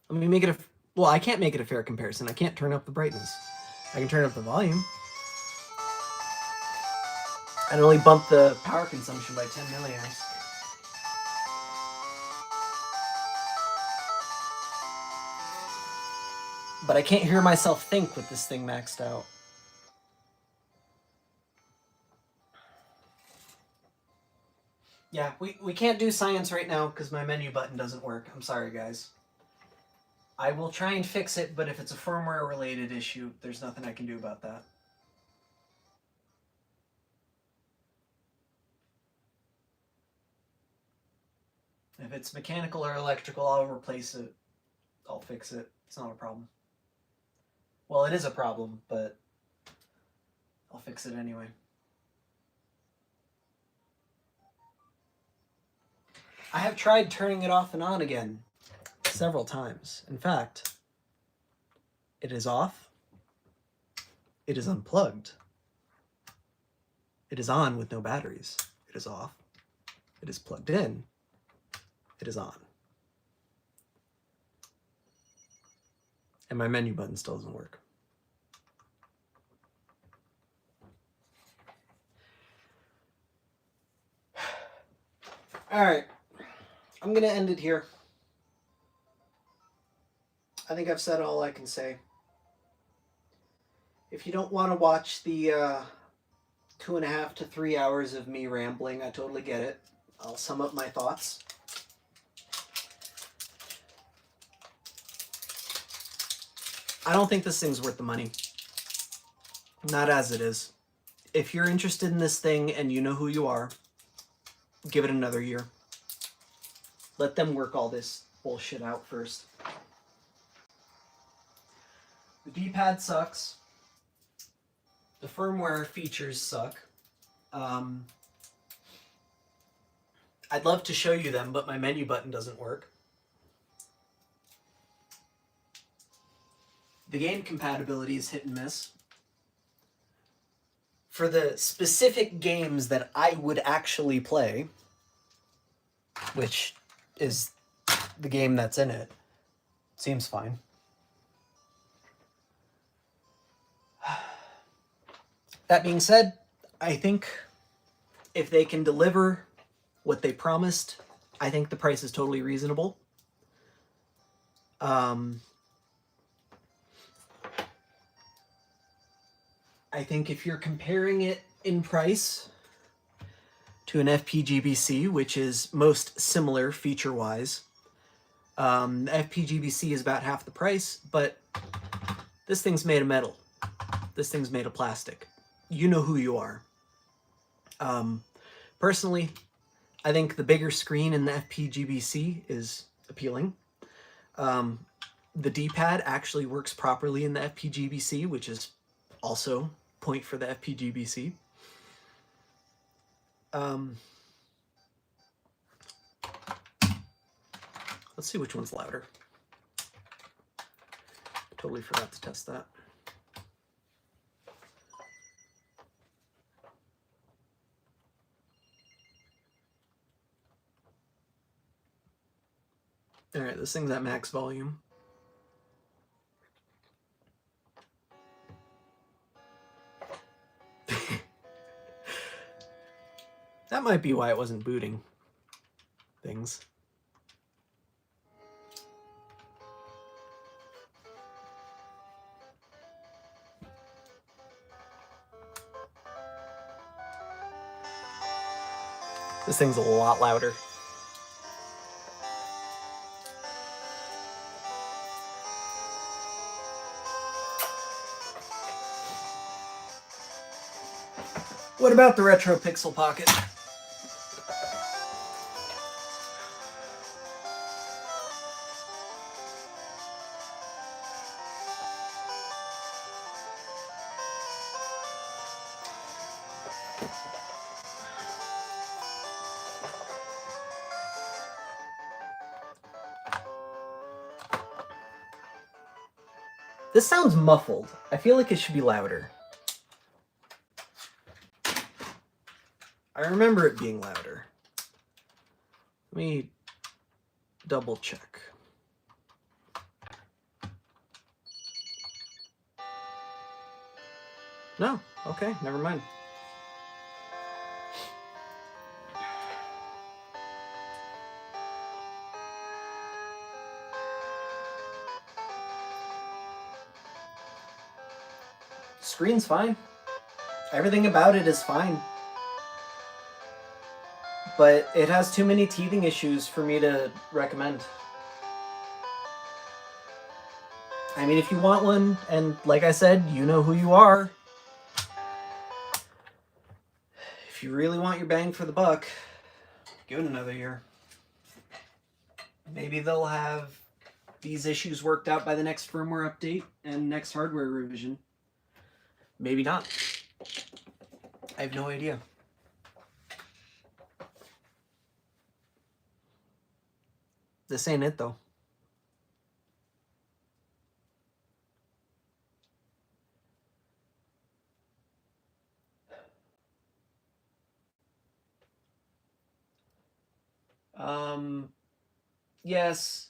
make it a... Well, I can't make it a fair comparison. I can't turn up the brightness. I can turn up the volume. I'd only bump the power consumption by 10 milliamps. But I can't hear myself think with this thing maxed out. Yeah, we can't do science right now because my menu button doesn't work. I'm sorry, guys. I will try and fix it, but if it's a firmware-related issue, there's nothing I can do about that. If it's mechanical or electrical, I'll replace it. I'll fix it. It's not a problem. Well, it is a problem, but I'll fix it anyway. I have tried turning it off and on again several times. In fact, it is off. It is unplugged. It is on with no batteries. It is off. It is plugged in. It is on. And my menu button still doesn't work. All right, I'm gonna end it here. I think I've said all I can say. If you don't want to watch the 2.5 to 3 hours of me rambling, I totally get it. I'll sum up my thoughts. I don't think this thing's worth the money. Not as it is. If you're interested in this thing and you know who you are, give it another year. Let them work all this bullshit out first. The D-pad sucks. The firmware features suck. I'd love to show you them, but my menu button doesn't work. The game compatibility is hit and miss. For the specific games that I would actually play, which is the game that's in it, seems fine. That being said, I think if they can deliver what they promised, I think the price is totally reasonable. I think if you're comparing it in price to an FPGBC, which is most similar feature-wise, FPGBC is about half the price, but this thing's made of metal. This thing's made of plastic. You know who you are. Personally, I think the bigger screen in the FPGBC is appealing. The D-pad actually works properly in the FPGBC, which is also point for the FPGBC. Let's see which one's louder. Totally forgot to test that. All right, this thing's at max volume. That might be why it wasn't booting things. This thing's a lot louder. What about the Retro Pixel Pocket? This sounds muffled. I feel like it should be louder. I remember it being louder. Let me double check. No, okay, never mind. Screen's fine. Everything about it is fine. But it has too many teething issues for me to recommend. I mean, if you want one, and like I said, you know who you are. If you really want your bang for the buck, give it another year. Maybe they'll have these issues worked out by the next firmware update and next hardware revision. Maybe not. I have no idea. This ain't it, though. Yes,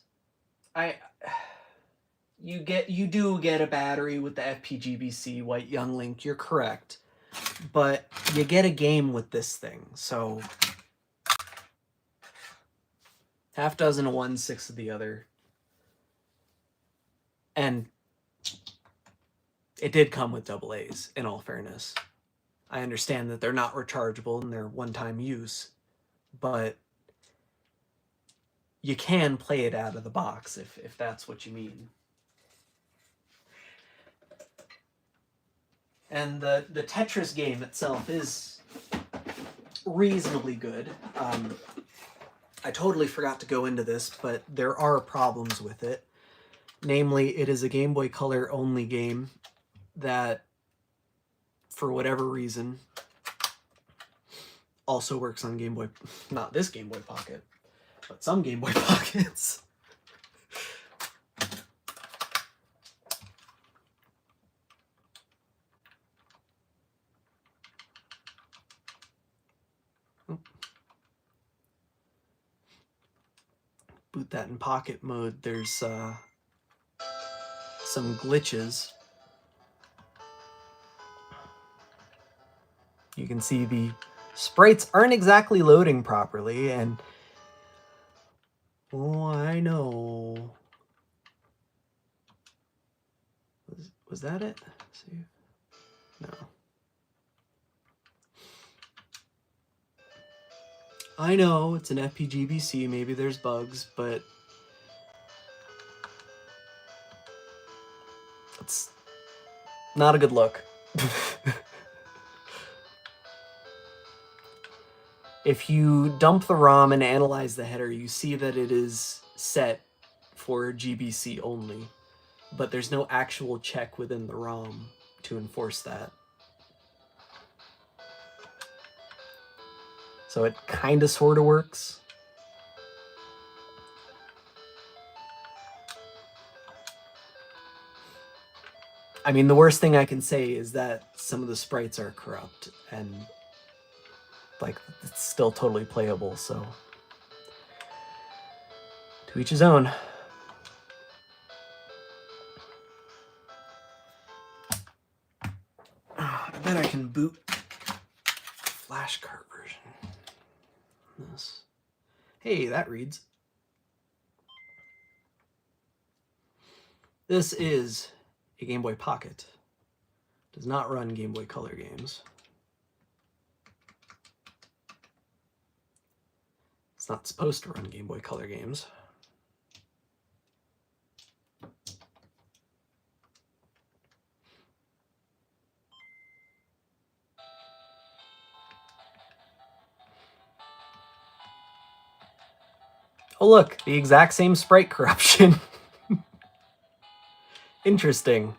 you do get a battery with the FPGBC White Young Link. You're correct, but you get a game with this thing. So half dozen of one, six of the other, and it did come with double A's. In all fairness, I understand that they're not rechargeable and they're one-time use, but you can play it out of the box if that's what you mean. And the Tetris game itself is reasonably good. I totally forgot to go into this, but there are problems with it. Namely, it is a Game Boy Color only game that for whatever reason, also works on Game Boy, not this Game Boy Pocket, but some Game Boy Pockets. Boot that in pocket mode, there's some glitches. You can see the sprites aren't exactly loading properly, and oh, I know. Was that it? Let's see. No. I know it's an FPGBC, maybe there's bugs, but it's not a good look. If you dump the ROM and analyze the header, you see that it is set for GBC only, but there's no actual check within the ROM to enforce that. So it kind of sort of works. I mean, the worst thing I can say is that some of the sprites are corrupt, and like, it's still totally playable, so to each his own. I bet I can boot flash cart version. This. Hey, that reads. This is a Game Boy Pocket. Does not run Game Boy Color games. It's not supposed to run Game Boy Color games. Oh look, the exact same sprite corruption. Interesting.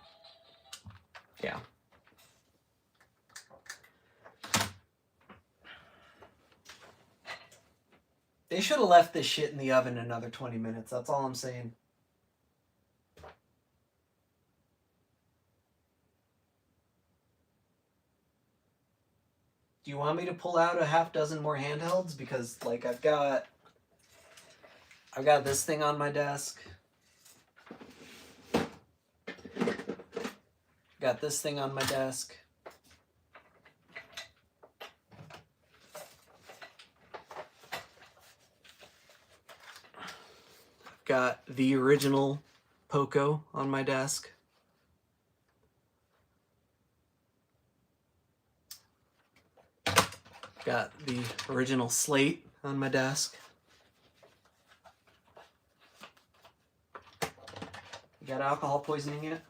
Yeah. They should have left this shit in the oven another 20 minutes. That's all I'm saying. Do you want me to pull out a half dozen more handhelds? Because, like, I've got this thing on my desk. Got this thing on my desk. I've got the original Poco on my desk. Got the original Slate on my desk. You got alcohol poisoning yet?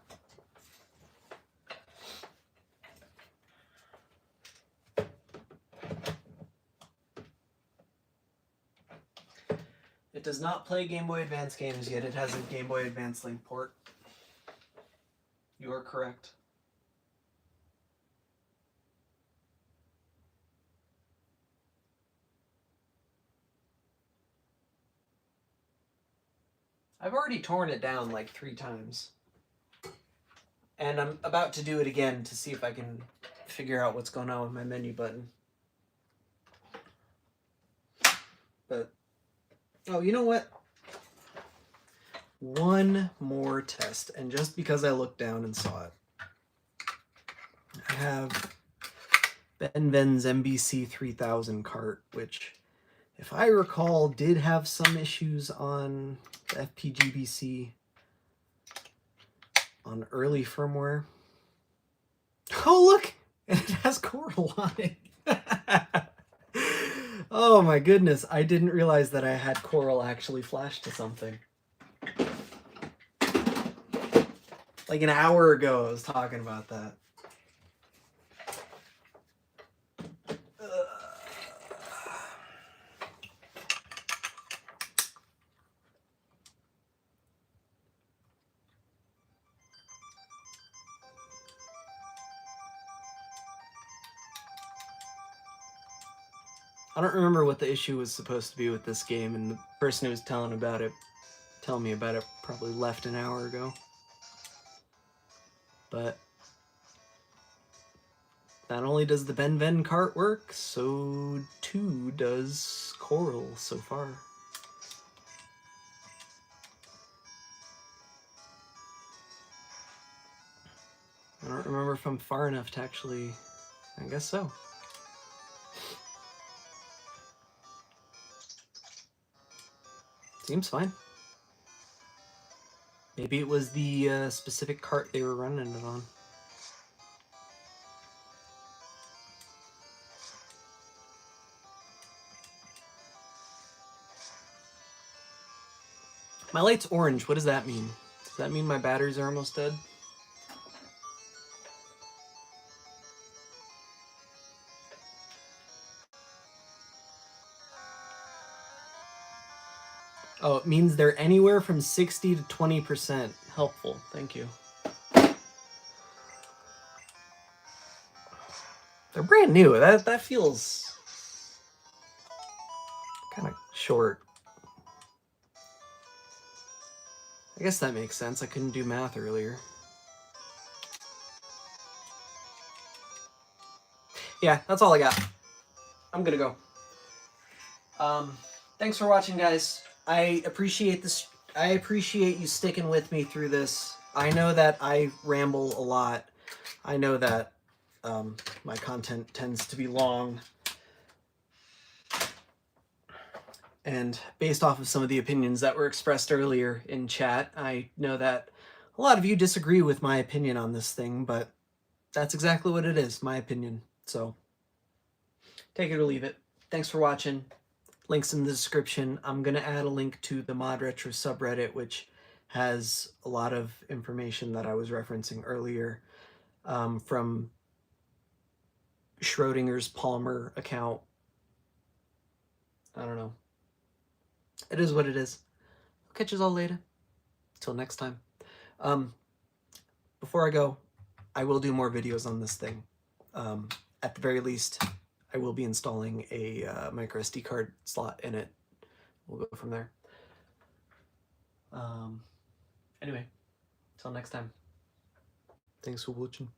It does not play Game Boy Advance games yet. It has a Game Boy Advance Link port. You are correct. I've already torn it down like 3 times. And I'm about to do it again to see if I can figure out what's going on with my menu button. But, oh, you know what? One more test, and just because I looked down and saw it. I have Benven's MBC 3000 cart, which, if I recall, did have some issues on the FPGBC on early firmware. Oh, look! It has Coral on it. Oh my goodness, I didn't realize that I had Coral actually flashed to something. Like an hour ago, I was talking about that. I don't remember what the issue was supposed to be with this game, and the person who was telling me about it probably left an hour ago. But not only does the Ben Ven cart work, so too does Coral so far. I don't remember if I'm far enough to actually... I guess so. Seems fine. Maybe it was the specific cart they were running it on. My light's orange. What does that mean? Does that mean my batteries are almost dead? Oh, it means they're anywhere from 60 to 20% helpful. Thank you. They're brand new. That feels kind of short. I guess that makes sense. I couldn't do math earlier. Yeah, that's all I got. I'm gonna go. Thanks for watching, guys. I appreciate this. I appreciate you sticking with me through this. I know that I ramble a lot. I know that my content tends to be long. And based off of some of the opinions that were expressed earlier in chat, I know that a lot of you disagree with my opinion on this thing, but that's exactly what it is, my opinion. So take it or leave it. Thanks for watching. Links in the description. I'm going to add a link to the ModRetro subreddit, which has a lot of information that I was referencing earlier from Schrodinger's Palmer account. I don't know. It is what it is. I'll catch you all later. Till next time. Before I go, I will do more videos on this thing. At the very least, I will be installing a micro SD card slot in it. We'll go from there. Anyway, till next time. Thanks for watching.